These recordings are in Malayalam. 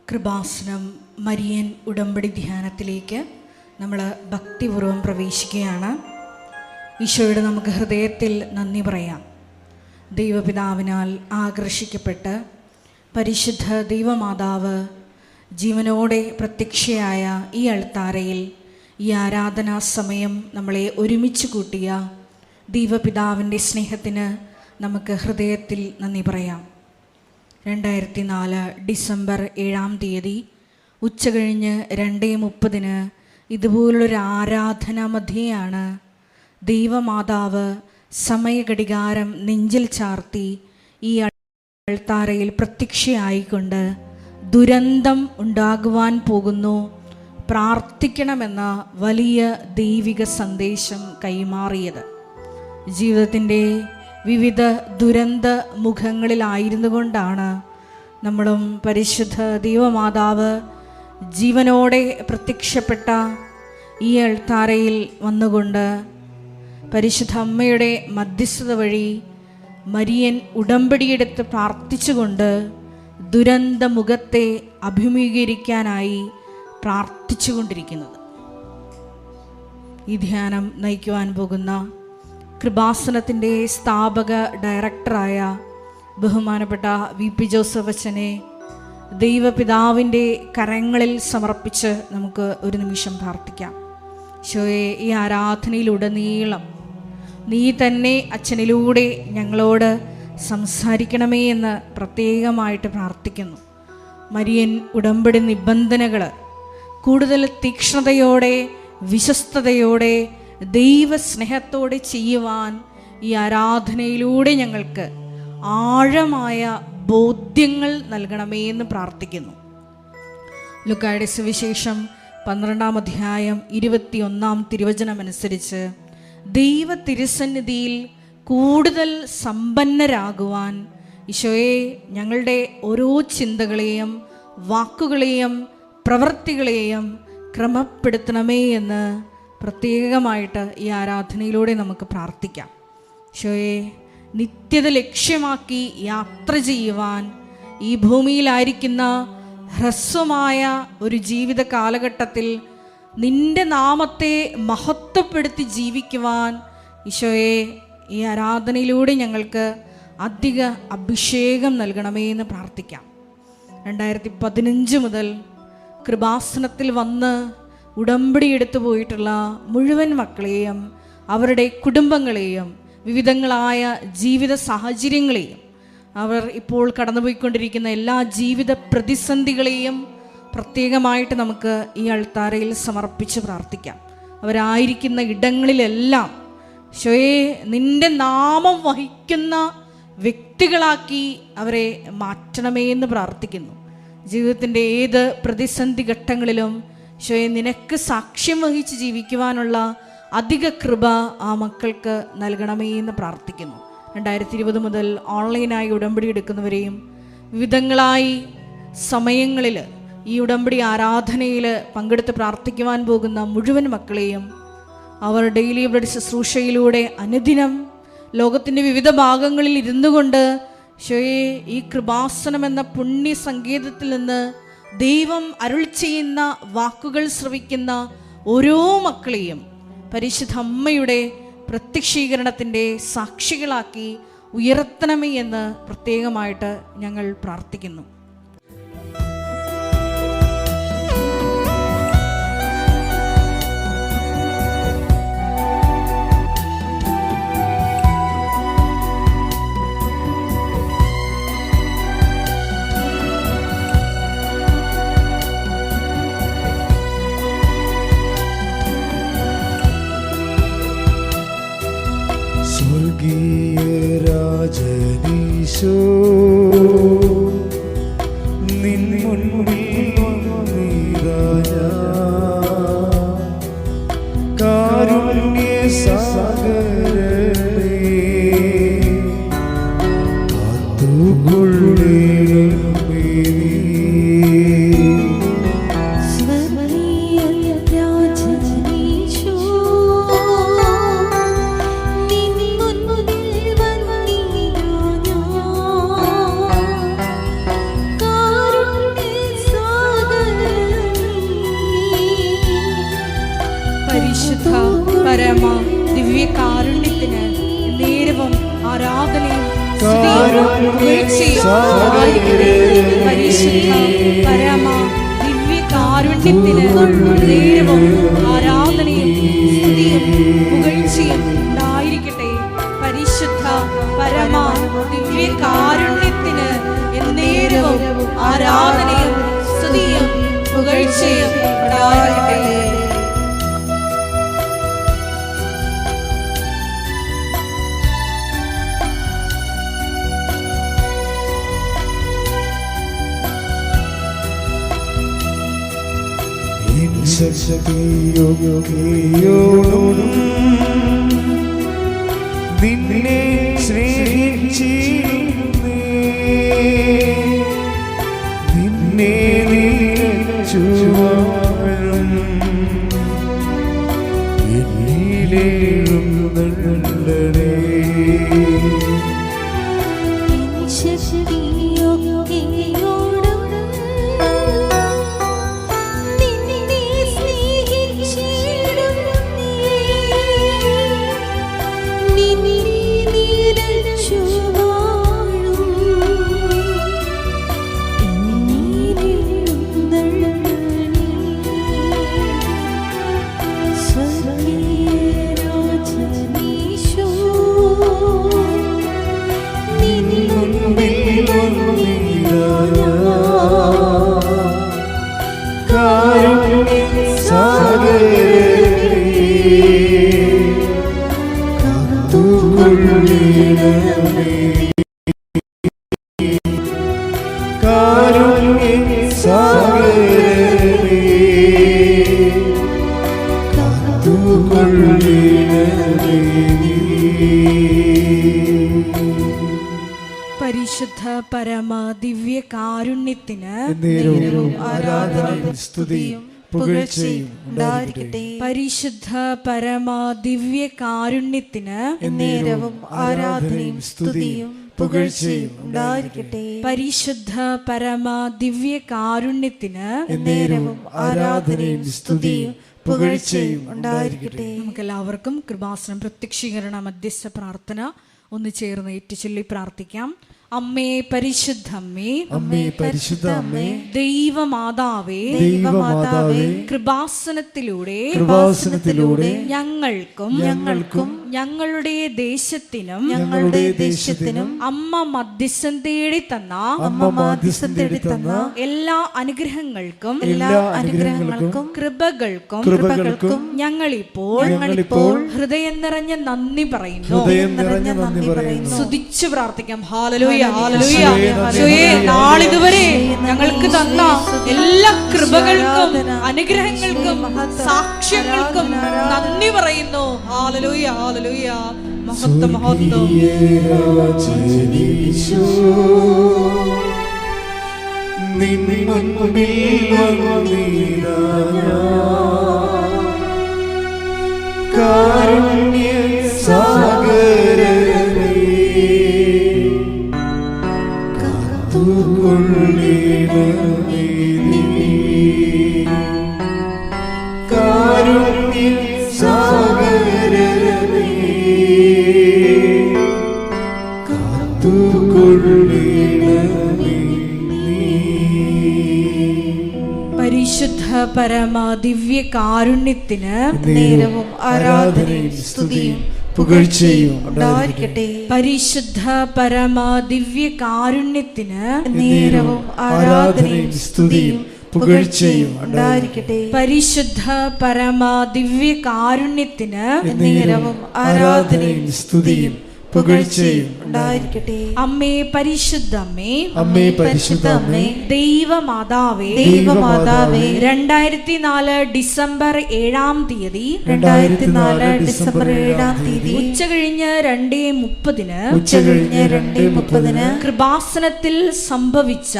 കൃപാസനം മരിയൻ ഉടമ്പടി ധ്യാനത്തിലേക്ക് നമ്മൾ ഭക്തിപൂർവ്വം പ്രവേശിക്കുകയാണ്. ഈശോയുടെ നമുക്ക് ഹൃദയത്തിൽ നന്ദി പറയാം. ദൈവപിതാവിനാൽ ആകർഷിക്കപ്പെട്ട് പരിശുദ്ധ ദൈവമാതാവ് ജീവനോടെ പ്രത്യക്ഷയായ ഈ അൾത്താരയിൽ ഈ ആരാധനാ സമയം നമ്മളെ ഒരുമിച്ച് കൂട്ടിയ ദൈവപിതാവിൻ്റെ സ്നേഹത്തിന് നമുക്ക് ഹൃദയത്തിൽ നന്ദി പറയാം. 2004 ഡിസംബർ 7-ാം തീയതി ഉച്ചകഴിഞ്ഞ് 2:30 ഇതുപോലുള്ളൊരു ആരാധനാ മധ്യയാണ് ദൈവമാതാവ് സമയഘടികാരം നെഞ്ചിൽ ചാർത്തി ഈ അൾത്താരയിൽ പ്രത്യക്ഷയായിക്കൊണ്ട് ദുരന്തം ഉണ്ടാകുവാൻ പോകുന്നു, പ്രാർത്ഥിക്കണമെന്ന വലിയ ദൈവിക സന്ദേശം കൈമാറിയത്. ജീവിതത്തിൻ്റെ വിവിധ ദുരന്ത മുഖങ്ങളിലായിരുന്നു കൊണ്ടാണ് നമ്മളും പരിശുദ്ധ ദൈവമാതാവ് ജീവനോടെ പ്രത്യക്ഷപ്പെട്ട ഈ അൾത്താരയിൽ വന്നുകൊണ്ട് പരിശുദ്ധ അമ്മയുടെ മധ്യസ്ഥത വഴി മരിയൻ ഉടമ്പടിയെടുത്ത് പ്രാർത്ഥിച്ചുകൊണ്ട് ദുരന്ത മുഖത്തെ അഭിമുഖീകരിക്കാനായി പ്രാർത്ഥിച്ചുകൊണ്ടിരിക്കുന്നത്. ഈ ധ്യാനം നയിക്കുവാൻ പോകുന്ന കൃപാസനത്തിൻ്റെ സ്ഥാപക ഡയറക്ടറായ ബഹുമാനപ്പെട്ട VP ജോസഫ് അച്ഛനെ ദൈവപിതാവിൻ്റെ കരങ്ങളിൽ സമർപ്പിച്ച് നമുക്ക് ഒരു നിമിഷം പ്രാർത്ഥിക്കാം. ഈശോയെ, ഈ ആരാധനയിലുടനീളം നീ തന്നെ അച്ഛനിലൂടെ ഞങ്ങളോട് സംസാരിക്കണമേ എന്ന് പ്രത്യേകമായിട്ട് പ്രാർത്ഥിക്കുന്നു. മരിയൻ ഉടമ്പടി നിബന്ധനകൾ കൂടുതൽ തീക്ഷ്ണതയോടെ വിശ്വസ്തയോടെ ദൈവസ്നേഹത്തോടെ ചെയ്യുവാൻ ഈ ആരാധനയിലൂടെ ഞങ്ങൾക്ക് ആഴമായ ബോധ്യങ്ങൾ നൽകണമേ എന്ന് പ്രാർത്ഥിക്കുന്നു. ലൂക്കായുടെ സുവിശേഷം 12-ാം അധ്യായം 21-ാം തിരുവചനമനുസരിച്ച് ദൈവ തിരുസന്നിധിയിൽ കൂടുതൽ സമ്പന്നരാകുവാൻ ഈശോയെ ഞങ്ങളുടെ ഓരോ ചിന്തകളെയും വാക്കുകളെയും പ്രവൃത്തികളെയും ക്രമപ്പെടുത്തണമേ എന്ന് പ്രത്യേകമായിട്ട് ഈ ആരാധനയിലൂടെ നമുക്ക് പ്രാർത്ഥിക്കാം. ഈശോയെ, നിത്യത ലക്ഷ്യമാക്കി യാത്ര ചെയ്യുവാൻ ഈ ഭൂമിയിലായിരിക്കുന്ന ഹ്രസ്വമായ ഒരു ജീവിത കാലഘട്ടത്തിൽ നിന്റെ നാമത്തെ മഹത്വപ്പെടുത്തി ജീവിക്കുവാൻ ഈശോയെ ഈ ആരാധനയിലൂടെ ഞങ്ങൾക്ക് അധിക അഭിഷേകം നൽകണമേ എന്ന് പ്രാർത്ഥിക്കാം. 2015 മുതൽ കൃപാസനത്തിൽ വന്ന് ഉടമ്പടി എടുത്തു പോയിട്ടുള്ള മുഴുവൻ മക്കളെയും അവരുടെ കുടുംബങ്ങളെയും വിവിധങ്ങളായ ജീവിത സാഹചര്യങ്ങളെയും അവർ ഇപ്പോൾ കടന്നുപോയിക്കൊണ്ടിരിക്കുന്ന എല്ലാ ജീവിത പ്രതിസന്ധികളെയും പ്രത്യേകമായിട്ട് നമുക്ക് ഈ അൾത്താരയിൽ സമർപ്പിച്ച് പ്രാർത്ഥിക്കാം. അവരായിരിക്കുന്ന ഇടങ്ങളിലെല്ലാം ഈശോയെ നിന്റെ നാമം വഹിക്കുന്ന വ്യക്തികളാക്കി അവരെ മാറ്റണമേ എന്ന് പ്രാർത്ഥിക്കുന്നു. ജീവിതത്തിൻ്റെ ഏത് പ്രതിസന്ധി ഘട്ടങ്ങളിലും ഈശോയെ നിനക്ക് സാക്ഷ്യം വഹിച്ച് ജീവിക്കുവാനുള്ള അധിക കൃപ ആ മക്കൾക്ക് നൽകണമേ എന്ന് പ്രാർത്ഥിക്കുന്നു. 2020 മുതൽ ഓൺലൈനായി ഉടമ്പടി എടുക്കുന്നവരെയും വിവിധങ്ങളായി സമയങ്ങളിൽ ഈ ഉടമ്പടി ആരാധനയിൽ പങ്കെടുത്ത് പ്രാർത്ഥിക്കുവാൻ പോകുന്ന മുഴുവൻ മക്കളെയും അവർ ഡെയിലി അവരുടെ ശുശ്രൂഷയിലൂടെ അനുദിനം ലോകത്തിൻ്റെ വിവിധ ഭാഗങ്ങളിൽ ഇരുന്നു കൊണ്ട് ഈശോയെ ഈ കൃപാസനം എന്ന പുണ്യ സങ്കേതത്തിൽ നിന്ന് ദൈവം അരുൾ ചെയ്യുന്ന വാക്കുകൾ ശ്രവിക്കുന്ന ഓരോ മക്കളെയും പരിശുദ്ധ അമ്മയുടെ പ്രത്യക്ഷീകരണത്തിൻ്റെ സാക്ഷികളാക്കി ഉയർത്തണമേ എന്ന് പ്രത്യേകമായിട്ട് ഞങ്ങൾ പ്രാർത്ഥിക്കുന്നു. രാജനീശോ നിൻ മുൻപിൽ വന്നിതാ കാരുണ്യ സാഗരമേ കാത്തുകൊള്ളണമേ കാരുണ്യ സ്തുതിയും പുകഴ്ചയും ഉണ്ടായിരിക്കട്ടെ. പരിശുദ്ധ പരമ ദിവ്യ കാരുണ്യത്തിന് നേരവും ആരാധനയും സ്തുതിയും പുകഴ്ചയും ഉണ്ടായിരിക്കട്ടെ. പരിശുദ്ധ പരമ ദിവ്യ കാരുണ്യത്തിന് എന്നേരവും ആരാധനയും സ്തുതിയും പുകഴ്ചയും ഉണ്ടായിരിക്കട്ടെ. ശക്തിയോടും നിന്നെ സ്നേഹിച്ചിരുന്നേ, നിന്നെ നിലച്ചുവാഴും എന്നിലേഴും നല്ലടേ. പരിശുദ്ധ പരമ ദിവ്യ കാരുണ്യത്തിന് ആരാധനയും സ്തുതിയും പുകഴ്ചയും ഉണ്ടായിരിക്കട്ടെ. പരിശുദ്ധ പരമ ദിവ്യ കാരുണ്യത്തിന് നേരവും ആരാധനയും സ്തുതിയും പുകഴ്ചയും ഉണ്ടായിരിക്കട്ടെ. പരിശുദ്ധ പരമ ദിവ്യ കാരുണ്യത്തിന് നേരവും ആരാധനയും സ്തുതിയും പുകഴ്ചയും ഉണ്ടായിരിക്കട്ടെ. നമുക്കെല്ലാവർക്കും കൃപാസനം പ്രത്യക്ഷീകരണ മധ്യസ്ഥ പ്രാർത്ഥന ഒന്ന് ചേർന്ന് ഏറ്റുചൊല്ലി പ്രാർത്ഥിക്കാം. അമ്മേ പരിശുദ്ധമ്മേ, അമ്മേ പരിശുദ്ധ അമ്മേ, ദൈവമാതാവേ, ദൈവമാതാവേ, കൃപാസനത്തിലൂടെ ഞങ്ങൾക്കും ഞങ്ങളുടെ ദേശത്തിനും അമ്മ മധ്യസ്ഥം തേടി തന്ന എല്ലാ അനുഗ്രഹങ്ങൾക്കും കൃപകൾക്കും ഞങ്ങളിപ്പോൾ ഹൃദയം നിറഞ്ഞ നന്ദി പറയുന്നു. സ്തുതിച്ചു പ്രാർത്ഥിക്കാം. ഹല്ലേലൂയ, ഹല്ലേലൂയ. ഈശോയേ, നാളിതുവരെ ഞങ്ങൾക്ക് തന്ന എല്ലാ കൃപകൾക്കും അനുഗ്രഹങ്ങൾക്കും സാക്ഷ്യങ്ങൾക്കും നന്ദി പറയുന്നു. ഹല്ലേലൂയ, ഹല്ലേലൂയ. മഹത്വം, മഹത്വം. കാരുണ്യ സാഗരമേ, കാത്തുകൊള്ളിടണമേ നീ. കാരുണ്യ സാഗരമേ, കാത്തുകൊള്ളിടണമേ നീ. പരിശുദ്ധ പരമ ദിവ്യ കാരുണ്യത്തിന് നേരവും ആരാധനയും സ്തുതിയും പുകഴ്ചയും ഉണ്ടായിരിക്കട്ടെ. പരിശുദ്ധ പരമ ദിവ്യ കാരുണ്യത്തിന് നേരവും ആരാധനയും സ്തുതിയും പുകഴ്ചയും ഉണ്ടായിരിക്കട്ടെ. പരിശുദ്ധ പരമ ദിവ്യ കാരുണ്യത്തിന് നേരവും ആരാധനയും സ്തുതിയും പുകഴ്ചയും ഉണ്ടായിരിക്കട്ടെ. അമ്മേ പരിശുദ്ധമ്മേ, അമ്മേ പരിശുദ്ധ അമ്മേ, ദൈവമാതാവേ, 2004 ഡിസംബർ 7-ാം തീയതി ഉച്ചകഴിഞ്ഞ് 2:30 കൃപാസനത്തിൽ സംഭവിച്ച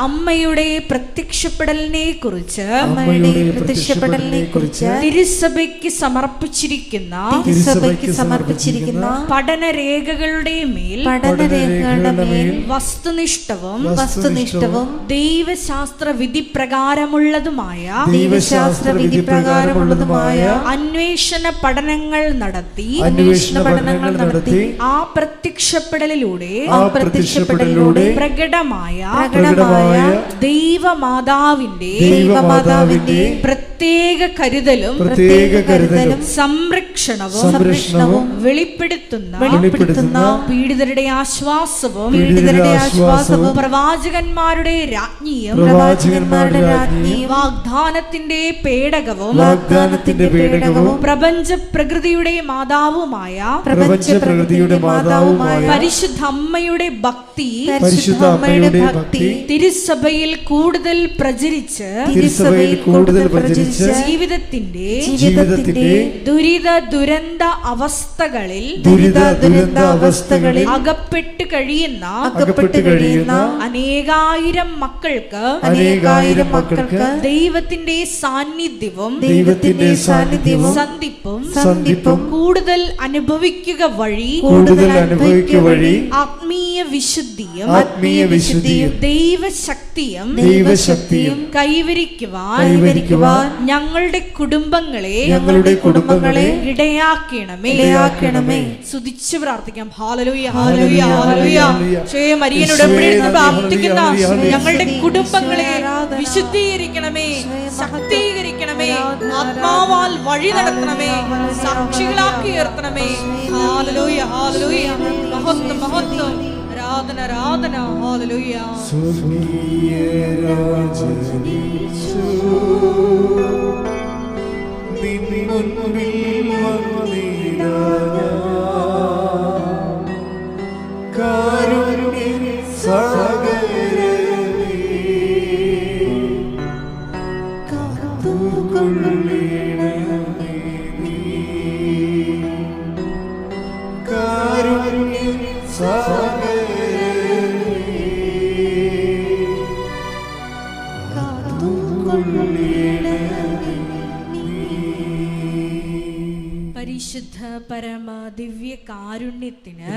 അമ്മയുടെ പ്രത്യക്ഷപ്പെടലിനെ കുറിച്ച് തിരുസഭയ്ക്ക് സമർപ്പിച്ചിരിക്കുന്ന സമർപ്പിച്ചിരിക്കുന്ന പഠനരേഖകളുടെ മേൽ പഠനരേഖകളുടെ മേൽ വസ്തുനിഷ്ഠവും വസ്തുനിഷ്ഠവും ദൈവശാസ്ത്ര വിധി പ്രകാരമുള്ളതുമായ ദൈവശാസ്ത്ര വിധി പ്രകാരമുള്ളതുമായ അന്വേഷണ പഠനങ്ങൾ നടത്തി ആ പ്രത്യക്ഷപ്പെടലിലൂടെ പ്രകടമായ ദൈവമാതാവിന്റെ പ്രത്യേക കരുതലും സംരക്ഷണവും വെളിപ്പെടുത്തുന്ന പീഡിതരുടെ ആശ്വാസവും പ്രവാചകന്മാരുടെ രാജ്ഞിയും വാഗ്ദാനത്തിന്റെ പേടകവും പ്രപഞ്ച പ്രകൃതിയുടെ മാതാവുമായ പരിശുദ്ധ അമ്മയുടെ ഭക്തി തിരുസഭയിൽ കൂടുതൽ പ്രചരിച്ച് ജീവിതത്തിന്റെ ദുരിത ദുരന്ത അവസ്ഥകളിൽ അകപ്പെട്ട് കഴിയുന്ന അനേകായിരം മക്കൾക്ക് ദൈവത്തിന്റെ സാന്നിധ്യവും സന്ധിപ്പും കൂടുതൽ അനുഭവിക്കുക വഴി ആത്മീയ വിശുദ്ധിയും ദൈവശക്തിയും കൈവരിക്കുവാൻ ഞങ്ങളുടെ കുടുംബങ്ങളെ ഇടയാക്കണമേ. സ്തുതിച്ചു പ്രാർത്ഥിക്കാം. ഹല്ലേലൂയ ഹല്ലേലൂയ ഹല്ലേലൂയ. മരിയനോട് പ്രാർത്ഥിക്കുന്ന ഞങ്ങളുടെ കുടുംബങ്ങളെ വിശുദ്ധീകരിക്കണമേ, ശക്തീകരിക്കണമേ, ആത്മാവാൽ വഴി നടത്തണമേ, സാക്ഷികളാക്കി ഉയർത്തണമേ. ഹല്ലേലൂയ ഹല്ലേലൂയ. മഹത്വം മഹത്വം. ആരാധന ആരാധന. ഹല്ലേലൂയ. സ്വർഗീയ രാജനീശോ നിൻ മുൻപിൽ വന്നിടാ കാരുണ്യ സാഗരമേ കാത്തുകൊള്ളണമേ നീ കാരുണ്യ പരിശുദ്ധ പരമ ദിവ്യ കാരുണ്യത്തിന്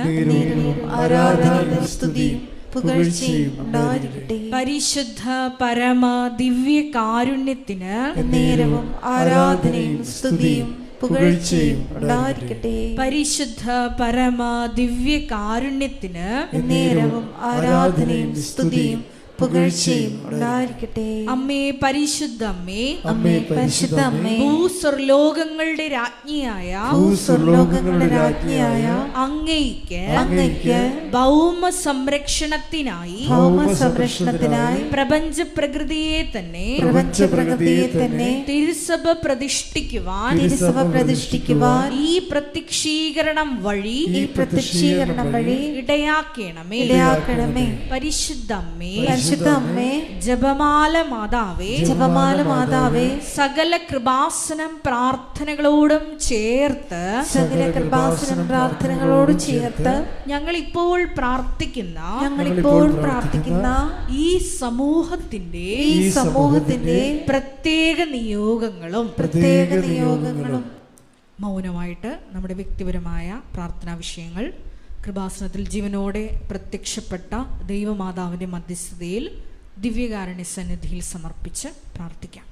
ആരാധനയും സ്തുതിയും പുകഴ്ചയും ഉണ്ടായിരിക്കട്ടെ. പരിശുദ്ധ പരമ ദിവ്യ കാരുണ്യത്തിന് നേരവും ആരാധനയും സ്തുതിയും പുകഴ്ചയും ഉണ്ടായിരിക്കട്ടെ. പരിശുദ്ധ പരമ ദിവ്യ കാരുണ്യത്തിന് നേരവും ആരാധനയും സ്തുതിയും പുകഴ്ചയും ഉണ്ടായിരിക്കട്ടെ. അമ്മേ പരിശുദ്ധ അമ്മേ, അമ്മേ പരിശുദ്ധ അമ്മേ, ഭൂസ്വർലോകങ്ങളുടെ രാജ്ഞിയായ അങ്ങയ്ക്ക് ഭൗമ സംരക്ഷണത്തിനായി പ്രപഞ്ച പ്രകൃതിയെ തന്നെ തിരുസഭ പ്രതിഷ്ഠിക്കുവാൻ ഈ പ്രത്യക്ഷീകരണം വഴി ഇടയാക്കണമേ. പരിശുദ്ധ അമ്മേ, ജപമാല മാതാവേ, സകല കൃപാസനം പ്രാർത്ഥനകളോടും ചേർത്ത് ഞങ്ങൾ ഇപ്പോൾ പ്രാർത്ഥിക്കുന്ന ഈ സമൂഹത്തിന്റെ പ്രത്യേക നിയോഗങ്ങളും മൗനമായിട്ട് നമ്മുടെ വ്യക്തിപരമായ പ്രാർത്ഥനാ വിഷയങ്ങൾ കൃപാസനത്തിൽ ജീവനോടെ പ്രത്യക്ഷപ്പെട്ട ദൈവമാതാവിൻ്റെ മധ്യസ്ഥതയിൽ ദിവ്യകാരുണ്യ സന്നിധിയിൽ സമർപ്പിച്ച് പ്രാർത്ഥിക്കാം.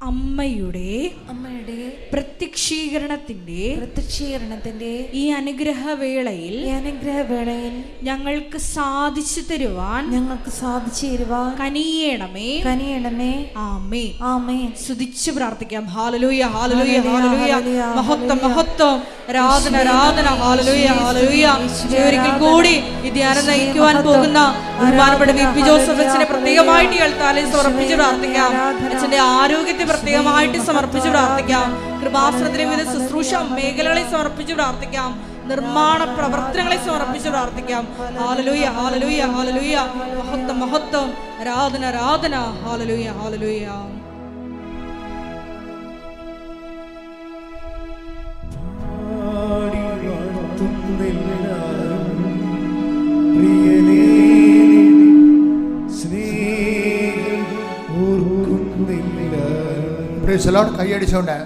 അമ്മയുടെ പ്രത്യക്ഷീകരണത്തിന്റെ ഈ അനുഗ്രഹവേളയിൽ ഞങ്ങൾക്ക് സാധിച്ചു തരുവാൻ കനിയണമേ. ആമേൻ. ആമേൻ. സ്തുതിച്ച് പ്രാർത്ഥിക്കാം. ഹല്ലേലൂയ, ഹല്ലേലൂയ, ഹല്ലേലൂയ. മഹത്വം, മഹത്വം, ആരാധന, ആരാധന. ഹല്ലേലൂയ, ഹല്ലേലൂയ. ഒരിക്കൽ കൂടി ഈ ധ്യാനം നയിക്കുവാൻ പോകുന്ന ബഹുമാനപ്പെട്ട വി.പി. ജോസഫ് അച്ഛനെ പ്രത്യേകമായിട്ട് കേൾത്താലെ സമർപ്പിച്ച് പ്രാർത്ഥിക്കാം. അച്ഛന്റെ ആരോഗ്യത്തെ പ്രത്യേകമായിട്ട് സമർപ്പിച്ച് പ്രാർത്ഥിക്കാം. കൃപാസനത്തിലെ വിവിധ ശുശ്രൂഷ മേഖലകളെ സമർപ്പിച്ച് പ്രാർത്ഥിക്കാം. നിർമ്മാണ പ്രവർത്തനങ്ങളെ സമർപ്പിച്ച് പ്രാർത്ഥിക്കാം. ഹല്ലേലൂയ, ഹല്ലേലൂയ, ഹല്ലേലൂയ. മഹത്വം, മഹത്വം, ആരാധന, ആരാധന. ഹല്ലേലൂയ, ഹല്ലേലൂയ. Praise the lord. കൈയടിച്ചോണ്ട്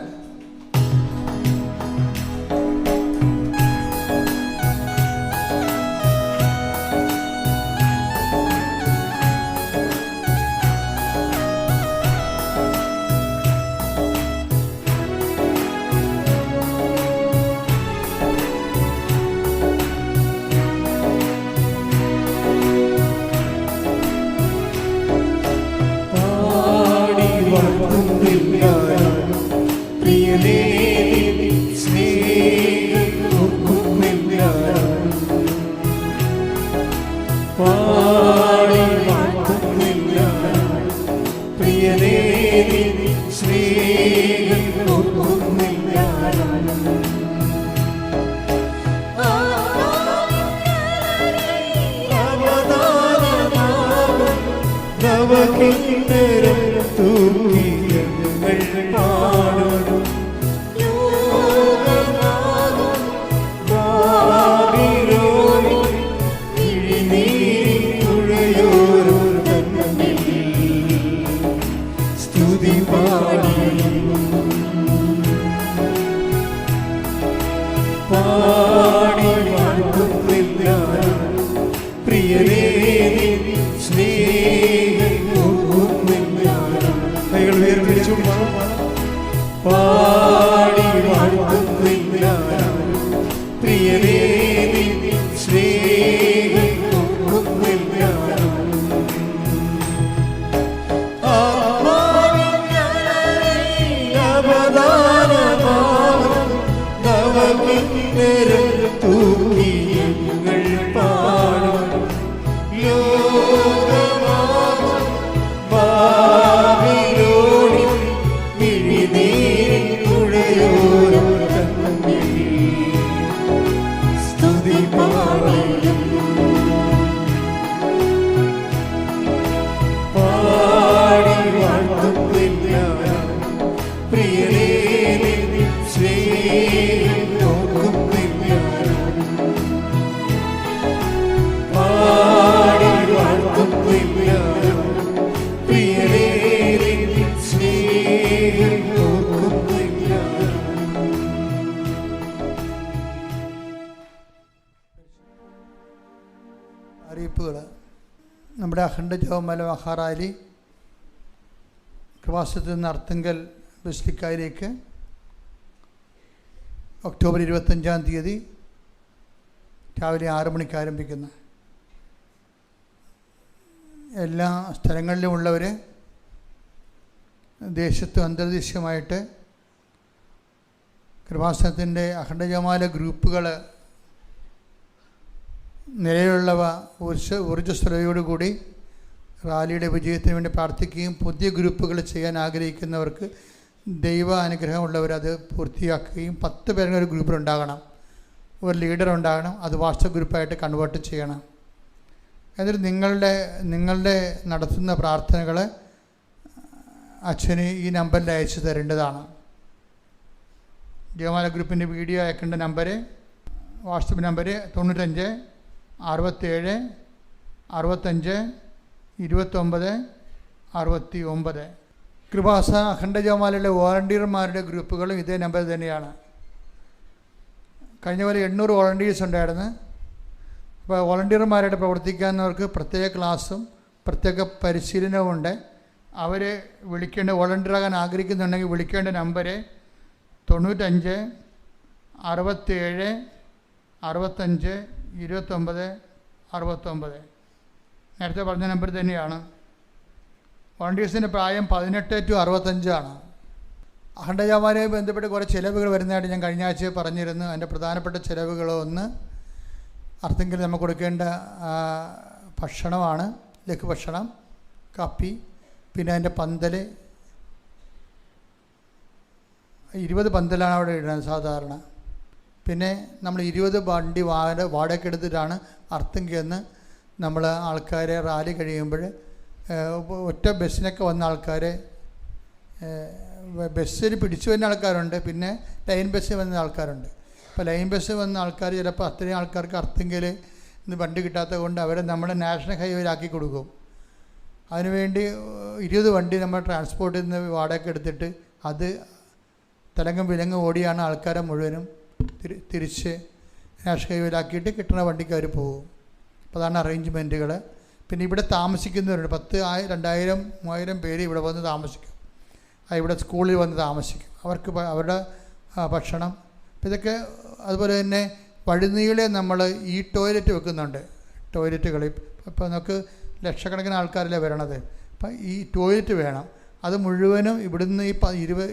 അറിയിപ്പുകൾ. നമ്മുടെ അഖണ്ഡ ജപമാല മഹാറാലി കൃപാസനത്തിൽ നിന്ന് അർത്തുങ്കൽ ബസിലിക്കയിലേക്ക് ഒക്ടോബർ 25-ാം തീയതി രാവിലെ 6 മണിക്ക് ആരംഭിക്കുന്ന എല്ലാ സ്ഥലങ്ങളിലുമുള്ളവർ ദേശത്തും അന്തർദേശീയമായിട്ട് കൃപാസനത്തിൻ്റെ അഖണ്ഡ ജപമാല ഗ്രൂപ്പുകൾ നിലവിലുള്ളവ ഊർജ്ജസ്വലതയോടുകൂടി റാലിയുടെ വിജയത്തിന് വേണ്ടി പ്രാർത്ഥിക്കുകയും പുതിയ ഗ്രൂപ്പുകൾ ചെയ്യാൻ ആഗ്രഹിക്കുന്നവർക്ക് ദൈവ അനുഗ്രഹമുള്ളവരത് പൂർത്തിയാക്കുകയും 10 പേരുടെ ഒരു ഗ്രൂപ്പിലുണ്ടാകണം, ഒരു ലീഡർ ഉണ്ടാകണം. അത് വാട്സപ്പ് ഗ്രൂപ്പായിട്ട് കൺവേർട്ട് ചെയ്യണം. എന്നിട്ട് നിങ്ങളുടെ നടത്തുന്ന പ്രാർത്ഥനകൾ അച്ഛന് ഈ നമ്പറിൽ അയച്ചു തരേണ്ടതാണ്. ജപമാല ഗ്രൂപ്പിൻ്റെ വീഡിയോ അയക്കേണ്ട നമ്പർ, വാട്സപ്പ് നമ്പർ 95 67 65 29 69. കൃപാസന അഖണ്ഡ ജപമാലയിലെ വോളണ്ടിയർമാരുടെ ഗ്രൂപ്പുകളും ഇതേ നമ്പർ തന്നെയാണ്. കഴിഞ്ഞ പോലെ 800 വോളണ്ടിയേഴ്സ് ഉണ്ടായിരുന്നു. അപ്പോൾ വോളണ്ടിയർമാരായിട്ട് പ്രവർത്തിക്കാവുന്നവർക്ക് പ്രത്യേക ക്ലാസ്സും പ്രത്യേക പരിശീലനവും ഉണ്ട്. അവർ വിളിക്കേണ്ട വോളണ്ടിയറാകാൻ ആഗ്രഹിക്കുന്നുണ്ടെങ്കിൽ വിളിക്കേണ്ട നമ്പർ 95 67 65 29 69. നേരത്തെ പറഞ്ഞ നമ്പർ തന്നെയാണ്. വോളണ്ടിയേഴ്സിൻ്റെ പ്രായം 18 to 65 ആണ്. അഖണ്ഡജപമാലയുമായി ബന്ധപ്പെട്ട് കുറേ ചിലവുകൾ വരുന്നതായിട്ട് ഞാൻ കഴിഞ്ഞ ആഴ്ച പറഞ്ഞിരുന്നു. അതിൻ്റെ പ്രധാനപ്പെട്ട ചിലവുകളൊന്ന് അർത്ഥെങ്കിൽ നമുക്ക് കൊടുക്കേണ്ട ഭക്ഷണമാണ്, ലഘുഭക്ഷണം, കാപ്പി, പിന്നെ അതിൻ്റെ പന്തൽ. 20 പന്തലാണ് അവിടെ ഇടുന്നത് സാധാരണ. പിന്നെ നമ്മൾ 20 വണ്ടി വാടകയ്ക്ക് എടുത്തിട്ടാണ് അർത്ഥെങ്കിന്ന് നമ്മൾ ആൾക്കാരെ റാലി കഴിയുമ്പോൾ ഒറ്റ ബസ്സിനൊക്കെ വന്ന ആൾക്കാരെ ബസ്സിൽ പിടിച്ചു വരുന്ന ആൾക്കാരുണ്ട്, പിന്നെ ലൈൻ ബസ്സിൽ വന്ന ആൾക്കാരുണ്ട്. അപ്പോൾ ലൈൻ ബസ്സിൽ വന്ന ആൾക്കാർ ചിലപ്പോൾ അത്രയും ആൾക്കാർക്ക് അർത്ഥെങ്കിൽ ഇന്ന് വണ്ടി കിട്ടാത്തത് കൊണ്ട് അവരെ നമ്മുടെ നാഷണൽ ഹൈവേയിലാക്കി കൊടുക്കും. അതിനുവേണ്ടി 20 വണ്ടി നമ്മൾ ട്രാൻസ്പോർട്ടിൽ നിന്ന് വാടകയ്ക്ക് എടുത്തിട്ട് അത് തലങ്ങും വിലങ്ങും ഓടിയാണ് ആൾക്കാരെ മുഴുവനും തിരിച്ച് നാഷണൽ ഹൈവേയിലാക്കിയിട്ട് കിട്ടുന്ന വണ്ടിക്ക് അവർ പോകും. അപ്പോൾ അതാണ് അറേഞ്ച്മെൻറ്റുകൾ. പിന്നെ ഇവിടെ താമസിക്കുന്നവരുണ്ട്. 10,000 2,000 3,000 പേര് ഇവിടെ വന്ന് താമസിക്കും. ഇവിടെ സ്കൂളിൽ വന്ന് താമസിക്കും. അവർക്ക് അവരുടെ ഭക്ഷണം. അപ്പോൾ ഇതൊക്കെ അതുപോലെ തന്നെ വഴിനീളെ നമ്മൾ ഈ ടോയ്ലറ്റ് വെക്കുന്നുണ്ട്. ടോയ്ലറ്റുകളിൽ ഇപ്പോൾ നമുക്ക് ലക്ഷക്കണക്കിന് ആൾക്കാരല്ലേ വരണത്. അപ്പം ഈ ടോയ്ലറ്റ് വേണം. അത് മുഴുവനും ഇവിടുന്ന് ഈ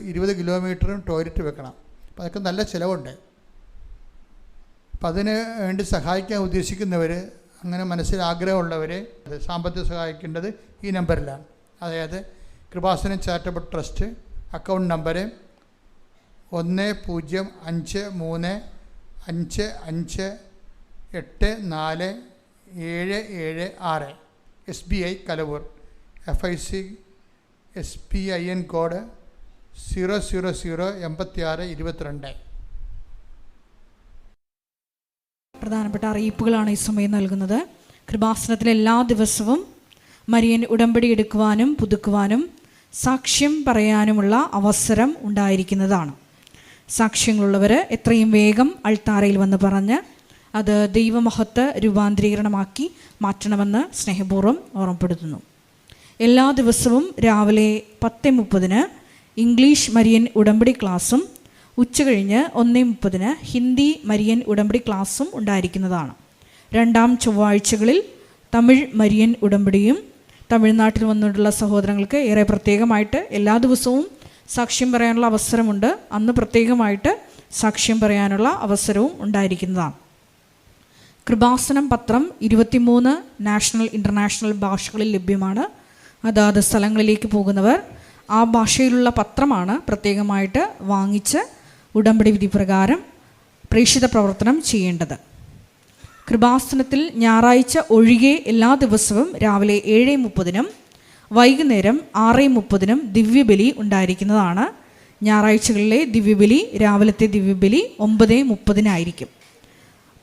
20 കിലോമീറ്ററും ടോയ്ലറ്റ് വെക്കണം. അപ്പം അതൊക്കെ നല്ല ചിലവുണ്ട്. അപ്പം അതിന് വേണ്ടി സഹായിക്കാൻ ഉദ്ദേശിക്കുന്നവർ, അങ്ങനെ മനസ്സിൽ ആഗ്രഹമുള്ളവർ സാമ്പത്തിക സഹായിക്കേണ്ടത് ഈ നമ്പറിലാണ്. അതായത് Kripasanam charitable trust account number 105554747776 SBI Kalavoor. FIC SPIN code 0008622. പ്രധാനപ്പെട്ട അറിയിപ്പുകളാണ് ഈ സമയം നൽകുന്നത്. കൃപാസനത്തിലെ എല്ലാ ദിവസവും മരിയൻ ഉടമ്പടി എടുക്കുവാനും പുതുക്കുവാനും സാക്ഷ്യം പറയാനുമുള്ള അവസരം ഉണ്ടായിരിക്കുന്നതാണ്. സാക്ഷ്യങ്ങളുള്ളവർ എത്രയും വേഗം അൾത്താരയിൽ വന്ന് പറഞ്ഞ് അത് ദൈവമഹത്വ രൂപാന്തരീകരണമാക്കി മാറ്റണമെന്ന് സ്നേഹപൂർവ്വം ഓർമ്മപ്പെടുത്തുന്നു. എല്ലാ ദിവസവും രാവിലെ 10:30 ഇംഗ്ലീഷ് മരിയൻ ഉടമ്പടി ക്ലാസ്സും ഉച്ചകഴിഞ്ഞ് 1:30 ഹിന്ദി മരിയൻ ഉടമ്പടി ക്ലാസ്സും ഉണ്ടായിരിക്കുന്നതാണ്. രണ്ടാം ചൊവ്വാഴ്ചകളിൽ തമിഴ് മരിയൻ ഉടമ്പടിയും. തമിഴ്നാട്ടിൽ വന്നിട്ടുള്ള സഹോദരങ്ങൾക്ക് ഏറെ പ്രത്യേകമായിട്ട് എല്ലാ ദിവസവും സാക്ഷ്യം പറയാനുള്ള അവസരമുണ്ട്. അന്ന് പ്രത്യേകമായിട്ട് സാക്ഷ്യം പറയാനുള്ള അവസരവും ഉണ്ടായിരിക്കുന്നതാണ്. കൃപാസനം പത്രം 23 നാഷണൽ ഇൻ്റർനാഷണൽ ഭാഷകളിൽ ലഭ്യമാണ്. അതാത് സ്ഥലങ്ങളിലേക്ക് പോകുന്നവർ ആ ഭാഷയിലുള്ള പത്രമാണ് പ്രത്യേകമായിട്ട് വാങ്ങിച്ച് ഉടമ്പടി വിധി പ്രകാരം പ്രേക്ഷിത പ്രവർത്തനം ചെയ്യേണ്ടത്. കൃപാസനത്തിൽ ഞായറാഴ്ച ഒഴികെ എല്ലാ ദിവസവും രാവിലെ 7:30 വൈകുന്നേരം 6:30 ദിവ്യബലി ഉണ്ടായിരിക്കുന്നതാണ്. ഞായറാഴ്ചകളിലെ ദിവ്യബലി രാവിലത്തെ ദിവ്യബലി 9:30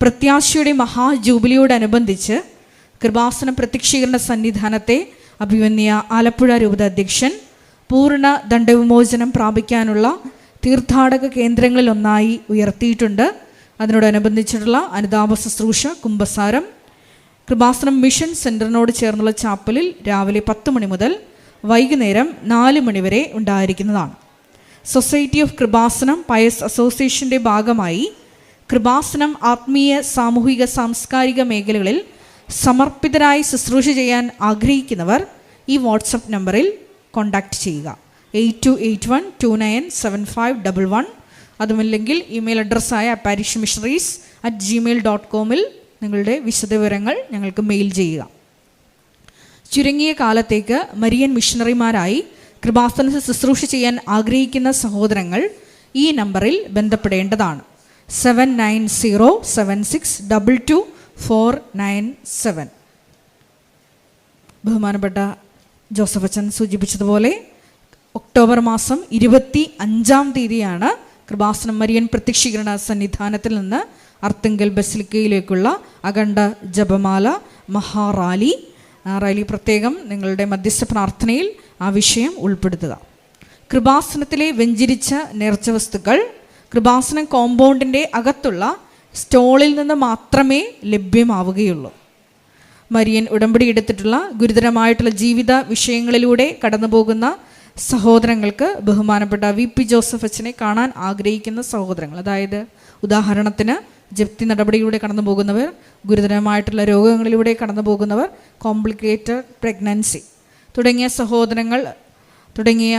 പ്രത്യാശയുടെ മഹാജൂബിലിയോടനുബന്ധിച്ച് കൃപാസന പ്രത്യക്ഷീകരണ സന്നിധാനത്തെ അഭിവന്യ ആലപ്പുഴ രൂപത അധ്യക്ഷൻ പൂർണ്ണ ദണ്ഡവിമോചനം പ്രാപിക്കാനുള്ള തീർത്ഥാടക കേന്ദ്രങ്ങളിലൊന്നായി ഉയർത്തിയിട്ടുണ്ട്. അതിനോടനുബന്ധിച്ചിട്ടുള്ള അനുതാപ ശുശ്രൂഷ കുമ്പസാരം കൃപാസനം മിഷൻ സെൻറ്ററിനോട് ചേർന്നുള്ള ചാപ്പലിൽ രാവിലെ 10 മണി മുതൽ വൈകുന്നേരം 4 മണി വരെ ഉണ്ടായിരിക്കുന്നതാണ്. സൊസൈറ്റി ഓഫ് കൃപാസനം പയസ് അസോസിയേഷൻ്റെ ഭാഗമായി കൃപാസനം ആത്മീയ സാമൂഹിക സാംസ്കാരിക മേഖലകളിൽ സമർപ്പിതരായി ശുശ്രൂഷ ചെയ്യാൻ ആഗ്രഹിക്കുന്നവർ ഈ വാട്സപ്പ് നമ്പറിൽ കോൺടാക്റ്റ് ചെയ്യുക. 8281297511. അതുമല്ലെങ്കിൽ ഇമെയിൽ അഡ്രസ്സായ parishmissionaries@gmail.com നിങ്ങളുടെ വിശദവിവരങ്ങൾ ഞങ്ങൾക്ക് മെയിൽ ചെയ്യുക. ചുരുങ്ങിയ കാലത്തേക്ക് മരിയൻ മിഷണറിമാരായി കൃപാസനത്തിൽ ശുശ്രൂഷ ചെയ്യാൻ ആഗ്രഹിക്കുന്ന സഹോദരങ്ങൾ ഈ നമ്പറിൽ ബന്ധപ്പെടേണ്ടതാണ്. 799076222497. ബഹുമാനപ്പെട്ട ജോസഫ് അച്ഛൻ സൂചിപ്പിച്ചതുപോലെ ഒക്ടോബർ മാസം 25-ാം തീയതിയാണ് കൃപാസനം മരിയൻ പ്രത്യക്ഷീകരണ സന്നിധാനത്തിൽ നിന്ന് അർത്തുങ്കൽ ബസിലിക്കയിലേക്കുള്ള അഖണ്ഡ ജപമാല മഹാറാലി. റാലി പ്രത്യേകം നിങ്ങളുടെ മധ്യസ്ഥ പ്രാർത്ഥനയിൽ ആ വിഷയം ഉൾപ്പെടുത്തുക. കൃപാസനത്തിലെ വെഞ്ചരിച്ച നേർച്ച വസ്തുക്കൾ കൃപാസനം കോമ്പൗണ്ടിൻ്റെ അകത്തുള്ള സ്റ്റോളിൽ നിന്ന് മാത്രമേ ലഭ്യമാവുകയുള്ളൂ. മരിയൻ ഉടമ്പടി എടുത്തിട്ടുള്ള ഗുരുതരമായിട്ടുള്ള ജീവിത വിഷയങ്ങളിലൂടെ കടന്നു പോകുന്ന സഹോദരങ്ങൾക്ക് ബഹുമാനപ്പെട്ട VP ജോസഫ് അച്ഛനെ കാണാൻ ആഗ്രഹിക്കുന്ന സഹോദരങ്ങൾ, അതായത് ഉദാഹരണത്തിന് ജപ്തി നടപടിയിലൂടെ കടന്നു പോകുന്നവർ, ഗുരുതരമായിട്ടുള്ള രോഗങ്ങളിലൂടെ കടന്നു പോകുന്നവർ, കോംപ്ലിക്കേറ്റഡ് പ്രഗ്നൻസി തുടങ്ങിയ സഹോദരങ്ങൾ തുടങ്ങിയ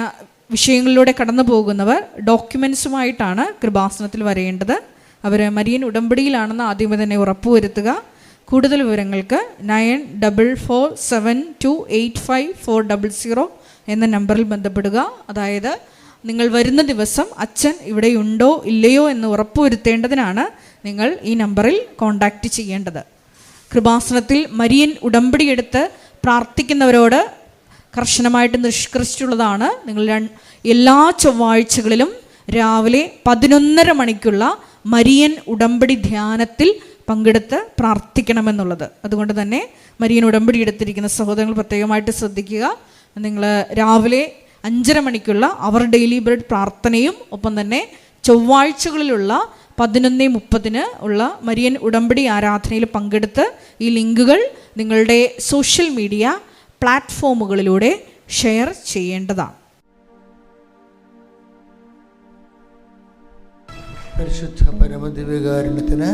വിഷയങ്ങളിലൂടെ കടന്നു പോകുന്നവർ ഡോക്യുമെൻസുമായിട്ടാണ് കൃപാസനത്തിൽ വരേണ്ടത്. അവർ മരിയൻ ഉടമ്പടിയിലാണെന്ന് ആദ്യമേ തന്നെ ഉറപ്പുവരുത്തുക. കൂടുതൽ വിവരങ്ങൾക്ക് 9447285400 എന്ന നമ്പറിൽ ബന്ധപ്പെടുക. അതായത് നിങ്ങൾ വരുന്ന ദിവസം അച്ഛൻ ഇവിടെ ഉണ്ടോ ഇല്ലയോ എന്ന് ഉറപ്പുവരുത്തേണ്ടതിനാണ് നിങ്ങൾ ഈ നമ്പറിൽ കോൺടാക്റ്റ് ചെയ്യേണ്ടത്. കൃപാസനത്തിൽ മരിയൻ ഉടമ്പടി എടുത്ത് പ്രാർത്ഥിക്കുന്നവരോട് കർശനമായിട്ട് നിഷ്കർഷിച്ചുള്ളതാണ്, നിങ്ങൾ എല്ലാ ചൊവ്വാഴ്ചകളിലും രാവിലെ 11:30 മണിക്കുള്ള മരിയൻ ഉടമ്പടി ധ്യാനത്തിൽ പങ്കെടുത്ത് പ്രാർത്ഥിക്കണമെന്നുള്ളത്. അതുകൊണ്ട് തന്നെ മരിയൻ ഉടമ്പടി എടുത്തിരിക്കുന്ന സഹോദരങ്ങൾ പ്രത്യേകമായിട്ട് ശ്രദ്ധിക്കുക. നിങ്ങൾ രാവിലെ 5:30 മണിക്കുള്ള അവർ ഡെയിലി ബ്രെഡ് പ്രാർത്ഥനയും ഒപ്പം തന്നെ ചൊവ്വാഴ്ചകളിലുള്ള 11:30 ഉള്ള മരിയൻ ഉടമ്പടി ആരാധനയിൽ പങ്കെടുത്ത് ഈ ലിങ്കുകൾ നിങ്ങളുടെ സോഷ്യൽ മീഡിയ പ്ലാറ്റ്ഫോമുകളിലൂടെ ഷെയർ ചെയ്യേണ്ടതാണ്. പരിശുദ്ധ പരമദിവ്യകാരുണ്യത്തിന്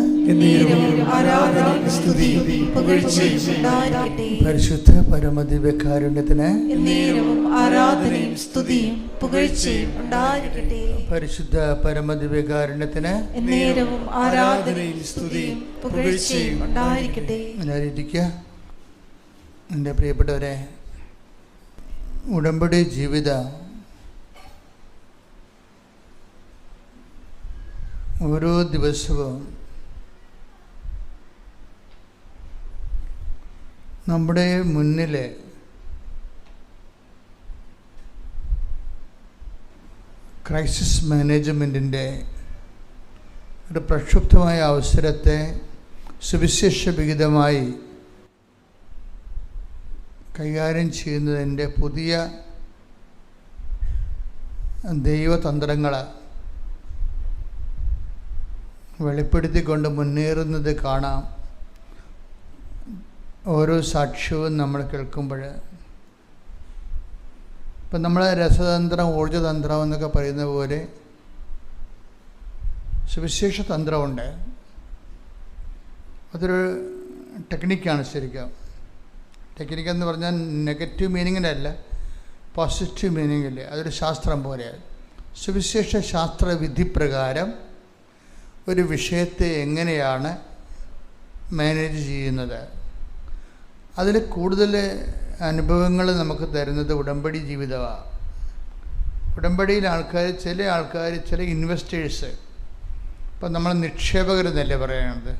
ആരാധനയും സ്തുതിയും പുകഴ്ചയും ഉണ്ടായിരിക്കട്ടെ. പരിശുദ്ധ പരമദിവ്യകാരുണ്യത്തിന് ആരാധനയും സ്തുതിയും പുകഴ്ചയും ഉണ്ടായിരിക്കട്ടെ. പരിശുദ്ധ പരമദിവ്യകാരുണ്യത്തിന് ആരാധനയും സ്തുതിയും പുകഴ്ചയും ഉണ്ടായിരിക്കട്ടെ. ഇരിക്കുക. എൻ്റെ പ്രിയപ്പെട്ടവരെ, ഉടമ്പടി ജീവിതം ഓരോ ദിവസവും നമ്മുടെ മുന്നിൽ ക്രൈസിസ് മാനേജ്മെൻറ്റിൻ്റെ ഒരു പ്രക്ഷുബ്ധമായ അവസരത്തെ സുവിശേഷ വിഹിതമായി കൈകാര്യം ചെയ്യുന്നതിൻ്റെ പുതിയ ദൈവതന്ത്രങ്ങൾ വെളിപ്പെടുത്തിക്കൊണ്ട് മുന്നേറുന്നത് കാണാം. ഓരോ സാക്ഷ്യവും നമ്മൾ കേൾക്കുമ്പോൾ ഇപ്പം നമ്മൾ രസതന്ത്രം, ഊർജ്ജതന്ത്രം എന്നൊക്കെ പറയുന്ന പോലെ സുവിശേഷ തന്ത്രമുണ്ട്. അതൊരു ടെക്നിക്കാണ് ശരിക്കും. ടെക്നിക്കെന്ന് പറഞ്ഞാൽ നെഗറ്റീവ് മീനിങ്ങിലല്ല, പോസിറ്റീവ് മീനിങ്ങിൽ. അതൊരു ശാസ്ത്രം പോലെയാണ്. സുവിശേഷ ശാസ്ത്ര വിധിപ്രകാരം ഒരു വിഷയത്തെ എങ്ങനെയാണ് മാനേജ് ചെയ്യുന്നത്, അതിൽ കൂടുതൽ അനുഭവങ്ങൾ നമുക്ക് തരുന്നത് ഉടമ്പടി ജീവിതമാണ്. ഉടമ്പടിയിൽ ചില ആൾക്കാർ ചില ഇൻവെസ്റ്റേഴ്സ്, ഇപ്പം നമ്മൾ നിക്ഷേപകരെന്നല്ലേ പറയുന്നത്,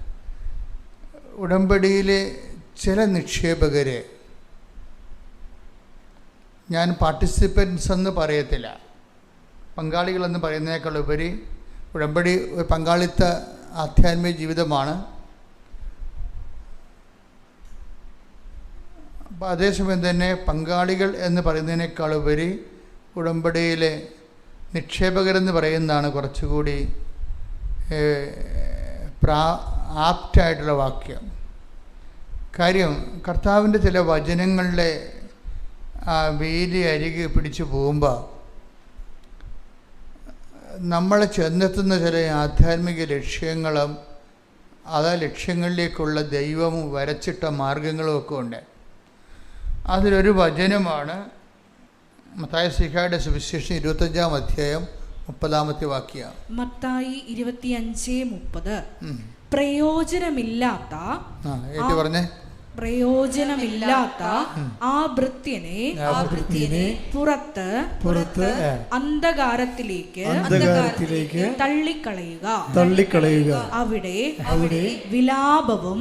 ഉടമ്പടിയിലെ ചില നിക്ഷേപകർ, ഞാൻ പാർട്ടിസിപ്പൻസ് എന്ന് പറയത്തില്ല, പങ്കാളികളെന്ന് പറയുന്നതിനേക്കാൾ ഉപരി ഉടമ്പടി ഒരു പങ്കാളിത്ത ആധ്യാത്മിക ജീവിതമാണ്. അപ്പോൾ അതേസമയം തന്നെ പങ്കാളികൾ എന്ന് പറയുന്നതിനേക്കാൾ ഉപരി ഉടമ്പടിയിലെ നിക്ഷേപകരെന്ന് പറയുന്നതാണ് കുറച്ചുകൂടി ആപ്റ്റായിട്ടുള്ള വാക്യം. കാര്യം, കർത്താവിൻ്റെ ചില വചനങ്ങളുടെ വേലി അരികെ പിടിച്ചു പോകുമ്പോൾ നമ്മൾ ചെന്നെത്തുന്ന ചില ആധ്യാത്മിക ലക്ഷ്യങ്ങളും ലക്ഷ്യങ്ങളിലേക്കുള്ള ദൈവം വരച്ചിട്ട മാർഗങ്ങളും ഒക്കെ ഉണ്ട്. അതിലൊരു വചനമാണ് മത്തായി സുവിശേഷം 25-ാം അധ്യായം 30-ാമത്തെ വാക്യം. മത്തായി 25:30 പ്രയോജനമില്ലാത്ത ആ ഭൃത്യനെ പുറത്ത് അന്ധകാരത്തിലേക്ക് തള്ളിക്കളയുക. അവിടെ വിലാപവും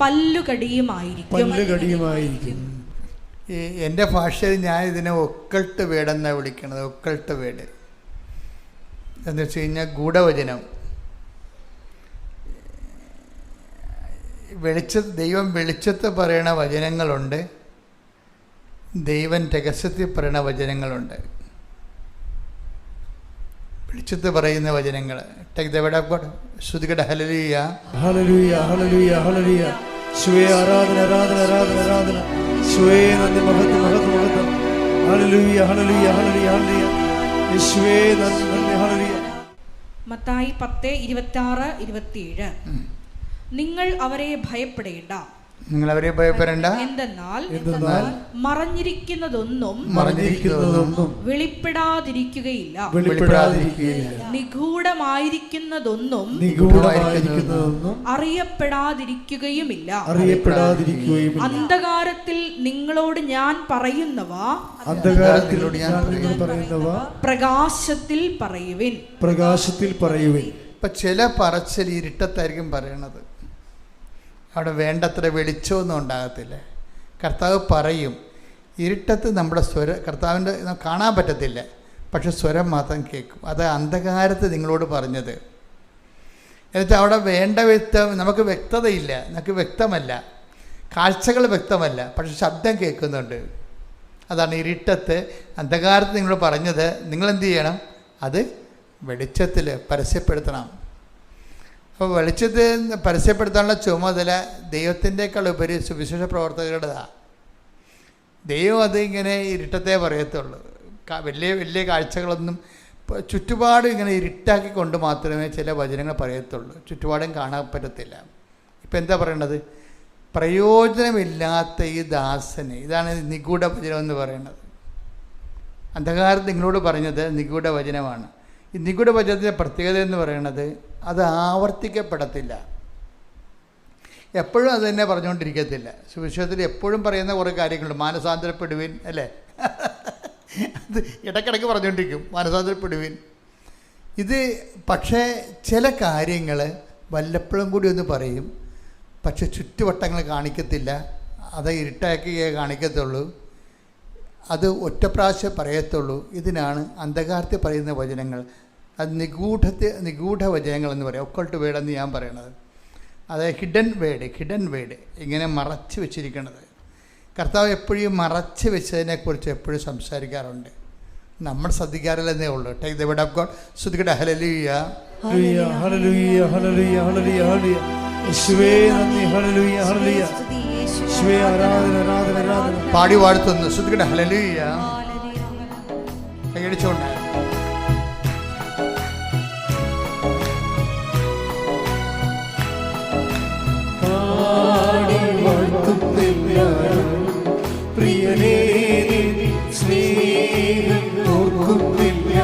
പല്ലുകടിയുമായിരിക്കും. എൻ്റെ ഭാഷയിൽ ഞാൻ ഇതിനെ ഒക്കൾട്ട് വേടെന്നാണ് വിളിക്കുന്നത്. ഒക്കൾട്ട് വേട് എന്ന് വെച്ച് കഴിഞ്ഞാൽ ഗൂഢവചനം. ദൈവം വെളിച്ചത്ത് പറയണ വചനങ്ങളുണ്ട്, ദൈവം രഹസ്യത്തിൽ പറയണ വചനങ്ങളുണ്ട്. വെളിച്ചത്ത് പറയുന്ന വചനങ്ങൾ. Take the word of God. ശ്രുതികട ഹല്ലേലൂയ ഹല്ലേലൂയ ഹല്ലേലൂയ ഹല്ലേലൂയ. യേശുവേ ആരാധന ആരാധന ആരാധന ആരാധന. യേശുവേ നന്ദി, മഹത്വം മഹത്വം മഹത്വം. ഹല്ലേലൂയ ഹല്ലേലൂയ ഹല്ലേലൂയ ഹല്ലേലൂയ. യേശുവേ നന്ദി നന്ദി ഹല്ലേലൂയ. മത്തായി 10:26-27. നിങ്ങൾ അവരെ ഭയപ്പെടേണ്ട, നിങ്ങൾ അവരെ ഭയപ്പെടേണ്ട, എന്തെന്നാൽ എന്തെന്നാൽ മറഞ്ഞിരിക്കുന്നതൊന്നും വെളിപ്പെടാതിരിക്കുകയില്ല, നിഗൂഢമായിരിക്കുന്നതൊന്നും അറിയപ്പെടാതിരിക്കുകയുമില്ല. അന്ധകാരത്തിൽ നിങ്ങളോട് ഞാൻ പറയുന്നവ പ്രകാശത്തിൽ പറയുവിൻ. ഇപ്പൊ ചില പറച്ചിൽ ഇരുട്ടത്തായിരിക്കും പറയണത്. അവിടെ വേണ്ടത്ര വെളിച്ചമൊന്നും ഉണ്ടാകത്തില്ല. കർത്താവ് പറയും, ഇരുട്ടത്ത് നമ്മുടെ കർത്താവിൻ്റെ കാണാൻ പറ്റത്തില്ല, പക്ഷെ സ്വരം മാത്രം കേൾക്കും. അത് അന്ധകാരത്ത് നിങ്ങളോട് പറഞ്ഞത്. എന്നിട്ട് അവിടെ വേണ്ട നമുക്ക് വ്യക്തതയില്ല, നമുക്ക് വ്യക്തമല്ല, കാഴ്ചകൾ വ്യക്തമല്ല, പക്ഷെ ശബ്ദം കേൾക്കുന്നുണ്ട്. അതാണ് ഇരുട്ടത്ത് അന്ധകാരത്ത് നിങ്ങളോട് പറഞ്ഞത്. നിങ്ങളെന്ത് ചെയ്യണം? അത് വെളിച്ചത്തിൽ പരസ്യപ്പെടുത്തണം. അപ്പോൾ വെളിച്ചത്തിൽ പരസ്യപ്പെടുത്താനുള്ള ചുമതല ദൈവത്തിൻ്റെക്കാൾ ഉപരി സുവിശേഷ പ്രവർത്തകരുടേതാണ്. ദൈവം അതിങ്ങനെ ഇരുട്ടത്തെ പറയത്തുള്ളൂ. വലിയ വലിയ കാഴ്ചകളൊന്നും ചുറ്റുപാടും ഇങ്ങനെ ഇരുട്ടാക്കി കൊണ്ട് മാത്രമേ ചില വചനങ്ങൾ പറയത്തുള്ളൂ. ചുറ്റുപാടും കാണാൻ പറ്റത്തില്ല. ഇപ്പം എന്താ പറയണത്? പ്രയോജനമില്ലാത്ത ഈ ദാസന്, ഇതാണ് നിഗൂഢ വചനം എന്ന് പറയുന്നത്. അന്ധകാരം നിങ്ങളോട് പറഞ്ഞത് നിഗൂഢ വചനമാണ്. ഈ നിഗൂഢ വചനത്തിൻ്റെ പ്രത്യേകത എന്ന് പറയുന്നത് അത് ആവർത്തിക്കപ്പെടത്തില്ല. എപ്പോഴും അത് തന്നെ പറഞ്ഞുകൊണ്ടിരിക്കത്തില്ല. സുവിശേഷത്തിൽ എപ്പോഴും പറയുന്ന കുറേ കാര്യങ്ങളുണ്ട്. മാനസാന്തരപ്പെടുവിൻ, അല്ലേ? അത് ഇടയ്ക്കിടയ്ക്ക് പറഞ്ഞുകൊണ്ടിരിക്കും, മാനസാന്തരപ്പെടുവിൻ. ഇത് പക്ഷേ ചില കാര്യങ്ങൾ വല്ലപ്പോഴും കൂടി ഒന്ന് പറയും, പക്ഷെ ചുറ്റുവട്ടങ്ങൾ കാണിക്കത്തില്ല. അത് ഇരുട്ടാക്കിയേ കാണിക്കത്തുള്ളൂ. അത് ഒറ്റ പ്രാവശ്യം പറയത്തുള്ളൂ. ഇതിനാണ് അന്ധകാരത്തിൽ പറയുന്ന വചനങ്ങൾ. അത് നിഗൂഢ വചനങ്ങൾ എന്ന് പറയും. ഒക്കൾട്ട് വേർഡ് എന്ന് ഞാൻ പറയണത്. അത് ഹിഡൻ വേർഡ് ഇങ്ങനെ മറച്ച് വെച്ചിരിക്കുന്നത്. കർത്താവ് എപ്പോഴും മറച്ച് വെച്ചതിനെക്കുറിച്ച് എപ്പോഴും സംസാരിക്കാറുണ്ട്. നമ്മൾ ശ്രദ്ധിക്കാറില്ലെന്നേ ഉള്ളൂ. Take the word of God. ശ്രുതിക്കട്ടെ ഹല്ലേലൂയ ഹല്ലേലൂയ ഹല്ലേലൂയ ഹല്ലേലൂയ ഹല്ലേലൂയ ഹല്ലേലൂയ. യേശുവേ നന്ദി, ഹല്ലേലൂയ ഹല്ലേലൂയ. യേശുവേ ആരാധന ആരാധന ആരാധന. പാടി വാഴ്ത്തുന്നു. ശ്രുതിക്കട്ടെ ഹല്ലേലൂയ. കൈയടിച്ചോണ്ട് പ്രിയനേ സ്നേഹം ഓർക്കുന്നില്ല.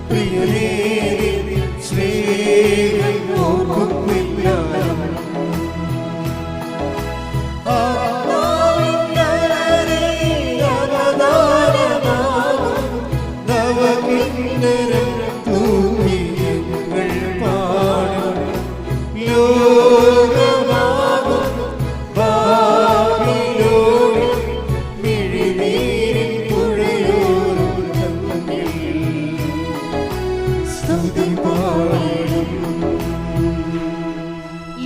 പ്രിയനേ സ്നേഹം ഓർക്കുന്നില്ല.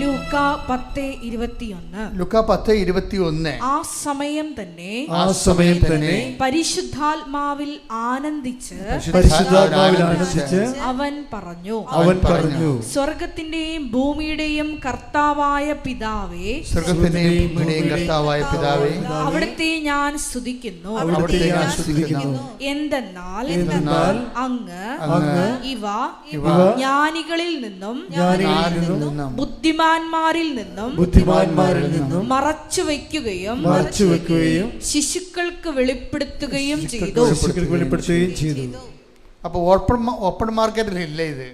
ലൂക്കാ 10:21. ലുക്കാ 10:21. ആ സമയം തന്നെ പരിശുദ്ധാത്മാവിൽ ആനന്ദിച്ച് അവൻ പറഞ്ഞു, സ്വർഗത്തിന്റെയും ഭൂമിയുടെയും കർത്താവായ പിതാവേ, അവിടുത്തെ ഞാൻ സ്തുതിക്കുന്നു. എന്തെന്നാൽ അങ്ങ് ഇവ ജ്ഞാനികളിൽ നിന്നും ബുദ്ധിമാന്മാരിൽ നിന്നും മറച്ചു വയ്ക്കുകയും ശിശുക്കൾക്ക് വെളിപ്പെടുത്തുകയും ചെയ്തു. അപ്പോൾ ഓപ്പൺ മാർക്കറ്റിലില്ല ഇത്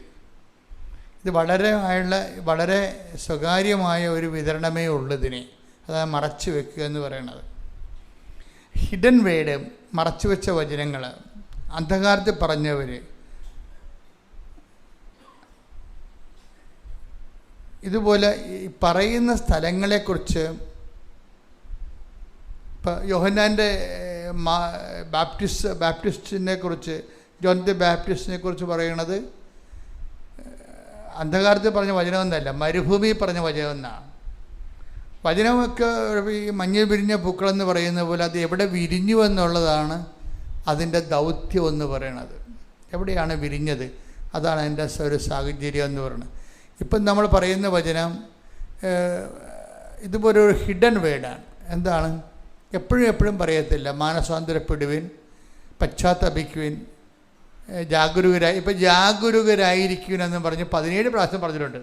വളരെ സ്വകാര്യമായ ഒരു വിതരണമേ ഉള്ളതിനെ. അതാണ് മറച്ചു വെക്കുക എന്ന് പറയുന്നത്. ഹിഡൻ വേർഡ്, മറച്ചു വെച്ച വചനങ്ങൾ, അന്ധകാരത്തിൽ പറഞ്ഞവർ. ഇതുപോലെ പറയുന്ന സ്ഥലങ്ങളെക്കുറിച്ച് ഇപ്പോൾ യോഹന്നാൻ്റെ ബാപ്റ്റിസ്റ്റിനെ കുറിച്ച്, ജോൺ ദി ബാപ്റ്റിസ്റ്റിനെ കുറിച്ച് പറയണത് അന്ധകാരത്തിൽ പറഞ്ഞ വചനമൊന്നല്ല, മരുഭൂമി പറഞ്ഞ വചനമെന്നാണ്. വചനമൊക്കെ ഈ മഞ്ഞൾ വിരിഞ്ഞ പൂക്കളെന്ന് പറയുന്ന പോലെ അത് എവിടെ വിരിഞ്ഞു എന്നുള്ളതാണ് അതിൻ്റെ ദൗത്യം എന്ന് പറയണത്. എവിടെയാണ് വിരിഞ്ഞത്? അതാണ് എൻ്റെ ഒരു സാഹചര്യം എന്ന് പറയുന്നത്. ഇപ്പം നമ്മൾ പറയുന്ന വചനം ഇതുപോലെ ഒരു ഹിഡൻ വേർഡാണ്. എന്താണ്? എപ്പോഴും പറയത്തില്ല. മാനസാന്തരപ്പെടുവിൻ, പശ്ചാത്തപിക്കുവിൻ, ജാഗരൂകരായി. ഇപ്പം ജാഗരൂകരായിരിക്കുവിൻ എന്ന് പറഞ്ഞ് 17 പ്രാവശ്യം പറഞ്ഞിട്ടുണ്ട്.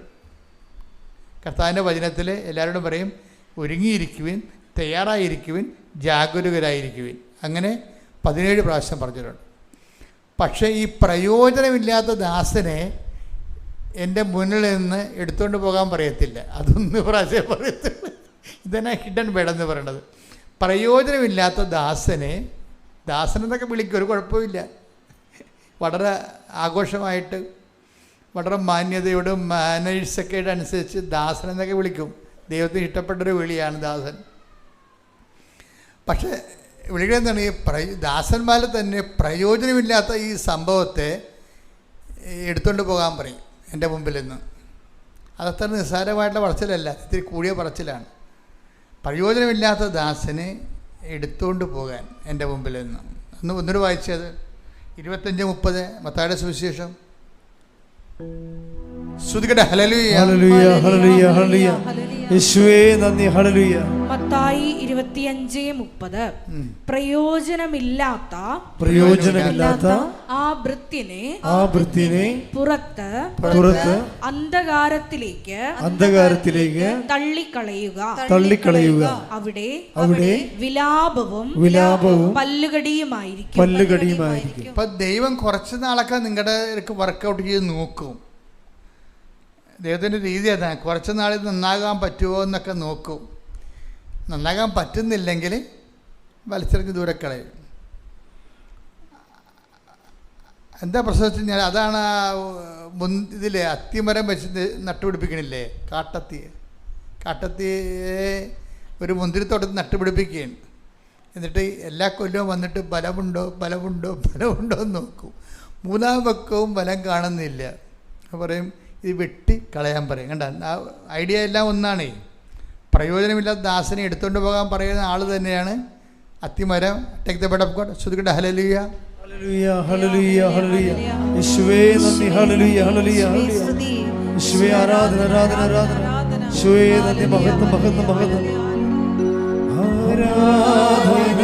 കർത്താവിൻ്റെ വചനത്തിൽ എല്ലാവരോടും പറയും ഒരുങ്ങിയിരിക്കുവിൻ, തയ്യാറായിരിക്കുവിൻ, ജാഗരൂകരായിരിക്കുവിൻ. അങ്ങനെ 17 പ്രാവശ്യം പറഞ്ഞിട്ടുണ്ട്. പക്ഷേ ഈ പ്രയോജനമില്ലാത്ത ദാസനെ എൻ്റെ മുന്നിൽ നിന്ന് എടുത്തുകൊണ്ട് പോകാൻ പറയത്തില്ല. അതൊന്ന് പ്രാവശ്യം പറയത്തില്ല. ഇതന്നെ ഹിഡൻ വേടെന്ന് പറയണത്. പ്രയോജനമില്ലാത്ത ദാസനെന്നൊക്കെ വിളിക്കും, ഒരു കുഴപ്പമില്ല. വളരെ ആഘോഷമായിട്ട് വളരെ മാന്യതയോടും മാനേഴ്സൊക്കെ അനുസരിച്ച് ദാസനെന്നൊക്കെ വിളിക്കും. ദൈവത്തിന് ഇഷ്ടപ്പെട്ടൊരു വിളിയാണ് ദാസൻ. പക്ഷേ വിളിക്കുന്നത് ഈ ദാസന്മാരിൽ തന്നെ പ്രയോജനമില്ലാത്ത ഈ സംഭവത്തെ എടുത്തുകൊണ്ട് പോകാൻ പറയും എൻ്റെ മുമ്പിൽ നിന്ന്. അതത്ര നിസ്സാരമായിട്ടുള്ള പറച്ചിലല്ല, ഇത്തിരി കൂടിയ പറച്ചിലാണ്. പ്രയോജനമില്ലാത്ത ദാസനെ എടുത്തുകൊണ്ട് പോകാൻ എൻ്റെ മുമ്പിൽ നിന്ന്. ഒന്നൂടെ വായിച്ചത് 25:30 മത്തായിയുടെ സുവിശേഷം. ശ്രുതികട്ടെ. ഹല്ലേലൂയ, ഹല്ലേലൂയ, ഹല്ലേലൂയ, ഹല്ലേലൂയ. യേശുവേ നന്ദി. ഹല്ലേലൂയ. മത്തായി 25:30 പ്രയോജനമില്ലാത്ത ആ ഭൃത്യനെ പുറത്ത് അന്ധകാരത്തിലേക്ക് തള്ളിക്കളയുക. അവിടെ വിലാപവും പല്ലുകടിയുമായിരിക്കും. ഇപ്പം ദൈവം കുറച്ച് നാളൊക്കെ നിങ്ങളുടെ വർക്കൗട്ട് ചെയ്ത് നോക്കും. ദൈവത്തിൻ്റെ രീതി അതാണ്. കുറച്ച് നാളിൽ നന്നാകാൻ പറ്റുമോ എന്നൊക്കെ നോക്കും. നന്നാകാൻ പറ്റുന്നില്ലെങ്കിൽ വലിച്ചെറിഞ്ഞ് ദൂരെ കളയും. എന്താ പ്രശ്നം വെച്ച് കഴിഞ്ഞാൽ അതാണ് ഇതിൽ അത്തിമരം വെച്ച് നട്ടുപിടിപ്പിക്കണില്ലേ, കാട്ടത്തിയെ ഒരു മുന്തിരിത്തോട്ടത്തിൽ നട്ടുപിടിപ്പിക്കുകയാണ്. എന്നിട്ട് എല്ലാ കൊല്ലവും വന്നിട്ട് ബലമുണ്ടോ എന്ന് നോക്കും. 3-ാം പക്കവും ബലം കാണുന്നില്ല. പറയും ഇത് വെട്ടി കളയാൻ പറയും. കണ്ട, ആ ഐഡിയ എല്ലാം ഒന്നാണേ. പ്രയോജനമില്ലാത്ത ദാസനെ എടുത്തുകൊണ്ട് പോകാൻ പറയുന്ന ആൾ തന്നെയാണ് അത്തിമരം. Take the word of God. ശ്രുതികട്ടെ. ഹല്ലേലൂയ, ഹല്ലേലൂയ, ഹല്ലേലൂയ, ഹല്ലേലൂയ. യേശുവേ നന്ദി. ഹല്ലേലൂയ, ഹല്ലേലൂയ, ഹല്ലേലൂയ. യേശുവേ ആരാധന, ആരാധന, ആരാധന. യേശുവേ നന്ദി. മഹത്വം, മഹത്വം, മഹത്വം. ആരാധന,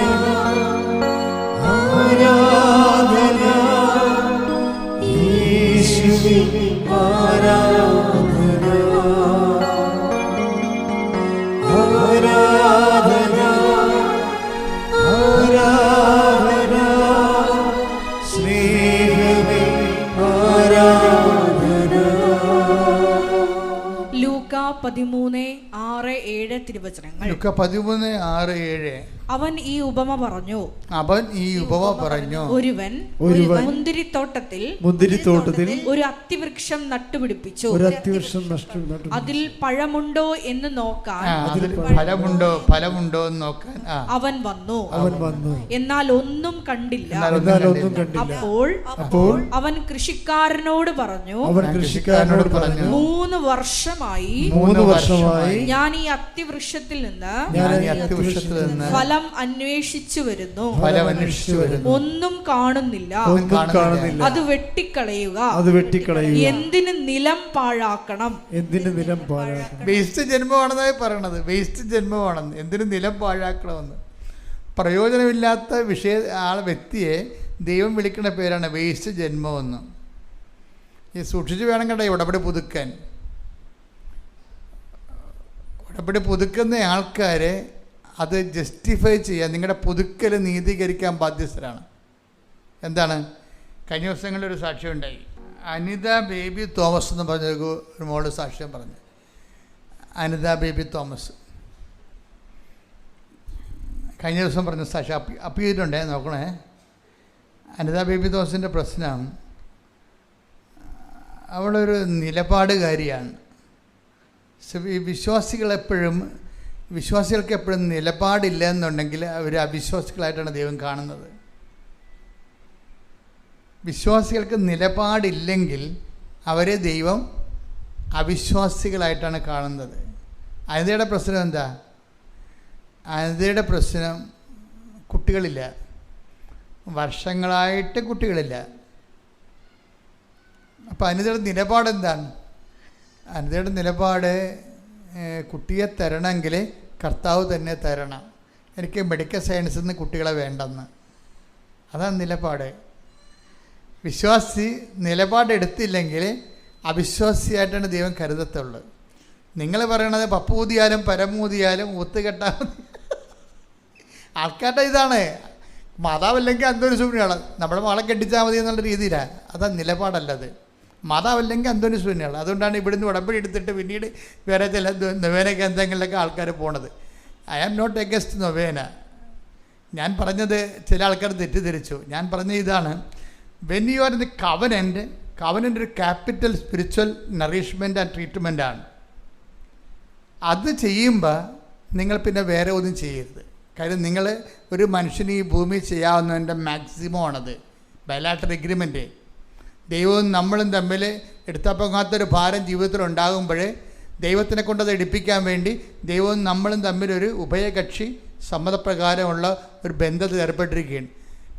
ആരാധന. യേശുവേ ആരാധന, ആരാധന, ആരാധന. സ്നേഹമേ ആരാധന. ലൂക്ക 13:6-7 തിരുവചനങ്ങൾ. ലൂക്ക 13:6-7. അവൻ ഈ ഉപമ പറഞ്ഞു. ഒരുവൻ മുന്തിരിത്തോട്ടത്തിൽ ഒരു അത്തിവൃക്ഷം നട്ടുപിടിപ്പിച്ചു. അതിൽ പഴമുണ്ടോ എന്ന് നോക്കാൻ അവൻ വന്നു. എന്നാൽ ഒന്നും കണ്ടില്ല. അപ്പോൾ അവൻ കൃഷിക്കാരനോട് പറഞ്ഞു, 3 വർഷമായി ഞാൻ ഈ അത്തിവൃക്ഷത്തിൽ നിന്ന് ഫലം അന്വേഷിച്ചു വരുന്നു, ഒന്നും കാണുന്നില്ല. അത് വെട്ടിക്കളയുക. എന്തിന് നിലം പാഴാക്കണം? വേസ്റ്റ് ജന്മമാണെന്നായി പറയണത്. വേസ്റ്റ് ജന്മമാണെന്ന്. എന്തിന് നിലം പാഴാക്കണമെന്ന്. പ്രയോജനമില്ലാത്ത വ്യക്തിയെ ദൈവം വിളിക്കുന്ന പേരാണ് വേസ്റ്റ് ജന്മമെന്ന്. ഈ സൂക്ഷിച്ച് വേണം കേട്ടോ ഉടമ്പടി പുതുക്കാൻ. ഉടമ്പടി പുതുക്കുന്ന ആൾക്കാരെ അത് ജസ്റ്റിഫൈ ചെയ്യാൻ, നിങ്ങളുടെ പുതുക്കൽ നീതീകരിക്കാൻ ബാധ്യസ്ഥരാണ്. എന്താണ്? കഴിഞ്ഞ ദിവസങ്ങളിലൊരു സാക്ഷ്യം ഉണ്ടായി. അനിത ബേബി തോമസ് എന്ന് പറഞ്ഞൊരു മോള് സാക്ഷ്യം പറഞ്ഞു. അനിത ബേബി തോമസ് കഴിഞ്ഞ ദിവസം പറഞ്ഞ സാക്ഷ്യം അപ്പീലുണ്ടേ, നോക്കണേ. അനിത ബേബി തോമസിൻ്റെ പ്രശ്നം, അവളൊരു നിലപാടുകാരിയാണ്. വിശ്വാസികൾക്ക് എപ്പോഴും നിലപാടില്ല എന്നുണ്ടെങ്കിൽ അവർ അവിശ്വാസികളായിട്ടാണ് ദൈവം കാണുന്നത്. വിശ്വാസികൾക്ക് നിലപാടില്ലെങ്കിൽ അവരെ ദൈവം അവിശ്വാസികളായിട്ടാണ് കാണുന്നത്. അനിതയുടെ പ്രശ്നം എന്താ? അനിതയുടെ പ്രശ്നം കുട്ടികളില്ല. വർഷങ്ങളായിട്ട് കുട്ടികളില്ല. അപ്പോൾ അനിതയുടെ നിലപാടെന്താണ്? അനിതയുടെ നിലപാട് കുട്ടിയെ തരണമെങ്കിൽ കർത്താവ് തന്നെ തരണം, എനിക്ക് മെഡിക്കൽ സയൻസിൽ നിന്ന് കുട്ടികളെ വേണ്ടെന്ന്. അതാണ് നിലപാട്. വിശ്വാസി നിലപാടെടുത്തില്ലെങ്കിൽ അവിശ്വാസിയായിട്ടാണ് ദൈവം കരുതത്തുള്ളൂ. നിങ്ങൾ പറയണത് പപ്പൂതിയാലും പരമൂതിയാലും ഒത്തുകെട്ടാൽ മതി. ആൾക്കാരുടെ ഇതാണ്, മാതാവല്ലെങ്കിൽ അന്തോണി ശൂന്യാണ്, നമ്മുടെ മകളെ കെട്ടിച്ചാൽ മതി എന്നുള്ള രീതിയിലാണ്. അതാ നിലപാടല്ലത്. മാതാവല്ലെങ്കിൽ അന്തോണി ശൂന്യാണ്. അതുകൊണ്ടാണ് ഇവിടുന്ന് ഉടമ്പടി എടുത്തിട്ട് പിന്നീട് വേറെ ചില നൊവേന കേന്ദ്രങ്ങളിലൊക്കെ ആൾക്കാർ പോണത്. ഐ ആം നോട്ട് എഗൻസ്റ്റ് നൊവേന. ഞാൻ പറഞ്ഞത് ചില ആൾക്കാർ തെറ്റിദ്ധരിച്ചു. ഞാൻ പറഞ്ഞ ഇതാണ്, when you are in the covenant ഒരു ക്യാപിറ്റൽ സ്പിരിച്വൽ നറിഷ്മെൻറ്റ് ആൻഡ് ട്രീറ്റ്മെൻറ്റാണ്. അത് ചെയ്യുമ്പോൾ നിങ്ങൾ പിന്നെ വേറെ ഒന്നും ചെയ്യരുത്. കാര്യം നിങ്ങൾ ഒരു മനുഷ്യന് ഈ ഭൂമി ചെയ്യാവുന്നതിൻ്റെ മാക്സിമം ആണത് ബയലാറ്ററൽ എഗ്രിമെൻറ്റ്. ദൈവവും നമ്മളും തമ്മിൽ എടുത്തപ്പൊങ്ങാത്തൊരു ഭാരം ജീവിതത്തിൽ ഉണ്ടാകുമ്പോൾ ദൈവത്തിനെ കൊണ്ടത് എടുപ്പിക്കാൻ വേണ്ടി ദൈവവും നമ്മളും തമ്മിലൊരു ഉഭയകക്ഷി സമ്മതപ്രകാരമുള്ള ഒരു ബന്ധത്തിൽ ഏർപ്പെട്ടിരിക്കുകയാണ്.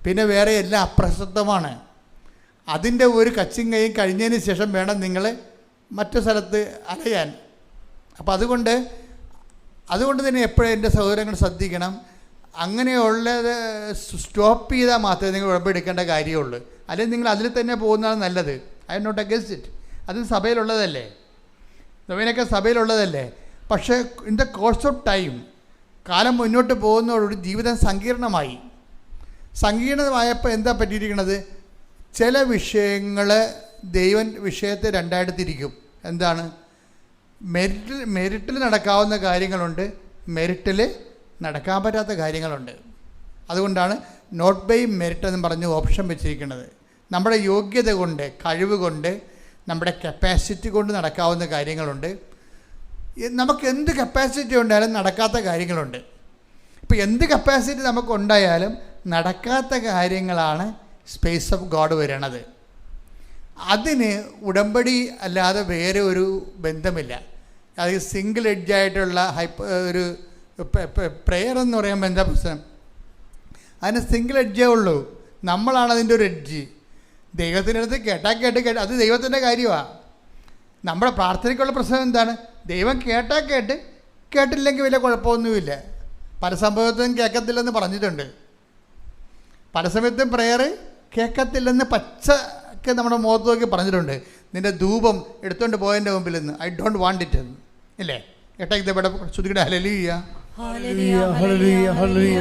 പിന്നെ വേറെ എല്ലാം അപ്രസക്തമാണ്. അതിൻ്റെ ഒരു കച്ചും കൈയും കഴിഞ്ഞതിന് ശേഷം വേണം നിങ്ങൾ മറ്റു സ്ഥലത്ത് അലയാൻ. അപ്പോൾ അതുകൊണ്ട് തന്നെ എപ്പോഴും എൻ്റെ സഹോദരങ്ങൾ ശ്രദ്ധിക്കണം, അങ്ങനെയുള്ളത് സ്റ്റോപ്പ് ചെയ്താൽ മാത്രമേ നിങ്ങൾ ഉടമ്പെടുക്കേണ്ട കാര്യമുള്ളൂ. അല്ലെങ്കിൽ നിങ്ങൾ അതിൽ തന്നെ പോകുന്നതാണ് നല്ലത്. I am not against it. അത് സഭയിലുള്ളതല്ലേ, നവീനൊക്കെ സഭയിലുള്ളതല്ലേ. പക്ഷേ in the course of time, കാലം മുന്നോട്ട് പോകുന്നതോടുകൂടി ജീവിതം സങ്കീർണമായപ്പോൾ എന്താ പറ്റിയിരിക്കുന്നത്? ചില വിഷയങ്ങൾ ദൈവം വിഷയത്തെ രണ്ടായിട്ട് തിരിക്കും. എന്താണ്? മെരിറ്റിൽ നടക്കാവുന്ന കാര്യങ്ങളുണ്ട്, മെരിറ്റിൽ നടക്കാൻ പറ്റാത്ത കാര്യങ്ങളുണ്ട്. അതുകൊണ്ടാണ് നോട്ട് ബൈ മെരിറ്റ് എന്ന് പറഞ്ഞ് ഓപ്ഷൻ വെച്ചിരിക്കുന്നത്. നമ്മുടെ യോഗ്യത കൊണ്ട്, കഴിവ് കൊണ്ട്, നമ്മുടെ കപ്പാസിറ്റി കൊണ്ട് നടക്കാവുന്ന കാര്യങ്ങളുണ്ട്. നമുക്ക് എന്ത് കപ്പാസിറ്റി ഉണ്ടായാലും നടക്കാത്ത കാര്യങ്ങളുണ്ട്. ഇപ്പോൾ എന്ത് കപ്പാസിറ്റി നമുക്കുണ്ടായാലും നടക്കാത്ത കാര്യങ്ങളാണ് സ്പേസ് ഓഫ് ഗോഡ് വരണത്. അതിന് ഉടമ്പടി അല്ലാതെ വേറെ ഒരു ബന്ധമില്ല. അത് സിംഗിൾ എഡ്ജായിട്ടുള്ള ഒരു പ്രെയർ എന്ന് പറയുമ്പോൾ എന്താ പ്രശ്നം? അതിന് സിംഗിൾ എഡ്ജേ ഉള്ളൂ. നമ്മളാണ് അതിൻ്റെ ഒരു എഡ്ജ്. ദൈവത്തിൻ്റെ അടുത്ത് കേട്ട് അത് ദൈവത്തിൻ്റെ കാര്യമാണ്. നമ്മുടെ പ്രാർത്ഥനയ്ക്കുള്ള പ്രശ്നം എന്താണ്? ദൈവം കേട്ടില്ലെങ്കിൽ വലിയ കുഴപ്പമൊന്നുമില്ല. പല സംഭവത്തിലും കേൾക്കത്തില്ലെന്ന് പറഞ്ഞിട്ടുണ്ട്. പല സമയത്തും പ്രെയർ കേൾക്കത്തില്ലെന്ന് പച്ചക്ക് നമ്മുടെ മുഖത്ത് നോക്കി പറഞ്ഞിട്ടുണ്ട്. നിൻ്റെ ധൂപം എടുത്തുകൊണ്ട് പോയതിൻ്റെ മുമ്പിൽ നിന്ന് ഐ ഡോണ്ട് വാണ്ട് ഇറ്റ് എന്ന് ഇല്ലേ? കേട്ടെ ഇവിടെ ശ്രുതിയുടെ ഹല്ലേലൂയ ഹല്ലേലൂയ ഹല്ലേലൂയ ഹല്ലേലൂയ.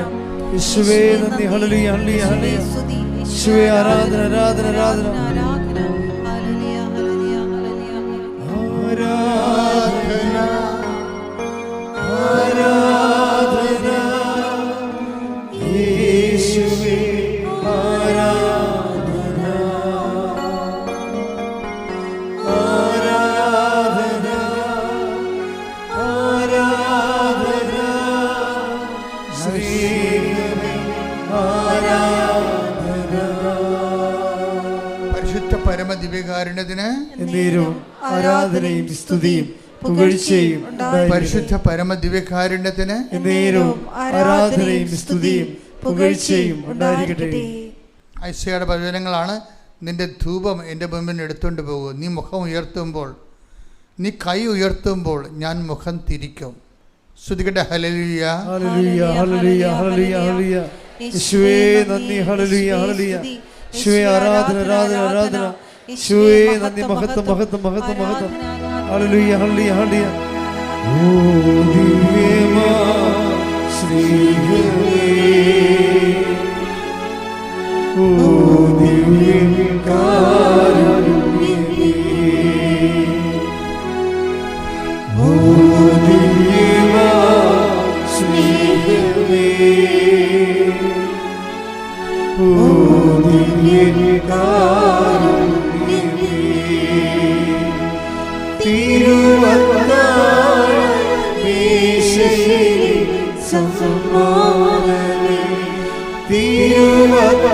യേശുവേ നന്ദി. ഹല്ലേലൂയ ഹല്ലേലൂയ ഹല്ലേലൂയ. യേശുവേ ആരാധന ആരാധന ആരാധന ആരാധന ആരാധന യേശുവേ ആരാധന ആരാധന ആരാധന ശ്രീഹരി ആരാധന. പരിശുദ്ധ പരമദിവ്യകാരുണ്യത്തിന് എന്നേരവും ആരാധനയും സ്തുതിയും പുകഴ്ചയും പരിശുദ്ധ പരമദിവ്യകാരുണ്യത്തിന് എന്നേരവും ആരാധനയും സ്തുതിയും പുകഴ്ചയും ഉണ്ടായിരിക്കട്ടെ. ഐസയുടെ പ്രവചനങ്ങളാണ്. നിന്റെ ധൂപം എൻ്റെ മുമ്പിൽ എടുത്തുകൊണ്ട് പോകും. നീ മുഖം ഉയർത്തുമ്പോൾ, നീ കൈ ഉയർത്തുമ്പോൾ ഞാൻ മുഖം തിരിക്കും. ശ്രുതികട്ടെ ഹല്ലേലൂയ ഹല്ലേലൂയ ഹല്ലേലൂയ ഹല്ലേലൂയ ഹല്ലേലൂയ. യേശുവേ നന്ദി. ഹല്ലേലൂയ ഹല്ലേലൂയ. യേശുവേ ആരാധന ആരാധന ആരാധന. യേശുവേ നന്ദി. മഹത്വം മഹത്വം മഹത്വം മഹത്വം. ഹല്ലേലൂയ ഹല്ലേലൂയ ഹല്ലേലൂയ. ഓ ദിവ്യമാ ശ്രീഹരി, ഓ ദിവ്യകാരുണ്യമേ, ഓ ദിവ്യമാ ശ്രീഹരി, ഓ ദിവ്യകാരുണ്യമേ, തിരുവത്താഴമേശയിൽ സമ്മാനമേ, തിരുവത്താഴമേശയിൽ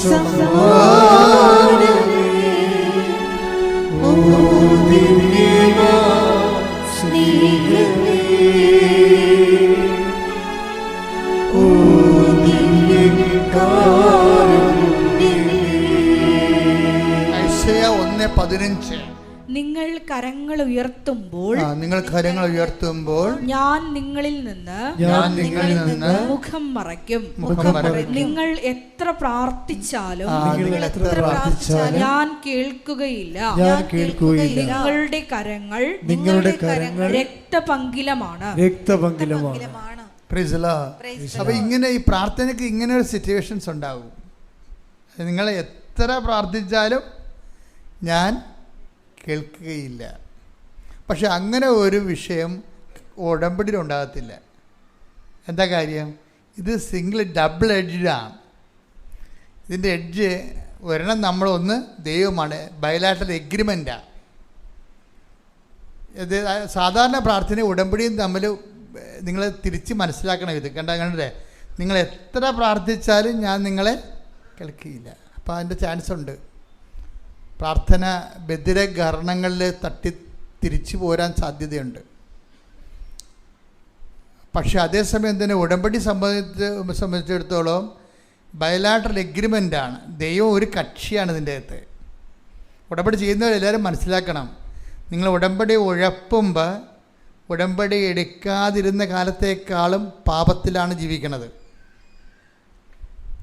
സമ്മാനമേ, ഓ ദിവ്യമാ സ്നേഹമേ, ഓ ദിവ്യകാരുണ്യമേ. 3:15. നിങ്ങൾ കരങ്ങൾ ഉയർത്തുമ്പോൾ നിങ്ങൾ കരങ്ങൾ ഉയർത്തുമ്പോൾ ഞാൻ നിങ്ങളിൽ നിന്ന് മുഖം മറയ്ക്കും. നിങ്ങൾ എത്ര പ്രാർത്ഥിച്ചാലും ഞാൻ കേൾക്കുകയില്ല. നിങ്ങളുടെ കരങ്ങൾ രക്തപങ്കിലമാണ്. അപ്പൊ ഇങ്ങനെ ഈ പ്രാർത്ഥനയ്ക്ക് ഇങ്ങനെ ഒരു സിറ്റുവേഷൻസ് ഉണ്ടാവും. നിങ്ങൾ എത്ര പ്രാർത്ഥിച്ചാലും ഞാൻ കേൾക്കുകയില്ല. പക്ഷെ അങ്ങനെ ഒരു വിഷയം ഉടമ്പടിയിൽ ഉണ്ടാകത്തില്ല. എന്താ കാര്യം? ഇത് ഡബിൾ എഡ്ജാണ്. ഇതിൻ്റെ എഡ്ജ് ഒരെണ്ണം നമ്മളൊന്ന് ദൈവമാണ്, ബയലാറ്ററൽ എഗ്രിമെൻ്റാണ്. ഇത് സാധാരണ പ്രാർത്ഥന ഉടമ്പടിയും തമ്മിൽ നിങ്ങൾ തിരിച്ച് മനസ്സിലാക്കണം. ഇത് കണ്ടേ, നിങ്ങൾ എത്ര പ്രാർത്ഥിച്ചാലും ഞാൻ നിങ്ങളെ കേൾക്കുകയില്ല. അപ്പോൾ അതിൻ്റെ ചാൻസ് ഉണ്ട്. പ്രാർത്ഥന ബദിരകരണങ്ങളിൽ തട്ടി തിരിച്ചു പോരാൻ സാധ്യതയുണ്ട്. പക്ഷെ അതേസമയം തന്നെ ഉടമ്പടി സംബന്ധിച്ചിടത്തോളം ബയലാറ്ററൽ എഗ്രിമെൻ്റാണ്. ദൈവം ഒരു കക്ഷിയാണ് ഇതിൻ്റെ അകത്ത്. ഉടമ്പടി ചെയ്യുന്നവരെല്ലാവരും മനസ്സിലാക്കണം, നിങ്ങൾ ഉടമ്പടി ഉഴപ്പുമ്പോൾ ഉടമ്പടി എടുക്കാതിരുന്ന കാലത്തേക്കാളും പാപത്തിലാണ് ജീവിക്കുന്നത്.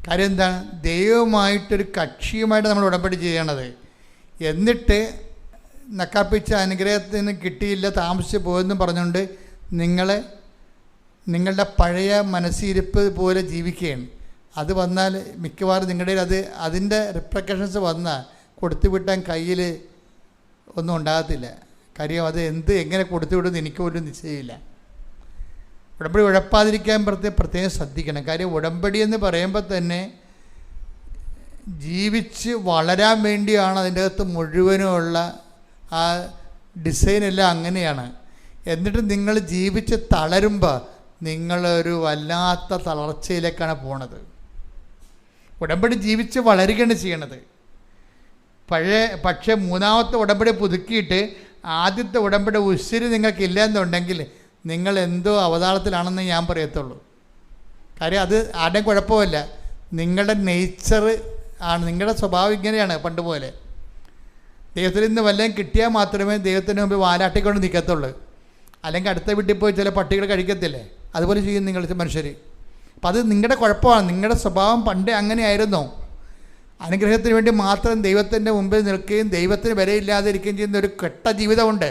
കാര്യം എന്താണ്? ദൈവമായിട്ടൊരു കക്ഷിയുമായിട്ട് നമ്മൾ ഉടമ്പടി ചെയ്യണത്. എന്നിട്ട് നക്കാപ്പിച്ച അനുഗ്രഹത്തിന് കിട്ടിയില്ല, താമസിച്ച് പോയെന്നും പറഞ്ഞുകൊണ്ട് നിങ്ങളുടെ പഴയ മനസ്സിരിപ്പ് പോലെ ജീവിക്കുകയാണ്. അത് വന്നാൽ മിക്കവാറും നിങ്ങളുടെ അതിൻ്റെ റിപ്രക്കഷൻസ് വന്നാൽ കൊടുത്തുവിട്ടാൻ കയ്യിൽ ഒന്നും ഉണ്ടാകത്തില്ല. കാര്യം അത് എങ്ങനെ കൊടുത്തുവിടുമെന്ന് എനിക്ക് പോലും നിശ്ചയമില്ല. ഉടമ്പടി ഉഴപ്പാതിരിക്കാൻ പ്രത്യേകം ശ്രദ്ധിക്കണം. കാര്യം ഉടമ്പടി എന്ന് പറയുമ്പോൾ തന്നെ ജീവിച്ച് വളരാൻ വേണ്ടിയാണ് അതിൻ്റെ അകത്ത് മുഴുവനുമുള്ള ആ ഡിസൈനെല്ലാം അങ്ങനെയാണ്. എന്നിട്ട് നിങ്ങൾ ജീവിച്ച് തളരുമ്പോൾ നിങ്ങളൊരു വല്ലാത്ത തളർച്ചയിലേക്കാണ് പോണത്. ഉടമ്പടി ജീവിച്ച് വളരുകയാണ് ചെയ്യണത്. പക്ഷേ മൂന്നാമത്തെ ഉടമ്പടി പുതുക്കിയിട്ട് ആദ്യത്തെ ഉടമ്പടി ഉശിരി നിങ്ങൾക്കില്ല എന്നുണ്ടെങ്കിൽ നിങ്ങൾ എന്തോ അവതാളത്തിലാണെന്ന് ഞാൻ പറയത്തുള്ളൂ. കാര്യം അത് ആരുടെയും കുഴപ്പമില്ല, നിങ്ങളുടെ നേച്ചർ ആണ്, നിങ്ങളുടെ സ്വഭാവം ഇങ്ങനെയാണ്. പണ്ട് പോലെ ദൈവത്തിൽ നിന്ന് വല്ലതും കിട്ടിയാൽ മാത്രമേ ദൈവത്തിന് മുമ്പ് വാലാട്ടിക്കൊണ്ട് നിൽക്കത്തുള്ളൂ. അല്ലെങ്കിൽ അടുത്ത വീട്ടിൽ പോയി ചില പട്ടികൾ കഴിക്കത്തില്ലേ, അതുപോലെ ചെയ്യും നിങ്ങൾ മനുഷ്യർ. അപ്പം അത് നിങ്ങളുടെ കുഴപ്പമാണ്. നിങ്ങളുടെ സ്വഭാവം പണ്ടേ അങ്ങനെയായിരുന്നു. അനുഗ്രഹത്തിന് വേണ്ടി മാത്രം ദൈവത്തിൻ്റെ മുമ്പിൽ നിൽക്കുകയും ദൈവത്തിന് വിലയില്ലാതെ ഇരിക്കുകയും ചെയ്യുന്ന ഒരു കെട്ട ജീവിതമുണ്ട്.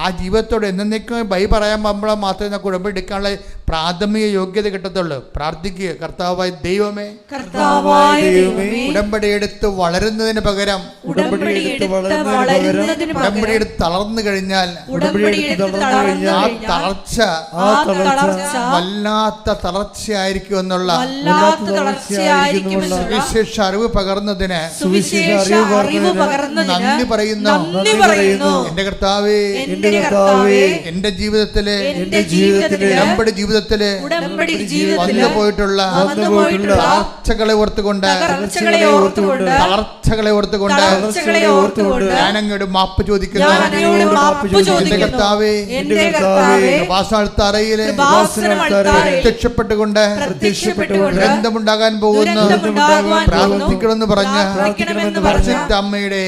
ആ ജീവിതത്തോട് എന്നേക്കും ബൈ പറയാൻ പോകുമ്പോൾ മാത്രമേ നമുക്ക് ഉടമ്പടി എടുക്കാനുള്ള പ്രാഥമിക യോഗ്യത കിട്ടത്തുള്ളൂ. പ്രാർത്ഥിക്കുക, കർത്താവായ ദൈവമേ, ഉടമ്പടി എടുത്ത് വളരുന്നതിന് പകരം ഉടമ്പടി എടുത്ത് തളർന്നു കഴിഞ്ഞാൽ ആ തളർച്ച വല്ലാത്ത തളർച്ചയായിരിക്കും എന്നുള്ള സുവിശേഷ അറിവ് പകർന്നതിന് നന്ദി പറയുന്നു. എന്റെ കർത്താവേ, എന്റെ ജീവിതത്തിലെ ഉടമ്പടി ജീവിതത്തിലെ വന്നു പോയിട്ടുള്ള തളർച്ചകളെ ഓർത്തുകൊണ്ട് ഞാൻ അങ്ങോട്ട് മാപ്പ് ചോദിക്കുന്നു. എന്റെ കർത്താവേ, കൃപാസനത്തറയിലെ പ്രത്യക്ഷപ്പെട്ടുകൊണ്ട് ഗ്രന്ഥമുണ്ടാകാൻ പോകുന്നു പ്രാർത്ഥിക്കണമെന്ന് പറഞ്ഞ പരിശുദ്ധ അമ്മയുടെ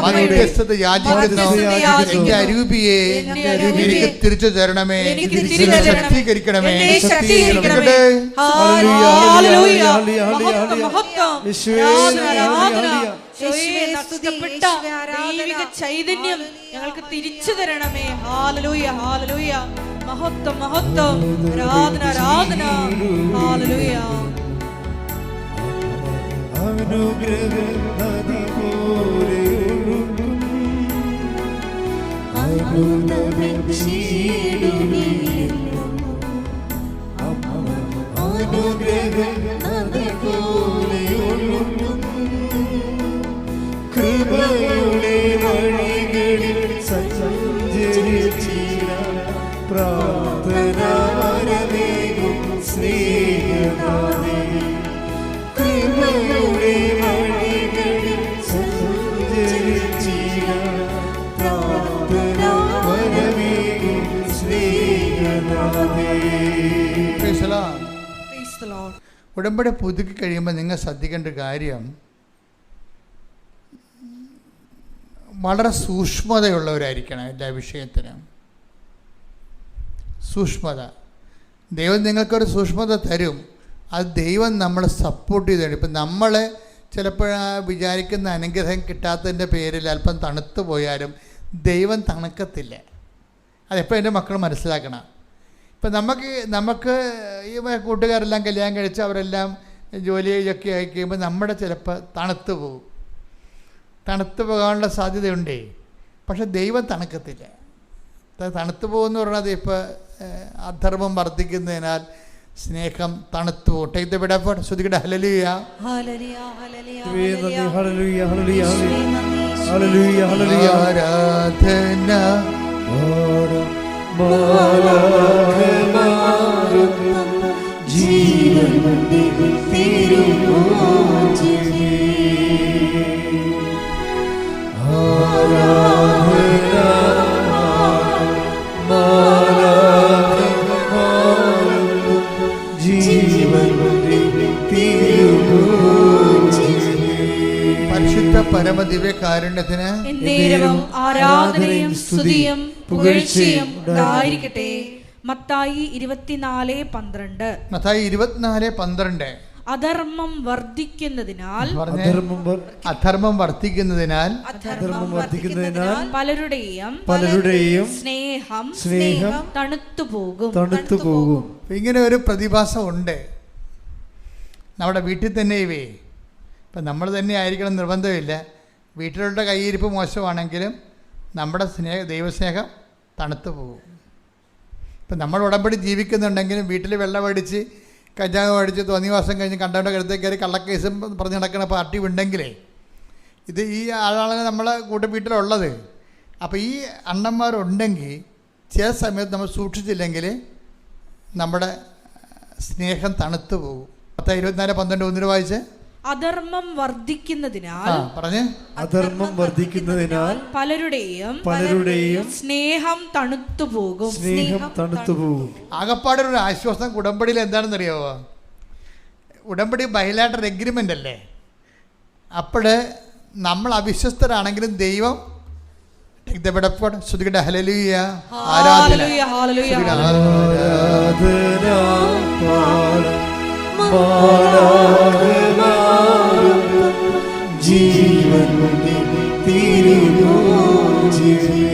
മധ്യസ്ഥത യാചിക്കുന്നു. എന്റെ അരൂപിയെ എനിക്ക് തിരിച്ചു തരണമേ, ശക്തീകരിക്കണമേ. നഷ്ടപ്പെട്ട ദൈവിക ചൈതന്യം ഞങ്ങൾക്ക് തിരിച്ചു തരണമേ. ഹല്ലേലൂയ, ഹല്ലേലൂയ. മഹത്വം, മഹത്വം. ആരാധന, ആരാധന. ഹല്ലേലൂയ. കൃപയുടെ വഴികളിൽ സഞ്ചരിച്ചിട പ്രാർത്ഥന വരവേകും സ്നേഹനാഥേ. കൃപയുടെ വഴികളിൽ സഞ്ചരിച്ചിട പ്രാർത്ഥന വരവേകും സ്നേഹനാഥേ. ഉടമ്പടി പുതുക്കി കഴിയുമ്പോൾ നിങ്ങൾ ശ്രദ്ധിക്കേണ്ട കാര്യം, വളരെ സൂക്ഷ്മതയുള്ളവരായിരിക്കണം എല്ലാ വിഷയത്തിനും. സൂക്ഷ്മത. ദൈവം നിങ്ങൾക്കൊരു സൂക്ഷ്മത തരും. അത് ദൈവം നമ്മളെ സപ്പോർട്ട് ചെയ്ത് തരും. ഇപ്പം നമ്മൾ ചിലപ്പോൾ വിചാരിക്കുന്ന അനുഗ്രഹം കിട്ടാത്തതിൻ്റെ പേരിൽ അല്പം തണുത്തു പോയാലും ദൈവം തണുക്കത്തില്ല. അതെപ്പോൾ എൻ്റെ മക്കൾ മനസ്സിലാക്കണം. ഇപ്പം നമുക്ക് ഈ കൂട്ടുകാരെല്ലാം കല്യാണം കഴിച്ച് അവരെല്ലാം ജോലിയൊക്കെ ആയി കഴിയുമ്പോൾ നമ്മുടെ ചിലപ്പോൾ തണുത്തു പോകും. തണുത്തു പോകാനുള്ള സാധ്യതയുണ്ടേ. പക്ഷെ ദൈവം തണുക്കത്തില്ല. തണുത്തു പോകുമെന്ന് പറഞ്ഞാൽ ഇപ്പോൾ അധർമ്മം വർദ്ധിക്കുന്നതിനാൽ സ്നേഹം തണുത്തു പോകും. ടേക്ക് ദ ബിഡ് ശ്രുതികടെ ഹല്ലേലൂയ ഹല്ലേലൂയ ഹല്ലേലൂയ ഹല്ലേലൂയ ഹല്ലേലൂയ ഹല്ലേലൂയ ഹല്ലേലൂയ ആരാധന ജീവന്റെ തിരുമോചിനി പരിശുദ്ധ പരമദിവ്യകാരുണ്യത്തിന് എന്നേരവും ആരാധനയും സ്തുതിയും പുകഴ്ചയും ഉണ്ടായിരിക്കട്ടെ. മത്തായി 24:12. മത്തായി 24:12. അധർമ്മം വർദ്ധിക്കുന്നതിനാൽ അധർമ്മം വർദ്ധിക്കുന്നതിനാൽ പലരുടെയും സ്നേഹം തണുത്തു പോകും. ഇങ്ങനെ ഒരു പ്രതിഭാസം ഉണ്ട് നമ്മുടെ വീട്ടിൽ തന്നെ. ഇപ്പം നമ്മൾ തന്നെ ആയിരിക്കണം നിർബന്ധമില്ല. വീട്ടിലുള്ള കയ്യിരിപ്പ് മോശമാണെങ്കിലും നമ്മുടെ ദൈവസ്നേഹം തണുത്തു പോകും. ഇപ്പം നമ്മൾ ഉടമ്പടി ജീവിക്കുന്നുണ്ടെങ്കിലും വീട്ടിൽ വെള്ളം അടിച്ച് കഞ്ചാവ് അടിച്ച് തോന്നിവാസം കഴിഞ്ഞ് കണ്ടവൻ്റെ കരുത്തേക്ക് കയറി കള്ളക്കേസും പറഞ്ഞ് നടക്കുന്ന പാർട്ടി ഉണ്ടെങ്കിലേ ഇത് ഈ ആളാണ് നമ്മളെ വീട്ടിലുള്ളത്. അപ്പോൾ ഈ അണ്ണന്മാരുണ്ടെങ്കിൽ ചില സമയത്ത് നമ്മൾ സൂക്ഷിച്ചില്ലെങ്കിൽ നമ്മുടെ സ്നേഹം തണുത്തു പോകും. 24:12 വായിച്ച്. അധർമ്മം വർദ്ധിക്കുന്നതിനാൽ പലരുടെയും സ്നേഹം തണുത്തു പോകും. ആകപ്പാടൊരു ആശ്വാസം ഉടമ്പടിയിൽ എന്താണെന്നറിയാവോ? ഉടമ്പടി ബൈലാറ്ററൽ എഗ്രിമെൻ്റ് അല്ലേ? അപ്പോൾ നമ്മൾ അവിശ്വസ്തരാണെങ്കിലും ദൈവം ശ്രുതികടെ ഹല്ലേലൂയ ആരാധന ജീവന്റെ തിരുമോചിനി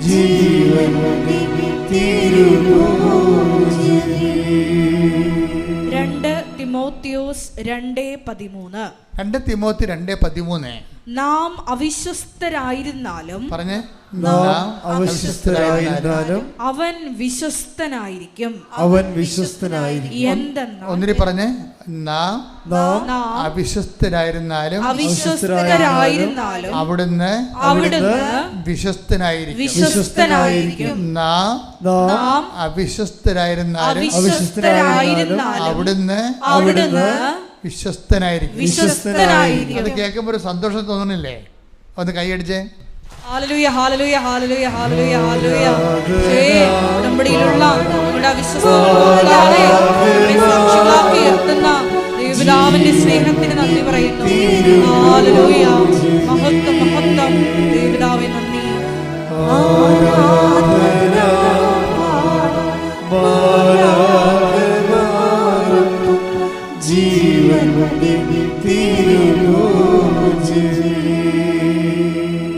ജീവന്റെ തിരുമോചിനി. 2 തിമോത്തിയോസ് 2:13. 2 തിമോത്തി 2:13. നാം അവിശ്വസ്തരായിരുന്നാലും അവൻ വിശ്വസ്തനായിരിക്കും. എന്തെന്നാൽ ഒന്നിരി പറഞ്ഞ് നാം അവിശ്വസ്തരായിരുന്നാലും അവിടുന്ന് വിശ്വസ്തനായിരിക്കും. നാം അവിശ്വസ്തരായിരുന്നാലും അവിടുന്ന് വിശ്വസ്തനായിരിക്കും. അത് കേൾക്കുമ്പോൾ ഒരു സന്തോഷം തോന്നുന്നില്ലേ? ഒന്ന് കൈയടിച്ചേ. ഹല്ലേലൂയ ഹല്ലേലൂയ ഹല്ലേലൂയ ഹല്ലേലൂയ ഹല്ലേലൂയ. ഉടമ്പടിയിലുള്ള നമ്മുടെ വിശ്വസ്തരായ സാക്ഷികളാക്കി ഉയർത്തുന്ന ദൈവപിതാവിന്റെ സ്നേഹത്തിന് നന്ദി പറയുന്നു. ഹല്ലേലൂയ. മഹത്വം മഹത്വം ദൈവപിതാവേ നന്ദി.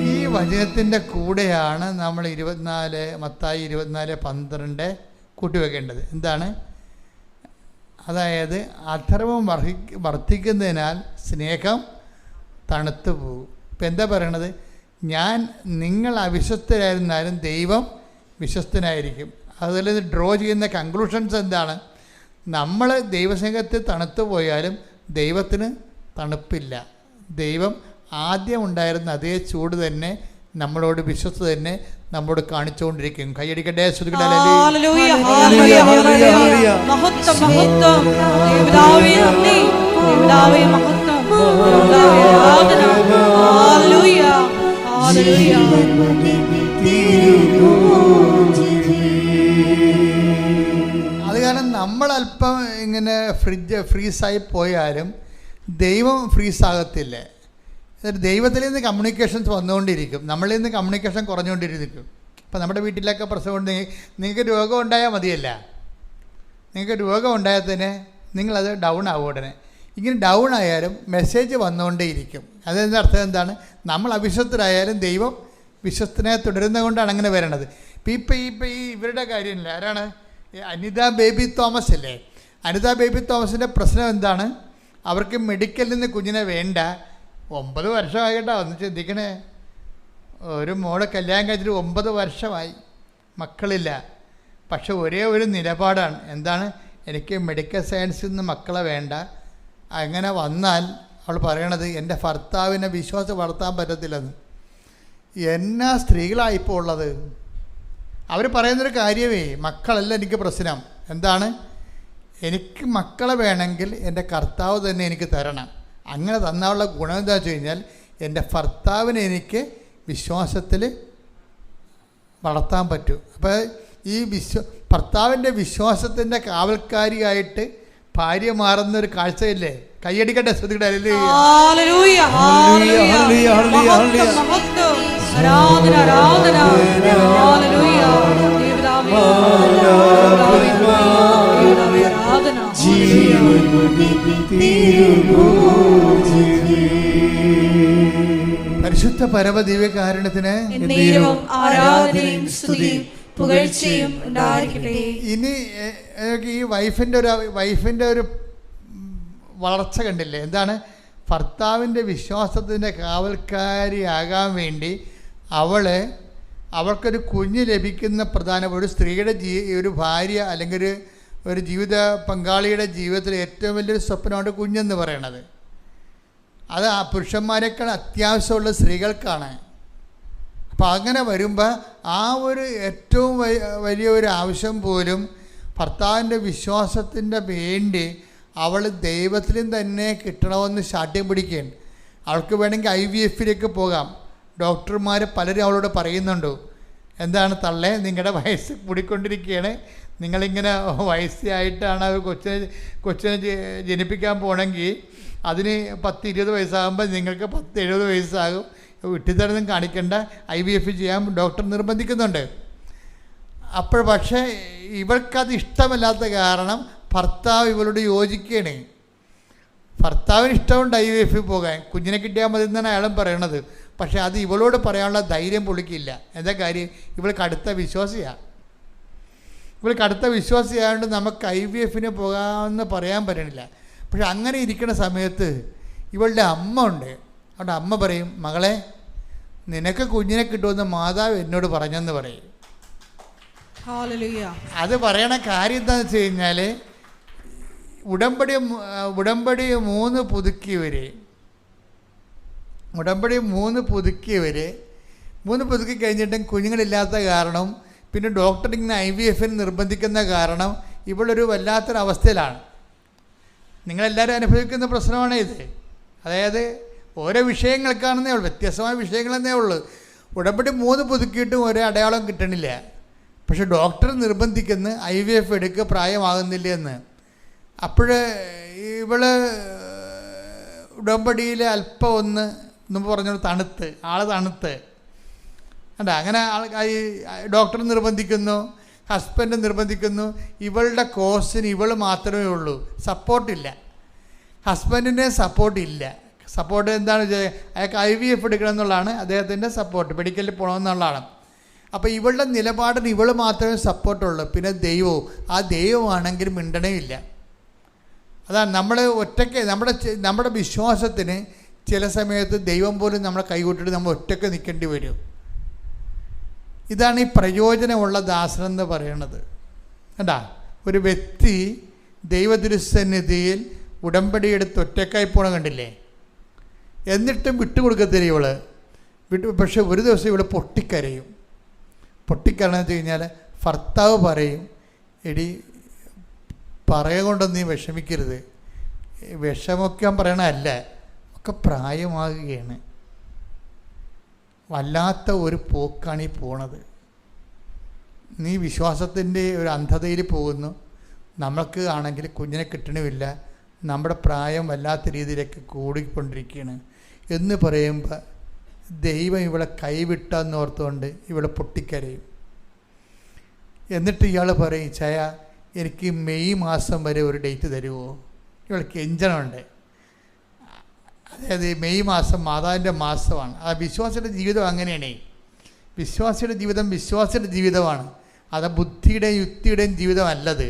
ഈ വചനത്തിൻ്റെ കൂടെയാണ് നമ്മൾ മത്തായി 24:12 കൂട്ടിവെക്കേണ്ടത്. എന്താണ്? അതായത് അധർമ്മം വർദ്ധിക്കുന്നതിനാൽ സ്നേഹം തണുത്തു പോകും. ഇപ്പം എന്താ പറയണത്? നിങ്ങൾ അവിശ്വസ്തരായിരുന്നാലും ദൈവം വിശ്വസ്തനായിരിക്കും. അതുപോലെ ഇത് ഡ്രോ ചെയ്യുന്ന കൺക്ലൂഷൻസ് എന്താണ്? നമ്മൾ ദൈവസ്നേഹത്തിൽ തണുത്തു പോയാലും ദൈവത്തിന് തണുപ്പില്ല. ദൈവം ആദ്യം ഉണ്ടായിരുന്ന അതേ ചൂട് തന്നെ നമ്മളോട് വിശ്വസ്ത തന്നെ നമ്മോട് കാണിച്ചുകൊണ്ടിരിക്കും. കൈയടിക്കട്ടെ. നമ്മളല്പം ഇങ്ങനെ ഫ്രീസായി പോയാലും ദൈവം ഫ്രീസാകത്തില്ല. ദൈവത്തിൽ നിന്ന് കമ്മ്യൂണിക്കേഷൻസ് വന്നുകൊണ്ടിരിക്കും, നമ്മളിൽ നിന്ന് കമ്മ്യൂണിക്കേഷൻ കുറഞ്ഞുകൊണ്ടിരിക്കും. ഇപ്പം നമ്മുടെ വീട്ടിലൊക്കെ പ്രശ്നമുണ്ട്, നിങ്ങൾക്ക് രോഗം ഉണ്ടായാൽ മതിയല്ല, നിങ്ങൾക്ക് രോഗം ഉണ്ടായാൽ തന്നെ നിങ്ങളത് ഡൗൺ ആവും ഉടനെ. ഇങ്ങനെ ഡൗൺ ആയാലും മെസ്സേജ് വന്നുകൊണ്ടേയിരിക്കും. അതിൻ്റെ അർത്ഥം എന്താണ്? നമ്മൾ അവിശ്വസ്തരായാലും ദൈവം വിശ്വസ്തനെ തുടരുന്നത് കൊണ്ടാണ് അങ്ങനെ വരണത്. ഇപ്പം ഈ ഇവരുടെ കാര്യമില്ല, ആരാണ്? അനിത ബേബി തോമസ് അല്ലേ? അനിത ബേബി തോമസിൻ്റെ പ്രശ്നം എന്താണ്? അവർക്ക് മെഡിക്കലിൽ നിന്ന് കുഞ്ഞിനെ വേണ്ട. 9 വർഷമായിട്ടോ, ഒന്ന് ചിന്തിക്കണേ. ഒരു മോളെ കല്യാണം കഴിച്ചിട്ട് 9 വർഷമായി, മക്കളില്ല. പക്ഷെ ഒരേ ഒരു നിലപാടാണ്. എന്താണ്? എനിക്ക് മെഡിക്കൽ സയൻസിൽ നിന്ന് മക്കളെ വേണ്ട. അങ്ങനെ വന്നാൽ അവൾ പറയണത് എൻ്റെ ഭർത്താവിനെ വിശ്വാസം വളർത്താൻ പറ്റത്തില്ലെന്ന്. എന്നാ സ്ത്രീകളായിപ്പോൾ ഉള്ളത്. അവർ പറയുന്നൊരു കാര്യമേ, മക്കളല്ല എനിക്ക് പ്രശ്നം. എന്താണ്? എനിക്ക് മക്കളെ വേണമെങ്കിൽ എൻ്റെ കർത്താവ് തന്നെ എനിക്ക് തരണം. അങ്ങനെ തന്നാലുള്ള ഗുണം എന്താ വെച്ച് കഴിഞ്ഞാൽ എൻ്റെ ഭർത്താവിനെ എനിക്ക് വിശ്വാസത്തിൽ വളർത്താൻ പറ്റും. അപ്പോൾ ഈ ഭർത്താവിൻ്റെ വിശ്വാസത്തിൻ്റെ കാവൽക്കാരിയായിട്ട് ഭാര്യ മാറുന്നൊരു കാഴ്ചയില്ലേ? കയ്യടിക്കട്ടെ, ശ്രദ്ധിക്കട്ടെ. പരിശുദ്ധ പരമദിവ്യകാരുണ്യത്തിന് ഇനി ഈ വൈഫിൻ്റെ ഒരു വളർച്ച കണ്ടില്ലേ? എന്താണ്? ഭർത്താവിൻ്റെ വിശ്വാസത്തിൻ്റെ കാവൽക്കാരിയാകാൻ വേണ്ടി അവൾക്കൊരു കുഞ്ഞ് ലഭിക്കുന്ന ഒരു സ്ത്രീയുടെ ഒരു ഭാര്യ അല്ലെങ്കിൽ ഒരു ജീവിത പങ്കാളിയുടെ ജീവിതത്തിൽ ഏറ്റവും വലിയൊരു സ്വപ്നമാണ് കുഞ്ഞെന്ന് പറയണത്. അത് ആ പുരുഷന്മാരെക്കാൾ അത്യാവശ്യമുള്ള സ്ത്രീകൾക്കാണ്. അപ്പോൾ അങ്ങനെ വരുമ്പോൾ ആ ഒരു ഏറ്റവും വലിയ ഒരു ആവശ്യം പോലും ഭർത്താവിൻ്റെ വിശ്വാസത്തിൻ്റെ വേണ്ടി അവൾ ദൈവത്തിലും തന്നെ കിട്ടണമെന്ന് ശാഠ്യം പിടിക്കുകയാണ്. അവൾക്ക് വേണമെങ്കിൽ IVF-ലേക്ക് പോകാം. ഡോക്ടർമാർ പലരും അവളോട് പറയുന്നുണ്ട്, എന്താണ് തള്ളേ, നിങ്ങളുടെ വയസ്സ് കൂടിക്കൊണ്ടിരിക്കുകയാണ്, നിങ്ങളിങ്ങനെ വയസ്സായിട്ടാണ് കൊച്ചിനെ ജനിപ്പിക്കാൻ പോകണമെങ്കിൽ അതിന് 10-20 വയസ്സാകുമ്പോൾ നിങ്ങൾക്ക് 70 വയസ്സാകും. വിട്ടിത്തരൊന്നും കാണിക്കേണ്ട, IVF ചെയ്യാൻ ഡോക്ടർ നിർബന്ധിക്കുന്നുണ്ട്. അപ്പോൾ പക്ഷേ ഇവൾക്കത് ഇഷ്ടമല്ലാത്ത കാരണം ഭർത്താവ് ഇവളോട് യോജിക്കുകയാണ്. ഭർത്താവിന് ഇഷ്ടമുണ്ട് IVF പോകാൻ, കുഞ്ഞിനെ കിട്ടിയാൽ മതി എന്നാണ് അയാളും പറയണത്. പക്ഷേ അത് ഇവളോട് പറയാനുള്ള ധൈര്യം പുള്ളിക്കില്ല. എന്താ കാര്യം? ഇവൾക്ക് അടുത്ത വിശ്വാസിയാണ്. ഇവൾക്ക് അടുത്ത വിശ്വാസിയായതുകൊണ്ട് നമുക്ക് IVF-ന് പോകാമെന്ന് പറയാൻ പറ്റണില്ല. പക്ഷെ അങ്ങനെ ഇരിക്കുന്ന സമയത്ത് ഇവളുടെ അമ്മ ഉണ്ട്. അവിടെ അമ്മ പറയും, മകളെ, നിനക്ക് കുഞ്ഞിനെ കിട്ടുമെന്ന് മാതാവ് എന്നോട് പറഞ്ഞെന്ന് പറയും. അത് പറയണ കാര്യം എന്താണെന്ന് വെച്ച് കഴിഞ്ഞാൽ ഉടമ്പടി 3 പുതുക്കി കഴിഞ്ഞിട്ടും കുഞ്ഞുങ്ങളില്ലാത്ത കാരണം പിന്നെ ഡോക്ടർ ഇങ്ങനെ IVF-ന് നിർബന്ധിക്കുന്ന കാരണം ഇവളൊരു വല്ലാത്തൊരവസ്ഥയിലാണ്. നിങ്ങളെല്ലാവരും അനുഭവിക്കുന്ന പ്രശ്നമാണ് ഇത്. അതായത് ഓരോ വിഷയങ്ങൾക്കാണെന്നേ ഉള്ളൂ, വ്യത്യസ്തമായ വിഷയങ്ങളെന്നേ ഉള്ളൂ. ഉടമ്പടി 3 പുതുക്കിയിട്ടും ഒരേ അടയാളം കിട്ടണില്ല. പക്ഷെ ഡോക്ടർ നിർബന്ധിക്കുന്ന IVF എടുക്കുക, പ്രായമാകുന്നില്ല എന്ന്. അപ്പോൾ ഇവള് ഉടമ്പടിയിൽ അല്പം ഒന്ന് പറഞ്ഞോളൂ തണുത്ത് അല്ല, അങ്ങനെ ഡോക്ടർ നിർബന്ധിക്കുന്നു, ഹസ്ബൻഡ് നിർബന്ധിക്കുന്നു. ഇവളുടെ കോഴ്സിന് ഇവൾ മാത്രമേ ഉള്ളൂ, സപ്പോർട്ടില്ല. ഹസ്ബൻഡിൻ്റെ സപ്പോർട്ടില്ല. സപ്പോർട്ട് എന്താണ്? അയാൾക്ക് IVF എടുക്കണം എന്നുള്ളതാണ് അദ്ദേഹത്തിൻ്റെ സപ്പോർട്ട്, മെഡിക്കലിൽ പോകണമെന്നുള്ളതാണ്. അപ്പോൾ ഇവളുടെ നിലപാടിന് ഇവൾ മാത്രമേ സപ്പോർട്ടുള്ളൂ. പിന്നെ ദൈവവും, ആ ദൈവമാണെങ്കിൽ മിണ്ടണമില്ല. അതാണ് നമ്മൾ ഒറ്റയ്ക്ക് നമ്മുടെ വിശ്വാസത്തിന് ചില സമയത്ത് ദൈവം പോലും നമ്മളെ കൈവിട്ടിട്ട് നമ്മൾ ഒറ്റയ്ക്ക് നിൽക്കേണ്ടി വരും. ഇതാണ് ഈ പ്രയോജനമുള്ള ദാസനെന്ന് പറയുന്നത്. കണ്ടാ, ഒരു വ്യക്തി ദൈവതിരുസന്നിധിയിൽ ഉടമ്പടി എടുത്ത് ഒറ്റക്കായി പോകണം കണ്ടില്ലേ? എന്നിട്ടും വിട്ടുകൊടുക്കത്തില്ല ഇവള്. പക്ഷെ ഒരു ദിവസം ഇവള് പൊട്ടിക്കരയും. പൊട്ടിക്കരണെന്ന് വെച്ച് കഴിഞ്ഞാൽ ഭർത്താവ് പറയും, എടി പറയുകൊണ്ടൊന്നും നീ വിഷമിക്കരുത്, വിഷമൊക്കെ പറയണല്ല, ഒക്കെ പ്രായമാകുകയാണ്, വല്ലാത്ത ഒരു പോക്കാണ് ഈ പോണത്, നീ വിശ്വാസത്തിൻ്റെ ഒരു അന്ധതയിൽ പോകുന്നു, നമുക്ക് ആണെങ്കിൽ കുഞ്ഞിനെ കിട്ടണമില്ല, നമ്മുടെ പ്രായം വല്ലാത്ത രീതിയിലേക്ക് കൂടിക്കൊണ്ടിരിക്കുകയാണ് എന്ന് പറയുമ്പോൾ ദൈവം ഇവളെ കൈവിട്ടെന്ന് ഓർത്തുകൊണ്ട് ഇവളെ പൊട്ടിക്കരയും. എന്നിട്ട് ഇയാൾ പറയും, ചായ എനിക്ക് മെയ് മാസം വരെ ഒരു ഡേറ്റ് തരുമോ? ഇവൾക്ക് എഞ്ചണമുണ്ട്. അതായത് മെയ് മാസം മാതാവിൻ്റെ മാസമാണ്. ആ വിശ്വാസിയുടെ ജീവിതം അങ്ങനെയാണ്. വിശ്വാസിയുടെ ജീവിതം വിശ്വാസിയുടെ ജീവിതമാണ്, അത് ബുദ്ധിയുടെയും യുക്തിയുടെയും ജീവിതമല്ലത്.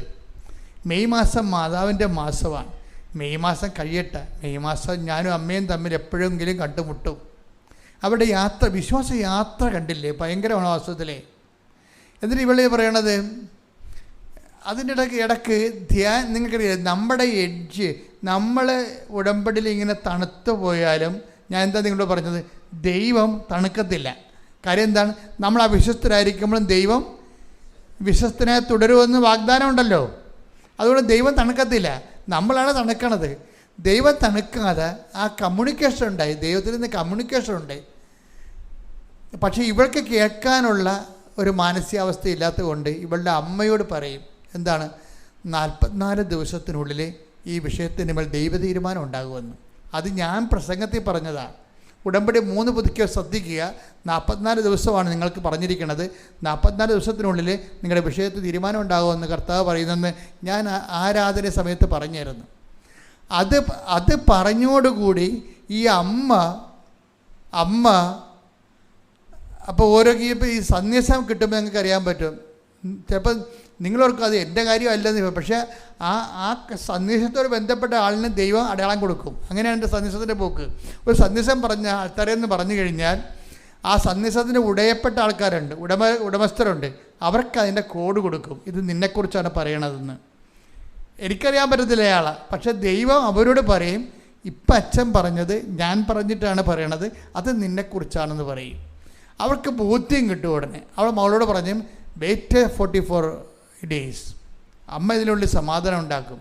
മെയ് മാസം മാതാവിൻ്റെ മാസമാണ്. മെയ് മാസം കഴിയട്ടെ, മെയ് മാസം ഞാനും അമ്മയും തമ്മിൽ എപ്പോഴെങ്കിലും കണ്ടുമുട്ടും. അവിടെ യാത്ര, വിശ്വാസ യാത്ര കണ്ടില്ലേ, ഭയങ്കരമാണ് വാസ്തവത്തിലെ. എന്നിട്ട് ഇവളെ പറയണത്, അതിൻ്റെ ഇടയ്ക്ക് നിങ്ങൾക്കറിയാം, നമ്മുടെ എഡ്ജ്, നമ്മൾ ഉടമ്പടിയിൽ ഇങ്ങനെ തണുത്തു പോയാലും, ഞാൻ എന്താ നിങ്ങളോട് പറഞ്ഞത്, ദൈവം തണുക്കത്തില്ല. കാര്യം എന്താണ്? നമ്മൾ അവിശ്വസ്തരായിരിക്കുമ്പോഴും ദൈവം വിശ്വസ്തനെ തുടരുമെന്ന് വാഗ്ദാനം ഉണ്ടല്ലോ. അതുകൊണ്ട് ദൈവം തണുക്കത്തില്ല, നമ്മളാണ് തണുക്കണത്. ദൈവം തണുക്കാതെ ആ കമ്മ്യൂണിക്കേഷൻ ഉണ്ടായി, ദൈവത്തിൽ നിന്ന് കമ്മ്യൂണിക്കേഷൻ ഉണ്ടായി. പക്ഷേ ഇവൾക്ക് കേൾക്കാനുള്ള ഒരു മാനസികാവസ്ഥ ഇല്ലാത്തത് കൊണ്ട് ഇവളുടെ അമ്മയോട് പറയും, എന്താണ്, 44 ദിവസത്തിനുള്ളിൽ ഈ വിഷയത്തിന് മേൽ ദൈവ തീരുമാനം ഉണ്ടാകുമെന്ന്. അത് ഞാൻ പ്രസംഗത്തിൽ പറഞ്ഞതാണ്. ഉടമ്പടി 3 പുതുക്കിയോ ശ്രദ്ധിക്കുക. 44 ദിവസമാണ് നിങ്ങൾക്ക് പറഞ്ഞിരിക്കുന്നത്. 44 ദിവസത്തിനുള്ളിൽ നിങ്ങളുടെ വിഷയത്തിൽ തീരുമാനം ഉണ്ടാകുമെന്ന് കർത്താവ് പറയുന്നെന്ന് ഞാൻ ആരാധന സമയത്ത് പറഞ്ഞിരുന്നു. അത് പറഞ്ഞോടുകൂടി ഈ അമ്മ അപ്പോൾ ഓരോ ഈ സന്ദേശം കിട്ടുമ്പോൾ നിങ്ങൾക്ക് അറിയാൻ പറ്റും. ചിലപ്പോൾ നിങ്ങളോർക്കും അത് എൻ്റെ കാര്യമല്ലെന്ന്, പക്ഷേ ആ സന്ദേശത്തോട് ബന്ധപ്പെട്ട ആളിന് ദൈവം അടയാളം കൊടുക്കും. അങ്ങനെയാണ് എൻ്റെ സന്ദേശത്തിൻ്റെ പോക്ക്. ഒരു സന്ദേശം പറഞ്ഞ ആൾക്കാരെന്ന് പറഞ്ഞു കഴിഞ്ഞാൽ ആ സന്ദേശത്തിന് ഉടയപ്പെട്ട ആൾക്കാരുണ്ട്, ഉടമസ്ഥരുണ്ട്, അവർക്ക് അതിൻ്റെ കോഡ് കൊടുക്കും. ഇത് നിന്നെക്കുറിച്ചാണ് പറയണതെന്ന്. എനിക്കറിയാൻ പറ്റത്തില്ല അയാളെ, പക്ഷേ ദൈവം അവരോട് പറയും, ഇപ്പം അച്ഛൻ പറഞ്ഞത് ഞാൻ പറഞ്ഞിട്ടാണ് പറയണത്, അത് നിന്നെക്കുറിച്ചാണെന്ന് പറയും. അവർക്ക് ബോധ്യം കിട്ടും. ഉടനെ അവൾ മകളോട് പറഞ്ഞു, വെയിറ്റ് 44 days, അമ്മ ഇതിനുള്ളിൽ സമാധാനം ഉണ്ടാക്കും.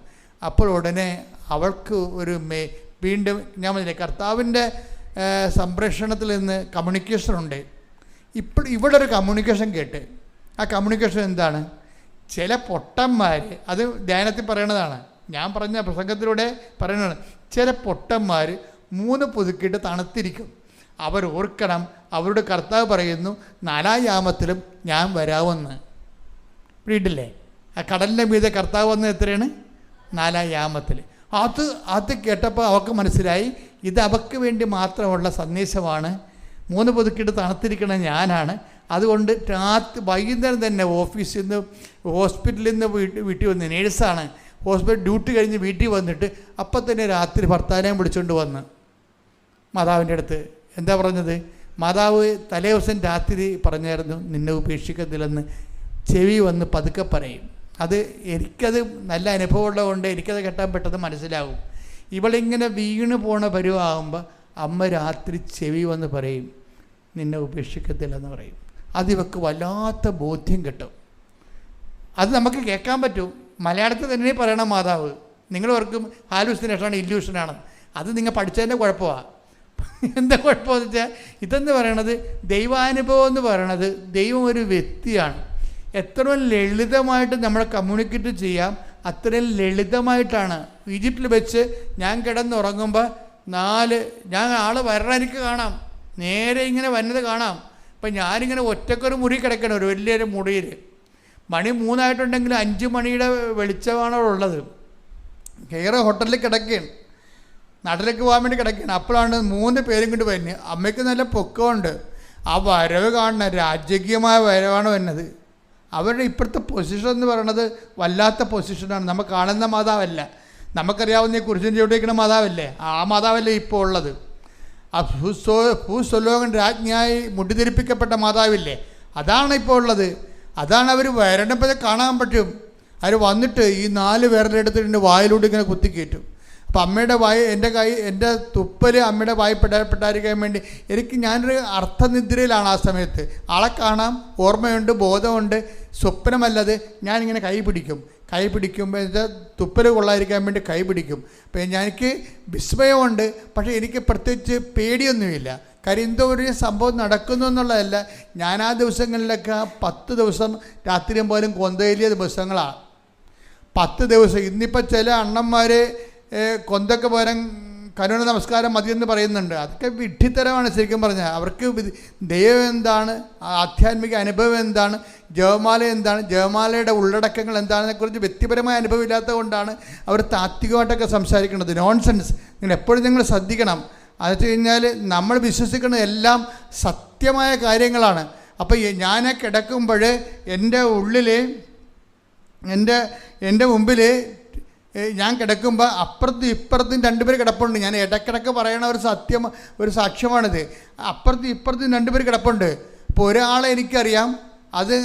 അപ്പോൾ ഉടനെ അവൾക്ക് ഒരു വീണ്ടും ഞാൻ പറഞ്ഞില്ലേ, കർത്താവിൻ്റെ സംപ്രേഷണത്തിൽ നിന്ന് കമ്മ്യൂണിക്കേഷൻ ഉണ്ട്. ഇപ്പോൾ ഇവിടെ ഒരു കമ്മ്യൂണിക്കേഷൻ കേട്ട്, ആ കമ്മ്യൂണിക്കേഷൻ എന്താണ്? ചില പൊട്ടന്മാർ, അത് ധ്യാനത്തിൽ പറയണതാണ്, ഞാൻ പറഞ്ഞ പ്രസംഗത്തിലൂടെ പറയുന്നതാണ്. ചില പൊട്ടന്മാർ 3 പുതുക്കിയിട്ട് തണുത്തിരിക്കും. അവർ ഓർക്കണം, അവരുടെ കർത്താവ് പറയുന്നു 4-ാം യാമത്തിലും ഞാൻ വരാമെന്ന്. വീട്ടില്ലേ, ആ കടലിൻ്റെ മീതെ കർത്താവ് വന്നത് എത്രയാണ്? 4-ാം യാമത്തിൽ. അത് കേട്ടപ്പോൾ അവൾക്ക് മനസ്സിലായി, ഇത് അവൾക്ക് വേണ്ടി മാത്രമുള്ള സന്ദേശമാണ്. 3 പുതുക്കിയിട്ട് തണുത്തിരിക്കണ ഞാനാണ്. അതുകൊണ്ട് വൈകുന്നേരം തന്നെ ഓഫീസിൽ നിന്ന്, ഹോസ്പിറ്റലിൽ നിന്ന് വീട്ടിൽ വന്ന്, നേഴ്സാണ്, ഹോസ്പിറ്റൽ ഡ്യൂട്ടി കഴിഞ്ഞ് വീട്ടിൽ വന്നിട്ട് അപ്പം തന്നെ രാത്രി ഭർത്താവിനെയും വിളിച്ചുകൊണ്ട് വന്ന് മാതാവിൻ്റെ അടുത്ത് എന്താ പറഞ്ഞത്? മാതാവ് തലേ ദിവസം രാത്രി പറഞ്ഞായിരുന്നു, നിന്നെ ഉപേക്ഷിക്കത്തില്ലെന്ന്. ചെവി വന്ന് പതുക്കെ പറയും. എനിക്കത് നല്ല അനുഭവമുള്ളതുകൊണ്ട് എനിക്കത് കേട്ടാൻ പെട്ടെന്ന് മനസ്സിലാകും. ഇവളിങ്ങനെ വീണ് പോണ പരുവാകുമ്പോൾ അമ്മ രാത്രി ചെവി വന്ന് പറയും, നിന്നെ ഉപേക്ഷിക്കത്തില്ലെന്ന് പറയും. അതിവക്ക് വല്ലാത്ത ബോധ്യം കിട്ടും. അത് നമുക്ക് കേൾക്കാൻ പറ്റും. മലയാളത്തിൽ തന്നെ പറയണം മാതാവ്. നിങ്ങളവർക്കും ഹാലൂസിനേഷനാണ്, ഇല്യൂഷനാണ്. അത് നിങ്ങൾ പഠിച്ചതിൻ്റെ കുഴപ്പമാണ്. എന്താ കുഴപ്പമെന്ന് വെച്ചാൽ, ഇതെന്ന് പറയണത് ദൈവാനുഭവം എന്ന് പറയണത്, ദൈവം ഒരു വ്യക്തിയാണ്. എത്രയും ലളിതമായിട്ട് നമ്മളെ കമ്മ്യൂണിക്കേറ്റ് ചെയ്യാം, അത്രയും ലളിതമായിട്ടാണ്. ഈജിപ്തിൽ വെച്ച് ഞാൻ കിടന്നുറങ്ങുമ്പോൾ ഞാൻ ആൾ വരണ എനിക്ക് കാണാം, നേരെ ഇങ്ങനെ വന്നത് കാണാം. അപ്പം ഞാനിങ്ങനെ ഒറ്റക്കൊരു മുറി കിടക്കണം, ഒരു വലിയൊരു മുറിയിൽ. മണി 3 ആയിട്ടുണ്ടെങ്കിൽ 5 മണിയുടെ വെളിച്ചമാണ് ഉള്ളത്. കയറി ഹോട്ടലിൽ കിടക്കുകയാണ്, നാട്ടിലേക്ക് പോകാൻ വേണ്ടി കിടക്കുകയാണ്. അപ്പോഴാണ് 3 പേരും കൊണ്ട് വരുന്നത്. അമ്മയ്ക്ക് നല്ല പൊക്കമുണ്ട്. ആ വരവ് കാണുന്ന രാജകീയമായ വരവാണ് വരുന്നത്. അവരുടെ ഇപ്പോഴത്തെ പൊസിഷൻ എന്ന് പറയുന്നത് വല്ലാത്ത പൊസിഷനാണ്. നമ്മൾ കാണുന്ന മാതാവല്ല, നമുക്കറിയാവുന്ന ഈ കുരിശിൻ്റെ ചോട്ടിരിക്കുന്ന മാതാവല്ലേ, ആ മാതാവല്ലേ ഇപ്പോൾ ഉള്ളത്. ആ ഭൂസ്വലോകൻ രാജ്ഞിയായി മുടിധരിപ്പിക്കപ്പെട്ട മാതാവില്ലേ, അതാണ് ഇപ്പോൾ ഉള്ളത്. അതാണ് അവർ വരണപ്പോൾ കാണാൻ പറ്റും. അവർ വന്നിട്ട് ഈ 4 പേരുടെ എടുത്തിട്ട് വായിലൂടെ ഇങ്ങനെ കുത്തിക്കയറ്റും. അപ്പം അമ്മയുടെ എൻ്റെ തുപ്പൽ അമ്മയുടെ വായി പെട്ടായിരിക്കാൻ വേണ്ടി ഞാനൊരു അർത്ഥനിദ്രയിലാണ് ആ സമയത്ത്. ആളെ കാണാം, ഓർമ്മയുണ്ട്, ബോധമുണ്ട്, സ്വപ്നമല്ലത്. ഞാനിങ്ങനെ കൈ പിടിക്കുമ്പോൾ എൻ്റെ തുപ്പൽ കൊള്ളാതിരിക്കാൻ വേണ്ടി കൈ പിടിക്കും. അപ്പം എനിക്ക് വിസ്മയമുണ്ട്, പക്ഷേ എനിക്ക് പ്രത്യേകിച്ച് പേടിയൊന്നുമില്ല. കാര്യം എന്തോ ഒരു സംഭവം നടക്കുന്നു എന്നുള്ളതല്ല. ഞാൻ ആ ദിവസങ്ങളിലൊക്കെ 10 ദിവസം രാത്രിയും പോലും കൊന്തയിലിയ ദിവസങ്ങളാണ്. 10 ദിവസം. ഇന്നിപ്പോൾ ചില അണ്ണന്മാർ കൊന്തൊക്കെ പകരം കരുണ നമസ്കാരം മതിയെന്ന് പറയുന്നുണ്ട്. അതൊക്കെ വിഡ്ഢിത്തരമാണ് ശരിക്കും പറഞ്ഞാൽ. അവർക്ക് ദൈവം എന്താണ്, ആധ്യാത്മിക അനുഭവം എന്താണ്, ജപമാല എന്താണ്, ജപമാലയുടെ ഉള്ളടക്കങ്ങൾ എന്താണെന്നതിനെക്കുറിച്ച് വ്യക്തിപരമായ അനുഭവം ഇല്ലാത്തത് കൊണ്ടാണ് അവർ താത്വികമായിട്ടൊക്കെ സംസാരിക്കുന്നത്. നോൺസെൻസ്. നിങ്ങൾ ശ്രദ്ധിക്കണം. അത് വെച്ച് കഴിഞ്ഞാൽ നമ്മൾ വിശ്വസിക്കുന്നത് എല്ലാം സത്യമായ കാര്യങ്ങളാണ്. അപ്പോൾ ഞാൻ കിടക്കുമ്പോൾ എൻ്റെ ഉള്ളിൽ എൻ്റെ മുമ്പിൽ ഞാൻ കിടക്കുമ്പോൾ അപ്പുറത്തും ഇപ്പുറത്തും 2 പേര് കിടപ്പുണ്ട്. ഞാൻ ഇടയ്ക്കിടയ്ക്ക് പറയണ ഒരു സാക്ഷ്യമാണിത്. അപ്പുറത്തും ഇപ്പുറത്തും 2 പേര് കിടപ്പുണ്ട്. ഇപ്പോൾ ഒരാളെ എനിക്കറിയാം, അത്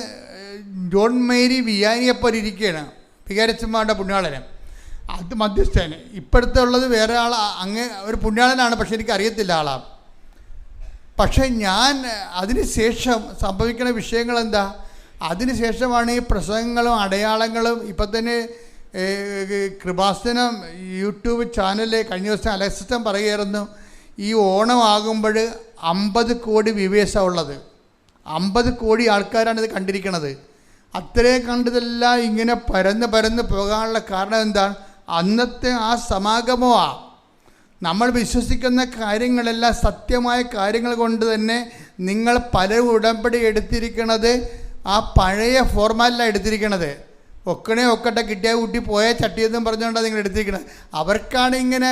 ജോൺ മേരി വിയാനിയെപ്പോലെ ഇരിക്കുകയാണ്, വികാരച്ചന്മാരുടെ പുണ്യാളന്. അത് മധ്യസ്ഥന്. ഇപ്പോഴത്തെ ഉള്ളത് വേറെ ആൾ, അങ്ങ് ഒരു പുണ്യാളനാണ്, പക്ഷെ എനിക്കറിയത്തില്ല ആളാണ്. പക്ഷേ ഞാൻ അതിന് ശേഷം സംഭവിക്കുന്ന വിഷയങ്ങൾ എന്താ? അതിന് ശേഷമാണ് ഈ പ്രസംഗങ്ങളും അടയാളങ്ങളും. ഇപ്പം തന്നെ കൃപാസനം യൂട്യൂബ് ചാനലിൽ കഴിഞ്ഞ ദിവസം അലക്സിസ്റ്റൻ പറയുമായിരുന്നു, ഈ ഓണമാകുമ്പോൾ 50 കോടി വ്യൂവേഴ്സാണ് ഉള്ളത്. 50 കോടി ആൾക്കാരാണ് ഇത് കണ്ടിരിക്കുന്നത്. അത്രയും കണ്ടതെല്ലാം ഇങ്ങനെ പരന്ന് പോകാനുള്ള കാരണം എന്താണ്? അന്നത്തെ ആ സമാഗമമാണ്. നമ്മൾ വിശ്വസിക്കുന്ന കാര്യങ്ങളെല്ലാം സത്യമായ കാര്യങ്ങൾ കൊണ്ട് തന്നെ നിങ്ങൾ പല ഉടമ്പടി എടുത്തിരിക്കുന്നത് ആ പഴയ ഫോർമാറ്റിലാണ് എടുത്തിരിക്കുന്നത്. ഒക്കട്ടെ കിട്ടിയ കുട്ടി പോയ ചട്ടിയെന്നും പറഞ്ഞുകൊണ്ടാണ് നിങ്ങൾ എടുത്തിരിക്കുന്നത്. അവർക്കാണ് ഇങ്ങനെ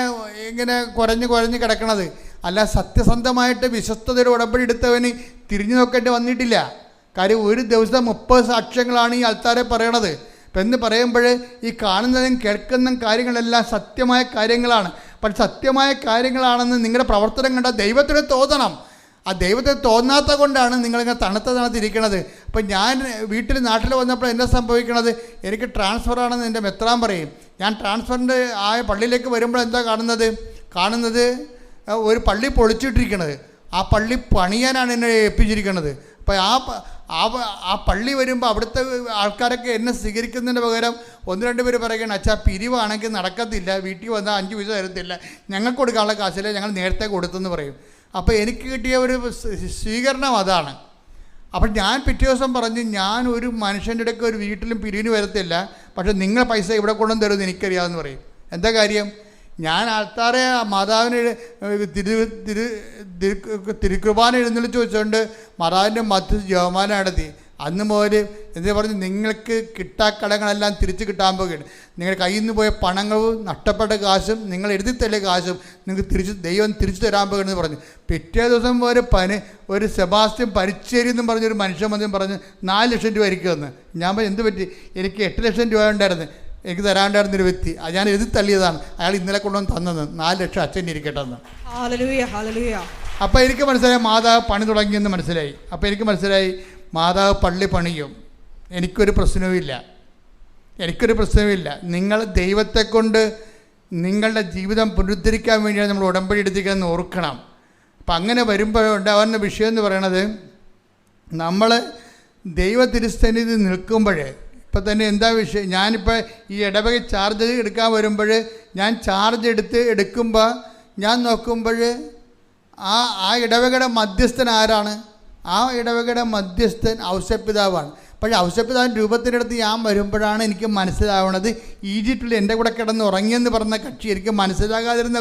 കുരഞ്ഞ് കിടക്കണത്. അല്ല, സത്യസന്ധമായിട്ട് വിശ്വസ്തതയുടെ ഉടമ്പടി എടുത്തവന് തിരിഞ്ഞു നോക്കേണ്ടി വന്നിട്ടില്ല. കാര്യം ഒരു ദിവസം 30 സാക്ഷ്യങ്ങളാണ് ഈ ആൾക്കാരെ പറയണത്. അപ്പം എന്ന് പറയുമ്പോൾ ഈ കാണുന്നതും കേൾക്കുന്ന കാര്യങ്ങളെല്ലാം സത്യമായ കാര്യങ്ങളാണ്. പക്ഷെ സത്യമായ കാര്യങ്ങളാണെന്ന് നിങ്ങളുടെ പ്രവർത്തനം കണ്ട ദൈവത്തിന് തോന്നണം. ആ ദൈവത്തെ തോന്നാത്ത കൊണ്ടാണ് നിങ്ങളിങ്ങനെ തണുത്തിരിക്കണത്. അപ്പം ഞാൻ നാട്ടിൽ വന്നപ്പോൾ എന്താ സംഭവിക്കണത്? എനിക്ക് ട്രാൻസ്ഫറാണെന്ന് എൻ്റെ മെത്രാൻ പറയും. ഞാൻ ട്രാൻസ്ഫറിൻ്റെ ആയ പള്ളിയിലേക്ക് വരുമ്പോൾ എന്താ കാണുന്നത് ഒരു പള്ളി പൊളിച്ചിട്ടിരിക്കണത്. ആ പള്ളി പണിയാനാണ് എന്നെ ഏൽപ്പിച്ചിരിക്കുന്നത്. അപ്പോൾ ആ പള്ളി വരുമ്പോൾ അവിടുത്തെ ആൾക്കാരൊക്കെ എന്നെ സ്വീകരിക്കുന്നതിന് പകരം 1-2 പേര് പറയുകയാണ്, അച്ഛാ പിരിവാണെങ്കിൽ നടക്കത്തില്ല, വീട്ടിൽ വന്നാൽ 5 പൈസ തരത്തില്ല, ഞങ്ങൾക്ക് കൊടുക്കാനുള്ള കാശില്ല, ഞങ്ങൾ നേരത്തെ കൊടുത്തെന്ന് പറയും. അപ്പോൾ എനിക്ക് കിട്ടിയ ഒരു സ്വീകരണം അതാണ്. അപ്പം ഞാൻ പിറ്റേ ദിവസം പറഞ്ഞു, ഞാൻ ഒരു മനുഷ്യൻ്റെ ഇടയ്ക്ക് ഒരു വീട്ടിലും പിരിവിന് വരത്തില്ല, പക്ഷേ നിങ്ങൾ പൈസ ഇവിടെ കൊണ്ടുവന്ന് തരുമെന്ന് എനിക്കറിയാമെന്ന് പറയും. എന്താ കാര്യം? ഞാൻ ആൾക്കാരെ മാതാവിന് തിരുക്കുർബാന എഴുന്നള്ളിച്ച് വെച്ചുകൊണ്ട് മാതാവിൻ്റെ മധ്യ ജപമാല നടത്തി. അന്ന് മുതൽ എന്താ പറഞ്ഞു, നിങ്ങൾക്ക് കിട്ടാക്കടങ്ങളെല്ലാം തിരിച്ച് കിട്ടാൻ പോകുകയാണ്. നിങ്ങളുടെ കയ്യിൽ നിന്ന് പോയ പണങ്ങളും നഷ്ടപ്പെട്ട കാശും നിങ്ങൾ എഴുതിത്തല്ലേ കാശും നിങ്ങൾക്ക് ദൈവം തിരിച്ചു തരാൻ പോകുകയെന്ന് പറഞ്ഞു. പിറ്റേ ദിവസം ഒരു സെബാസ്റ്റ്യൻ പരിച്ചേരി എന്നും പറഞ്ഞൊരു മനുഷ്യൻ വന്നും പറഞ്ഞ് 4 ലക്ഷം രൂപ ആയിരിക്കുമെന്ന്. ഞാൻ പറഞ്ഞു, എന്ത് പറ്റി? എനിക്ക് 8 ലക്ഷം രൂപ ഉണ്ടായിരുന്നു, എനിക്ക് തരാണ്ടായിരുന്നൊരു വ്യക്തി, അത് ഞാൻ എഴുതി തള്ളിയതാണ്, അയാൾ ഇന്നലെ കൊണ്ടുവന്ന് തന്നത്. 4 ലക്ഷം അച്ഛൻ ഇരിക്കട്ടെ എന്ന്. അപ്പോൾ എനിക്ക് മനസ്സിലായി മാതാവ് പണി തുടങ്ങിയെന്ന് മനസ്സിലായി. അപ്പോൾ എനിക്ക് മനസ്സിലായി മാതാവ് പള്ളി പണിയും. എനിക്കൊരു പ്രശ്നവുമില്ല. നിങ്ങൾ ദൈവത്തെ കൊണ്ട് നിങ്ങളുടെ ജീവിതം പുനരുദ്ധരിക്കാൻ വേണ്ടിയാണ് നമ്മൾ ഉടമ്പടി എടുത്തിരിക്കുന്നതെന്ന് ഓർക്കണം. അപ്പം അങ്ങനെ വരുമ്പോൾ ഉണ്ടാകുന്ന വിഷയം എന്ന് പറയണത്, നമ്മൾ ദൈവ തിരുസന്നിധി നിൽക്കുമ്പോൾ ഇപ്പം തന്നെ എന്താ വിഷയം? ഞാനിപ്പോൾ ഈ ഇടവക ചാർജ് എടുക്കാൻ വരുമ്പോൾ ഞാൻ ചാർജ് എടുക്കുമ്പോൾ ഞാൻ നോക്കുമ്പോൾ ആ ഇടവകയുടെ മധ്യസ്ഥൻ ആരാണ്? ആ ഇടവകയുടെ മധ്യസ്ഥൻ ഔസേപ്പിതാവാണ്. പക്ഷേ ഔസേപ്പിതാവിൻ്റെ രൂപത്തിനടുത്ത് ഞാൻ വരുമ്പോഴാണ് എനിക്ക് മനസ്സിലാവണത് ഈജിപ്തിൽ എൻ്റെ കൂടെ കിടന്ന് ഉറങ്ങിയെന്ന് പറഞ്ഞ കക്ഷി എനിക്ക് മനസ്സിലാകാതിരുന്ന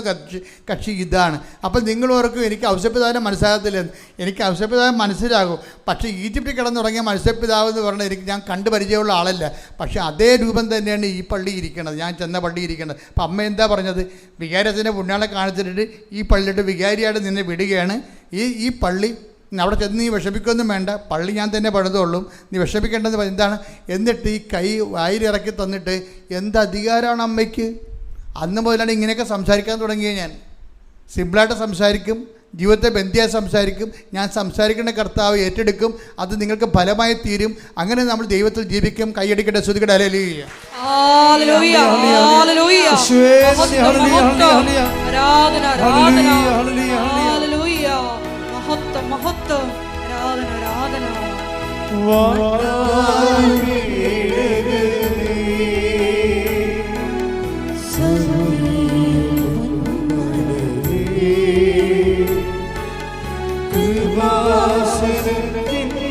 കക്ഷി ഇതാണ്. അപ്പോൾ നിങ്ങൾ ഓർക്കും എനിക്ക് ഔസേപ്പിതാവിനെ മനസ്സിലാകത്തില്ലെന്ന്. എനിക്ക് ഔസേപ്പിതാവ് മനസ്സിലാകും, പക്ഷേ ഈജിപ്തിൽ കിടന്നുറങ്ങിയ ഔസേപ്പിതാവ് എന്ന് പറഞ്ഞാൽ ഞാൻ കണ്ടു പരിചയമുള്ള ആളല്ല. പക്ഷേ അതേ രൂപം തന്നെയാണ് ഈ പള്ളി ഇരിക്കണത്, ഞാൻ ചെന്ന പള്ളി ഇരിക്കണത്. അപ്പം അമ്മ എന്താ പറഞ്ഞത്? വികാരത്തിൻ്റെ പുണ്യാളെ കാണിച്ചിട്ട് ഈ പള്ളിയിട്ട് വികാരിയായിട്ട് നിന്നെ വിടുകയാണ്. ഈ പള്ളി അവിടെ ചെന്ന് നീ വിഷമിക്കൊന്നും വേണ്ട, പള്ളി ഞാൻ തന്നെ പണിതുള്ളൂ, നീ വിഷമിക്കേണ്ടത് എന്താണ്? എന്നിട്ട് ഈ കൈ വായിലിറക്കി തന്നിട്ട് എന്ത് അധികാരമാണ് അമ്മയ്ക്ക്? അന്ന് മുതലാണ് ഇങ്ങനെയൊക്കെ സംസാരിക്കാൻ തുടങ്ങിയത്. ഞാൻ സിമ്പിളായിട്ട് സംസാരിക്കും, ജീവിതത്തെ ബന്ധിയായി സംസാരിക്കും. ഞാൻ സംസാരിക്കേണ്ട കർത്താവ് ഏറ്റെടുക്കും, അത് നിങ്ങൾക്ക് ഫലമായി തീരും. അങ്ങനെ നമ്മൾ ദൈവത്തിൽ ജീവിക്കും. കൈയടിക്കട്ടെ, സ്തുതിക്കട്ടെ, ഹല്ലേലൂയ. മഹത്വം, ആരാധന. കൃപാസനത്തിൻ്റെ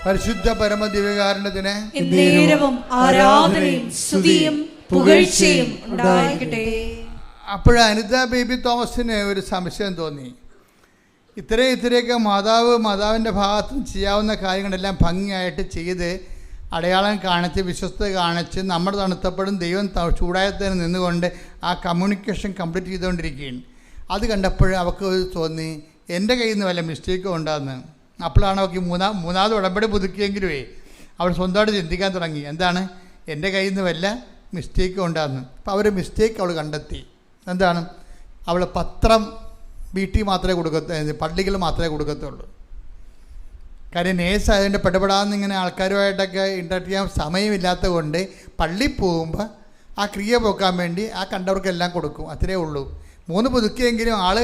പരിശുദ്ധ പരമദിവ്യകാരുണ്യത്തിന് എന്നേരവും ആരാധനയും സ്തുതിയും പുകഴ്ചയും ഉണ്ടായിരിക്കട്ടെ. അപ്പോൾ അനിത ബേബി തോമസിന് ഒരു സംശയം തോന്നി. ഇത്രയൊക്കെ മാതാവിൻ്റെ ഭാഗത്ത് നിന്ന് ചെയ്യാവുന്ന കാര്യങ്ങളെല്ലാം ഭംഗിയായിട്ട് ചെയ്ത് അടയാളം കാണിച്ച് വിശ്വസ്തത കാണിച്ച് നമ്മൾ തണുത്തപ്പോഴും ദൈവം ചൂടായത്തിന് നിന്നുകൊണ്ട് ആ കമ്മ്യൂണിക്കേഷൻ കംപ്ലീറ്റ് ചെയ്തുകൊണ്ടിരിക്കുകയാണ്. അത് കണ്ടപ്പോൾ അവൾക്ക് തോന്നി എൻ്റെ കയ്യിൽ നിന്ന് വല്ല മിസ്റ്റേക്കും ഉണ്ടാകുന്നു. അപ്പോഴാണ് അവൾക്ക് മൂന്നാമത് ഉടമ്പടി പുതുക്കിയെങ്കിലുമേ അവൾ സ്വന്തമായിട്ട് ചിന്തിക്കാൻ തുടങ്ങി, എന്താണ് എൻ്റെ കയ്യിൽ നിന്ന് വല്ല മിസ്റ്റേക്കും ഉണ്ടാകുന്നു. അപ്പോൾ അവർ മിസ്റ്റേക്ക് അവൾ കണ്ടെത്തി. എന്താണ്, അവൾ പത്രം വീട്ടിൽ മാത്രമേ പള്ളികൾ മാത്രമേ കൊടുക്കത്തുള്ളൂ. കാര്യം നേഴ്സ് ആയതിൻ്റെ പെടപെടാന്നിങ്ങനെ ആൾക്കാരുമായിട്ടൊക്കെ ഇൻട്രാക്ട് ചെയ്യാൻ സമയമില്ലാത്തത് കൊണ്ട് പള്ളിയിൽ പോകുമ്പോൾ ആ ക്രിയ പോക്കാൻ വേണ്ടി ആ കണ്ടവർക്കെല്ലാം കൊടുക്കും, അത്രയേ ഉള്ളൂ. 3 പുതുക്കിയെങ്കിലും ആൾ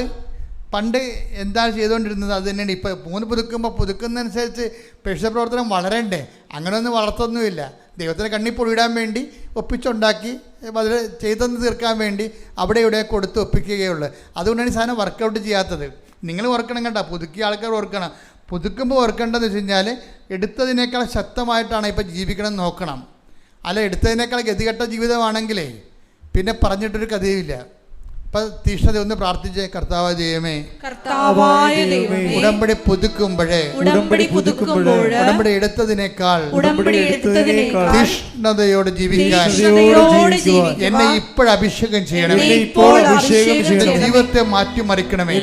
പണ്ട് എന്താണ് ചെയ്തുകൊണ്ടിരുന്നത് അത് തന്നെയാണ് ഇപ്പോൾ. 3 പുതുക്കുന്നതനുസരിച്ച് പ്രേക്ഷിതപ്രവർത്തനം വളരണ്ടേ? അങ്ങനെയൊന്നും വളർത്തൊന്നുമില്ല. ദൈവത്തിൻ്റെ കണ്ണിൽ പൊടിയിടാൻ വേണ്ടി ഒപ്പിച്ചുണ്ടാക്കി അതിൽ ചെയ്തെന്ന് തീർക്കാൻ വേണ്ടി അവിടെ ഇവിടെ കൊടുത്ത് ഒപ്പിക്കുകയുള്ളൂ. അതുകൊണ്ടാണ് ഈ സാധനം വർക്കൗട്ട് ചെയ്യാത്തത്. നിങ്ങൾ ഓർക്കണം കേട്ടോ, പുതുക്കിയ ആൾക്കാർ ഓർക്കണം. പുതുക്കുമ്പോൾ ഓർക്കേണ്ടതെന്ന് വെച്ച് കഴിഞ്ഞാൽ എടുത്തതിനേക്കാൾ ശക്തമായിട്ടാണ് ഇപ്പോൾ ജീവിക്കണം നോക്കണം. അല്ല എടുത്തതിനേക്കാൾ ഗതികെട്ട ജീവിതമാണെങ്കിലേ പിന്നെ പറഞ്ഞിട്ടൊരു കഥയുമില്ല. അപ്പം തീഷ്ണത ഒന്ന് പ്രാർത്ഥിച്ചേ. കർത്താവായ ദൈവമേ, ഉടമ്പടി പുതുക്കുമ്പോഴേ ഉടമ്പടി എടുത്തതിനേക്കാൾ തീഷ്ണതയോട് ജീവിക്കാൻ എന്നെ ഇപ്പോഴഭിഷേകം ചെയ്യണമേ. ജീവിതത്തെ മാറ്റിമറിക്കണമേ.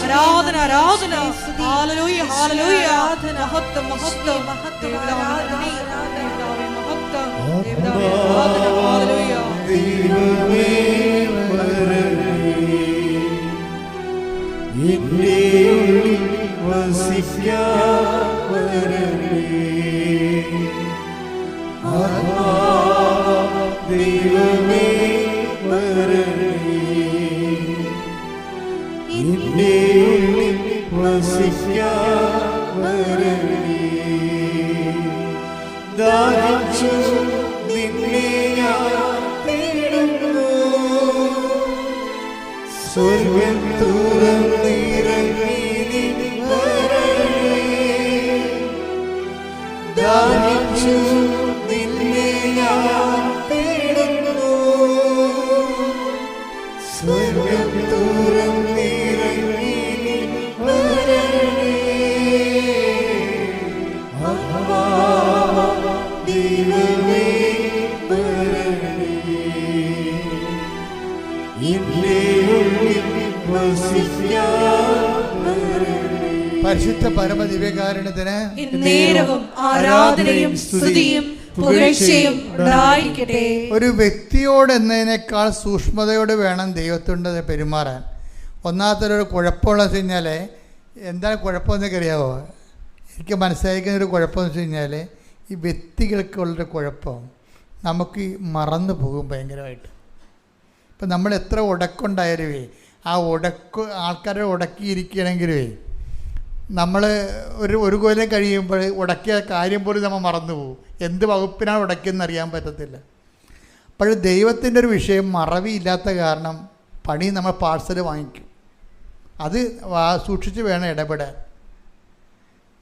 ആരാധന ആരാധന ഹല്ലേലൂയ ഹല്ലേലൂയ മഹത്വം മഹത്വം ദൈവമേ എന്റെ ഉള്ളിൽ വസിക്കാൻ ദൈവമേ എന്റെ ഉള്ളിൽ വസിക്കാൻ ദാഹിച്ചു നിന്നെ ഞാൻ തേടുന്നു. സ്വർഗ്ഗം തുറന്നിറങ്ങി നീ വരണേ. ദാഹിച്ചു നിന്നെ ഞാൻ തേടുന്നു. സ്വർഗ്ഗം തുറന്നിറങ്ങി നീ വരണേ. ദൈവമേ വരണേ. എന്റെ ഉള്ളിൽ വസിക്കാൻ വരണേ. പരിശുദ്ധ പരമദിവ്യകാരുണ്യത്തിന് എന്നേരവും ആരാധനയും സ്തുതിയും പുകഴ്ചയും ഉണ്ടായിരിക്കട്ടെ. ഒരു വ്യക്തിയോട് എന്നതിനേക്കാൾ സൂക്ഷ്മതയോട് വേണം ദൈവത്തോട് പെരുമാറാൻ. ഒന്നാമത്തൊരു കുഴപ്പമുള്ളതെന്ന് വെച്ച് കഴിഞ്ഞാൽ, എന്താണ് കുഴപ്പമെന്നൊക്കെ അറിയാമോ? എനിക്ക് മനസ്സിലാക്കുന്നൊരു കുഴപ്പമെന്ന് വെച്ച് കഴിഞ്ഞാൽ, ഈ വ്യക്തികൾക്കുള്ളൊരു കുഴപ്പം നമുക്ക് മറന്നു പോകും ഭയങ്കരമായിട്ട്. ഇപ്പം നമ്മൾ എത്ര ഉടക്കുണ്ടായാലുവേ ആ ആൾക്കാരെ ഉടക്കിയിരിക്കണമെങ്കിലുവേ നമ്മൾ ഒരു കൊല്ലം കഴിയുമ്പോൾ ഉടക്കിയ കാര്യം പോലും നമ്മൾ മറന്നു പോകും. എന്ത് വകുപ്പിനാണ് ഉടക്കിയെന്ന് അറിയാൻ പറ്റത്തില്ല. അപ്പോൾ ദൈവത്തിൻ്റെ ഒരു വിഷയം മറവിയില്ലാത്ത കാരണം പണി നമ്മൾ പാഴ്സൽ വാങ്ങിക്കും. അത് സൂക്ഷിച്ച് വേണം ഇടപെടാൻ.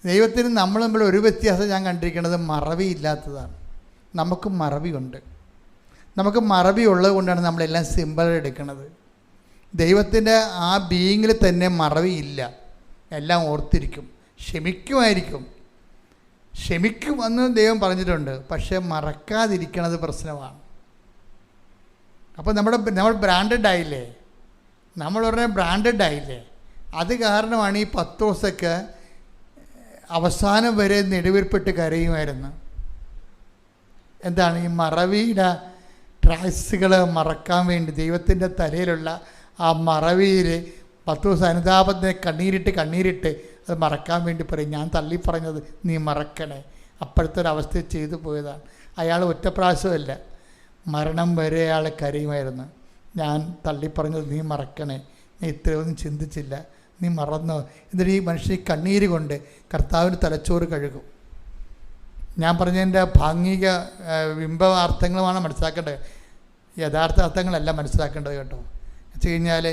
ദൈവത്തിന് നമ്മൾ തമ്മിൽ ഒരു വ്യത്യാസം ഞാൻ കണ്ടിരിക്കുന്നത് മറവിയില്ലാത്തതാണ്. നമുക്ക് മറവിയുണ്ട്. നമുക്ക് മറവി ഉള്ളത് കൊണ്ടാണ് നമ്മളെല്ലാം സിമ്പിൾ എടുക്കുന്നത്. ദൈവത്തിൻ്റെ ആ ബീയിങ്ങിൽ തന്നെ മറവിയില്ല. എല്ലാം ഓർത്തിരിക്കും, ക്ഷമിക്കും എന്ന് ദൈവം പറഞ്ഞിട്ടുണ്ട്. പക്ഷേ മറക്കാതിരിക്കണത് പ്രശ്നമാണ്. അപ്പോൾ നമ്മൾ ബ്രാൻഡഡ് ആയില്ലേ, നമ്മൾ പറഞ്ഞ ബ്രാൻഡഡ് ആയില്ലേ. അത് കാരണമാണ് ഈ പത്രോസൊക്കെ അവസാനം വരെ നെടുവീർപ്പിട്ട് കരയുമായിരുന്നു. എന്താണ് ഈ മറവിയുടെ ട്രാക്സുകൾ മറക്കാൻ വേണ്ടി ദൈവത്തിൻ്റെ തലയിലുള്ള ആ മറവിയിൽ പത്രോസ് അനുതാപത്തിനെ കണ്ണീരിട്ട് അത് മറക്കാൻ വേണ്ടി പറയും, ഞാൻ തള്ളിപ്പറഞ്ഞത് നീ മറക്കണേ. അപ്പോഴത്തെ ഒരവസ്ഥയിൽ ചെയ്തു പോയതാണ്. അയാൾ ഒറ്റപ്രാവശ്യമല്ല, മരണം വരെ അയാൾ കരയുമായിരുന്നു. ഞാൻ തള്ളിപ്പറഞ്ഞത് നീ മറക്കണേ, നീ ഇത്രയൊന്നും ചിന്തിച്ചില്ല, നീ മറന്നോ. എന്നിട്ട് ഈ മനുഷ്യൻ കണ്ണീര് കൊണ്ട് കർത്താവിന് തലച്ചോറ് കഴുകും. ഞാൻ പറഞ്ഞതിൻ്റെ ഭാഗിക ബിംബാർത്ഥങ്ങളുമാണ് മനസ്സിലാക്കേണ്ടത്, യഥാർത്ഥ അർത്ഥങ്ങളല്ല മനസ്സിലാക്കേണ്ടത് കേട്ടോ. വെച്ച് കഴിഞ്ഞാൽ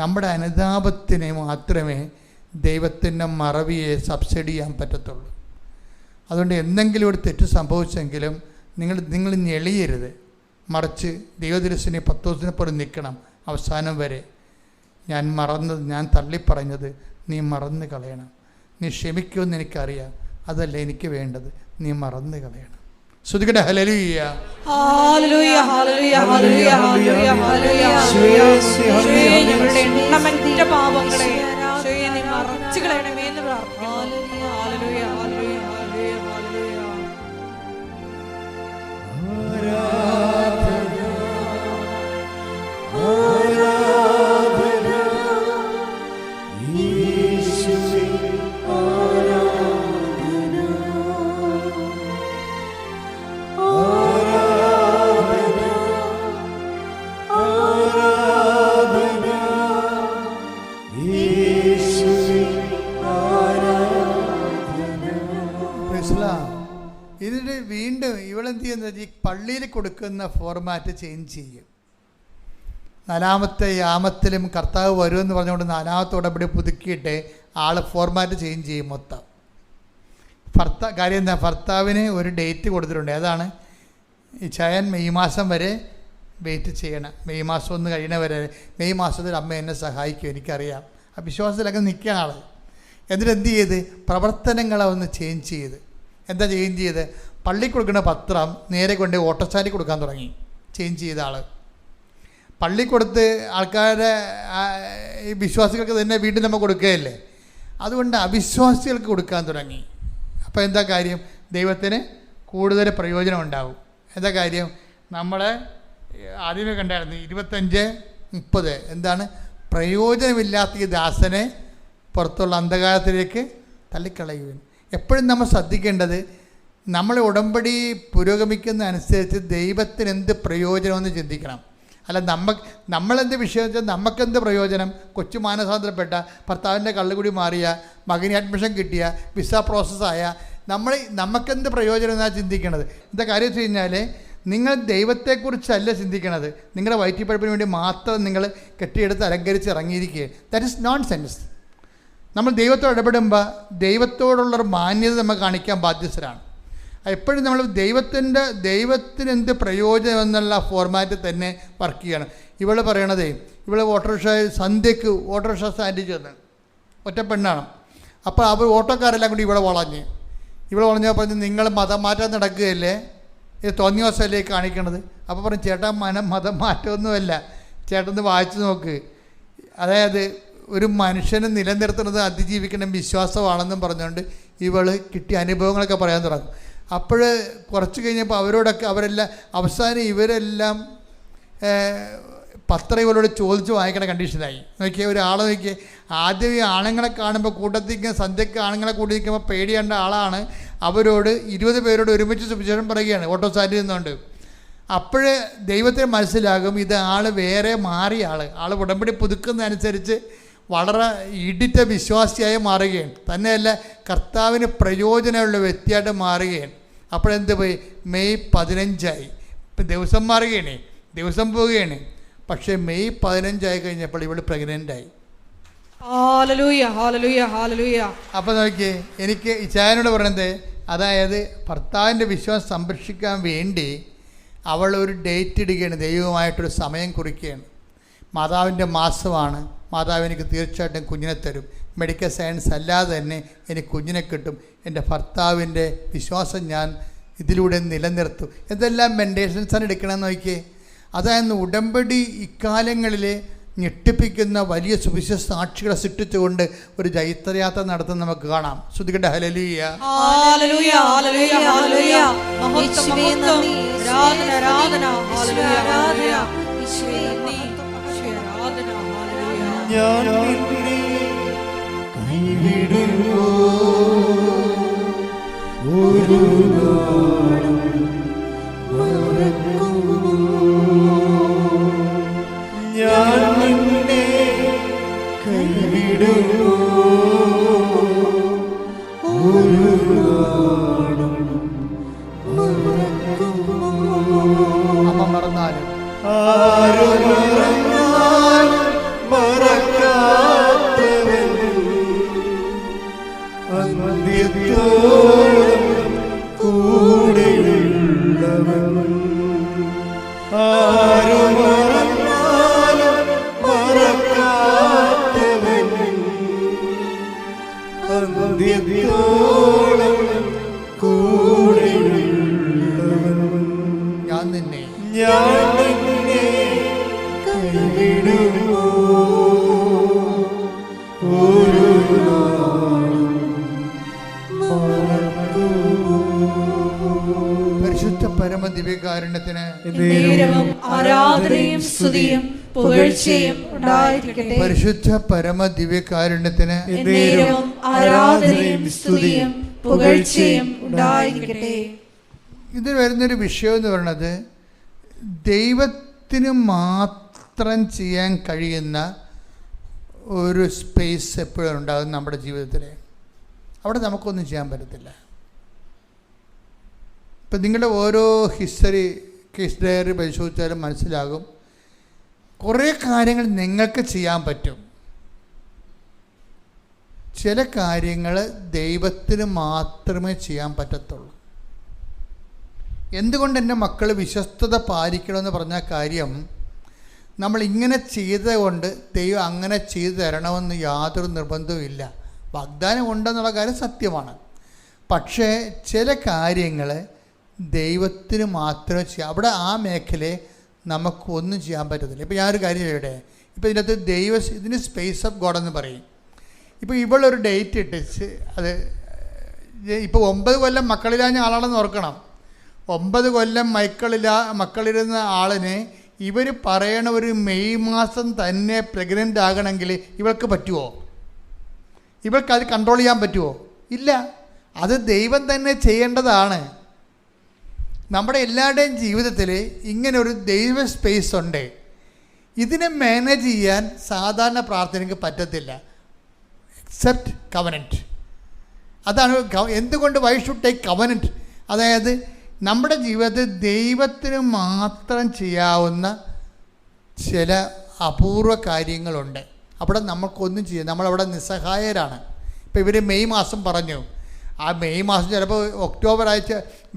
നമ്മുടെ അനുതാപത്തിന് മാത്രമേ ദൈവത്തിൻ്റെ മറവിയെ സബ്സിഡി ചെയ്യാൻ പറ്റത്തുള്ളൂ. അതുകൊണ്ട് എന്തെങ്കിലും ഒരു തെറ്റ് സംഭവിച്ചെങ്കിലും നിങ്ങൾ ഞെളിയരുത്. മറിച്ച് ദൈവദിവസനെ 10 ദിവസത്തിന് പോലും നിൽക്കണം. അവസാനം വരെ ഞാൻ തള്ളിപ്പറഞ്ഞത് നീ മറന്നു കളയണം. നീ ക്ഷമിക്കുമെന്ന് എനിക്കറിയാം, അതല്ല എനിക്ക് വേണ്ടത്, നീ മറന്നു കളയണം. ശ്രുതികട ഹല്ലേലൂയ ഹല്ലേലൂയ ഹല്ലേലൂയ ഹല്ലേലൂയ ഹല്ലേലൂയ ഹല്ലേലൂയ. ഞങ്ങളുടെ എണ്ണമറ്റ പാപങ്ങളെ യേശുവേ നീ മറച്ചു കളയണമേ എന്ന് പ്രാർത്ഥിക്കുന്നു. ഹല്ലേലൂയ ഹല്ലേലൂയ ഹല്ലേലൂയ ഹല്ലേലൂയ. ഇതിന് വീണ്ടും ഇവളെന്ത് ചെയ്യുന്നത്, ഈ പള്ളിയിൽ കൊടുക്കുന്ന ഫോർമാറ്റ് ചേഞ്ച് ചെയ്യും. 4-ാമത്തെ യാമത്തിലും കർത്താവ് വരുമെന്ന് പറഞ്ഞുകൊണ്ട് 4-ാമത്തെ ഉടമ്പടി പുതുക്കിയിട്ട് ആൾ ഫോർമാറ്റ് ചേഞ്ച് ചെയ്യും മൊത്തം. കാര്യം എന്താ, ഭർത്താവിന് ഒരു ഡേറ്റ് കൊടുത്തിട്ടുണ്ട്. അതാണ് ഈ ചയൻ മെയ് മാസം വരെ വെയിറ്റ് ചെയ്യണം. മെയ് മാസം ഒന്ന് കഴിയണ വരെ, മെയ് മാസത്തിൽ അമ്മ എന്നെ സഹായിക്കും, എനിക്കറിയാം. ആ വിശ്വാസത്തിലൊക്കെ നിൽക്കുകയാണ് ആൾ. എന്നിട്ട് എന്ത് ചെയ്ത്, പ്രവർത്തനങ്ങളെ ഒന്ന് ചേഞ്ച് ചെയ്ത്. എന്താ ചേഞ്ച് ചെയ്ത്, പള്ളി കൊടുക്കുന്ന പത്രം നേരെ കൊണ്ട് ഓട്ടോസ്റ്റാൻഡിൽ കൊടുക്കാൻ തുടങ്ങി. ചേഞ്ച് ചെയ്ത ആൾ പള്ളി കൊടുത്ത് ആൾക്കാരുടെ ഈ വിശ്വാസികൾക്ക് തന്നെ വീണ്ടും നമ്മൾ കൊടുക്കുകയല്ലേ, അതുകൊണ്ട് അവിശ്വാസികൾക്ക് കൊടുക്കാൻ തുടങ്ങി. അപ്പോൾ എന്താ കാര്യം, ദൈവത്തിന് കൂടുതൽ പ്രയോജനം ഉണ്ടാവും. എന്താ കാര്യം, നമ്മളെ ആദ്യമേ കണ്ടായിരുന്നു 25:30 എന്താണ്, പ്രയോജനമില്ലാത്ത ഈ ദാസനെ പുറത്തുള്ള അന്ധകാരത്തിലേക്ക് തള്ളിക്കളയുവാൻ. എപ്പോഴും നമ്മൾ ശ്രദ്ധിക്കേണ്ടത്, നമ്മളെ ഉടമ്പടി പുരോഗമിക്കുന്ന അനുസരിച്ച് ദൈവത്തിന് എന്ത് പ്രയോജനമെന്ന് ചിന്തിക്കണം. അല്ല നമ്മളെന്ത് വിഷയം വെച്ചാൽ നമുക്കെന്ത് പ്രയോജനം, കൊച്ചു മാനസാന്തരപ്പെട്ട, ഭർത്താവിൻ്റെ കള്ളുകുടി മാറിയ, മകന് അഡ്മിഷൻ കിട്ടിയ, വിസ പ്രോസസ്സായ, നമുക്കെന്ത് പ്രയോജനം എന്നാണ് ചിന്തിക്കണത്. എന്താ കാര്യം വെച്ച് കഴിഞ്ഞാൽ, നിങ്ങൾ ദൈവത്തെക്കുറിച്ചല്ല ചിന്തിക്കണത്, നിങ്ങളുടെ വയറ്റിപ്പഴപ്പിന് വേണ്ടി മാത്രം നിങ്ങൾ കെട്ടിയെടുത്ത് അലങ്കരിച്ച് ഇറങ്ങിയിരിക്കുക. That is nonsense. നമ്മൾ ദൈവത്തോട് ഇടപെടുമ്പോൾ ദൈവത്തോടുള്ളൊരു മാന്യത നമ്മൾ കാണിക്കാൻ ബാധ്യസ്ഥരാണ്. എപ്പോഴും നമ്മൾ ദൈവത്തിന് എന്ത് പ്രയോജനം എന്നുള്ള ഫോർമാറ്റിൽ തന്നെ വർക്ക് ചെയ്യണം. ഇവൾ പറയണതേ, ഇവൾ സന്ധ്യക്ക് ഓട്ടോറിക്ഷ സ്റ്റാൻഡിൽ ചെന്ന്, ഒറ്റ പെണ്ണാണ്. അപ്പോൾ അവർ ഓട്ടോക്കാരെല്ലാം കൂടി ഇവളെ വളഞ്ഞപ്പോൾ പറഞ്ഞ്, നിങ്ങൾ മതം മാറ്റാൻ നടക്കുകയല്ലേ, ഇത് തോന്നിയോസല്ലേ കാണിക്കണത്. അപ്പോൾ പറഞ്ഞു, ചേട്ടാ മതം മാറ്റമൊന്നുമല്ല, ചേട്ടൻ വായിച്ചു നോക്ക്. അതായത് ഒരു മനുഷ്യനെ നിലനിർത്തുന്നത് അതിജീവിക്കണം വിശ്വാസമാണെന്നും പറഞ്ഞുകൊണ്ട് ഇവൾ കിട്ടിയ അനുഭവങ്ങളൊക്കെ പറയാൻ തുടങ്ങും. അപ്പോൾ കുറച്ച് കഴിഞ്ഞപ്പോൾ അവരെല്ലാം അവസാനം ഇവരെല്ലാം പത്രം ഇവരോട് ചോദിച്ച് വാങ്ങിക്കണ കണ്ടീഷനായി. നോക്കിയാൽ ഒരാളെ നോക്കിയേ, ആദ്യം ഈ ആണുങ്ങളെ കാണുമ്പോൾ കൂട്ടത്തിക്ക് സന്ധ്യക്ക് ആണുങ്ങളെ കൂടി നിൽക്കുമ്പോൾ പേടിയേണ്ട ആളാണ് അവരോട് 20 പേരോട് ഒരുമിച്ച് സുവിശേഷം പറയുകയാണ് ഓട്ടോ സ്റ്റാൻഡിൽ നിന്നുകൊണ്ട്. അപ്പോഴേ ദൈവത്തിന് മനസ്സിലാകും ഇത് ആൾ വേറെ മാറിയ ആൾ ഉടമ്പടി പുതുക്കുന്നതനുസരിച്ച് വളരെ ഇടിറ്റ വിശ്വാസിയായി മാറുകയാണ്. തന്നെയല്ല കർത്താവിന് പ്രയോജനമുള്ള വ്യക്തിയായിട്ട് മാറുകയാണ്. അപ്പോഴെന്ത് പോയി, മെയ് 15 ഇപ്പം ദിവസം മാറുകയാണ്, ദിവസം പോവുകയാണ്. പക്ഷേ മെയ് 15 കഴിഞ്ഞപ്പോൾ ഇവൾ പ്രഗ്നൻ്റായി. ഹല്ലേലൂയ ഹല്ലേലൂയ ഹല്ലേലൂയ. അപ്പോൾ നോക്കിയേ, എനിക്ക് ഇച്ചായനോട് പറയുന്നത്, അതായത് ഭർത്താവിൻ്റെ വിശ്വാസം സംരക്ഷിക്കാൻ വേണ്ടി അവൾ ഒരു ഡേറ്റ് ഇടുകയാണ്, ദൈവമായിട്ടൊരു സമയം കുറിക്കുകയാണ്. മാതാവിൻ്റെ മാസമാണ്, മാതാവ് എനിക്ക് തീർച്ചയായിട്ടും കുഞ്ഞിനെ തരും, മെഡിക്കൽ സയൻസ് അല്ലാതെ തന്നെ എനിക്ക് കുഞ്ഞിനെ കിട്ടും, എൻ്റെ ഭർത്താവിൻ്റെ വിശ്വാസം ഞാൻ ഇതിലൂടെ നിലനിർത്തും. എന്തെല്ലാം മെൻറ്റേഷൻസാണ് എടുക്കണമെന്ന് നോക്കിയേ. അതായത് ഉടമ്പടി ഇക്കാലങ്ങളിൽ ഞെട്ടിപ്പിക്കുന്ന വലിയ സുവിശേഷ സാക്ഷികളെ സൃഷ്ടിച്ചുകൊണ്ട് ഒരു ജൈത്രയാത്ര നടത്തുന്ന നമുക്ക് കാണാം. ശ്രുതികട ഹല്ലേലൂയ ഹല്ലേലൂയ ഹല്ലേലൂയ ഹല്ലേലൂയ. മഹത്വം മഹത്വം, ആരാധന ആരാധന, ഹല്ലേലൂയ ഹല്ലേലൂയ. യേശുവേ നന്ദി, യേശുവേ ആരാധന, ഹല്ലേലൂയ. ഞാൻ നിന്നെ കൈവിടുമോ ഒരു നാളും മറക്കുമോ, ഞാൻ നിന്നെ കൈവിടുമോ ഒരു നാളും മറക്കുമോ. അമ്മ മറന്നാലും ആരും മറന്നാലും മറക്കും അന്ത്യത്തോളം കൂടെയുള്ളവൻ. ഞാൻ നിന്നെ കൈവിടുമോ ഒരു നാളും മറക്കുമോ. പരിശുദ്ധ പരമ ദിവ്യകാരുണ്യത്തിന് നേരവും ആരാധനയും സ്തുതിയും പുകഴ്ചയും ഉണ്ടായിരിക്കട്ടെ. പരിശുദ്ധ പരമ ദിവ്യകാരുണ്യത്തിന് നേരവും ആരാധനയും സ്തുതിയും പുകഴ്ചയും ഉണ്ടായിരിക്കട്ടെ. ഇതിൽ വരുന്നൊരു വിഷയം എന്ന് പറയുന്നത് ദൈവത്തിന് മാത്രം ചെയ്യാൻ കഴിയുന്ന ഒരു സ്പേസ് എപ്പോഴും ഉണ്ടാകും നമ്മുടെ ജീവിതത്തിൽ. അവിടെ നമുക്കൊന്നും ചെയ്യാൻ പറ്റത്തില്ല. ഇപ്പം നിങ്ങളുടെ ഓരോ കേസ് ഡയറി പരിശോധിച്ചാലും മനസ്സിലാകും, കുറേ കാര്യങ്ങൾ നിങ്ങൾക്ക് ചെയ്യാൻ പറ്റും. ചില കാര്യങ്ങൾ ദൈവത്തിന് മാത്രമേ ചെയ്യാൻ പറ്റത്തുള്ളൂ. എന്തുകൊണ്ട് എൻ്റെ മക്കൾ വിശ്വസ്തത പാലിക്കണമെന്ന് പറഞ്ഞ കാര്യം, നമ്മൾ ഇങ്ങനെ ചെയ്തതുകൊണ്ട് ദൈവം അങ്ങനെ ചെയ്തു തരണമെന്ന് യാതൊരു നിർബന്ധവും ഇല്ല. വാഗ്ദാനം ഉണ്ടെന്നുള്ള കാര്യം സത്യമാണ്. പക്ഷേ ചില കാര്യങ്ങൾ ദൈവത്തിന് മാത്രമേ ചെയ്യാം. അവിടെ ആ മേഖലയെ നമുക്കൊന്നും ചെയ്യാൻ പറ്റത്തില്ല. ഇപ്പോൾ ഞാനൊരു കാര്യം ചെയ്യട്ടെ. ഇപ്പോൾ ഇതിനകത്ത് ഇതിന് സ്പേസ് ഓഫ് ഗോഡ് എന്ന് പറയും. ഇപ്പോൾ ഇവളൊരു ഡേറ്റ് ഇട്ടിച്ച് അത് ഇപ്പോൾ 9 കൊല്ലം മക്കളില്ലാഞ്ഞ ആളാണെന്ന് ഓർക്കണം. 9 കൊല്ലം മക്കളിരുന്ന ആളിനെ ഇവർ പറയണ ഒരു മെയ് മാസം തന്നെ പ്രഗ്നൻ്റ് ആകണമെങ്കിൽ ഇവൾക്ക് പറ്റുമോ? ഇവൾക്ക് അത് കൺട്രോൾ ചെയ്യാൻ പറ്റുമോ? ഇല്ല. അത് ദൈവം തന്നെ ചെയ്യേണ്ടതാണ്. നമ്മുടെ എല്ലാവരുടെയും ജീവിതത്തിൽ ഇങ്ങനെ ഒരു ദൈവ സ്പേസ് ഉണ്ട്. ഇതിനെ മാനേജ് ചെയ്യാൻ സാധാരണ പ്രാർത്ഥനയ്ക്ക് പറ്റത്തില്ല, എക്സെപ്റ്റ് കവനൻറ്റ്. അതാണ് എന്തുകൊണ്ട് വൈ ഷുഡ് ടേക്ക് കവനൻറ്റ്. അതായത് നമ്മുടെ ജീവിതത്തിൽ ദൈവത്തിന് മാത്രം ചെയ്യാവുന്ന ചില അപൂർവ കാര്യങ്ങളുണ്ട്. അവിടെ നമുക്കൊന്നും ചെയ്യാം, നമ്മളവിടെ നിസ്സഹായരാണ്. ഇപ്പോൾ ഇവർ മെയ് മാസം പറഞ്ഞു. ആ മെയ് മാസം ചിലപ്പോൾ ഒക്ടോബർ ആഴ്ച,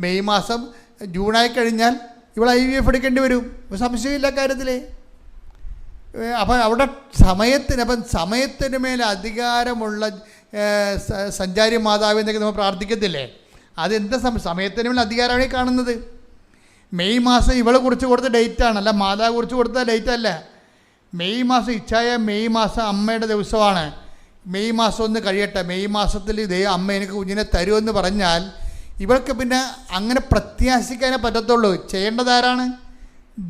മെയ് മാസം ജൂണായി കഴിഞ്ഞാൽ ഇവൾ IVF എടുക്കേണ്ടി വരും, സംശയമില്ല കാര്യത്തിൽ. അപ്പം അവിടെ സമയത്തിന് മേലെ അധികാരമുള്ള സഞ്ചാരി മാതാവിനൊക്കെ നമ്മൾ പ്രാർത്ഥിക്കത്തില്ലേ? അതെന്താ സമയത്തിന് മേലെ അധികാരമാണ് കാണുന്നത്. മെയ് മാസം ഇവളെ കുറിച്ച് കൊടുത്ത ഡേറ്റാണ്, അല്ല മാതാവ് കുറിച്ച് കൊടുത്ത ഡേറ്റ് അല്ല. മെയ് മാസം മെയ് മാസം അമ്മയുടെ ദിവസമാണ്. മെയ് മാസം ഒന്ന് കഴിയട്ടെ, മെയ് മാസത്തിൽ അമ്മ എനിക്ക് കുഞ്ഞിനെ തരുമെന്ന് പറഞ്ഞാൽ ഇവൾക്ക് പിന്നെ അങ്ങനെ പ്രത്യാശിക്കാനേ പറ്റത്തുള്ളൂ. ചെയ്യേണ്ടതാരാണ്?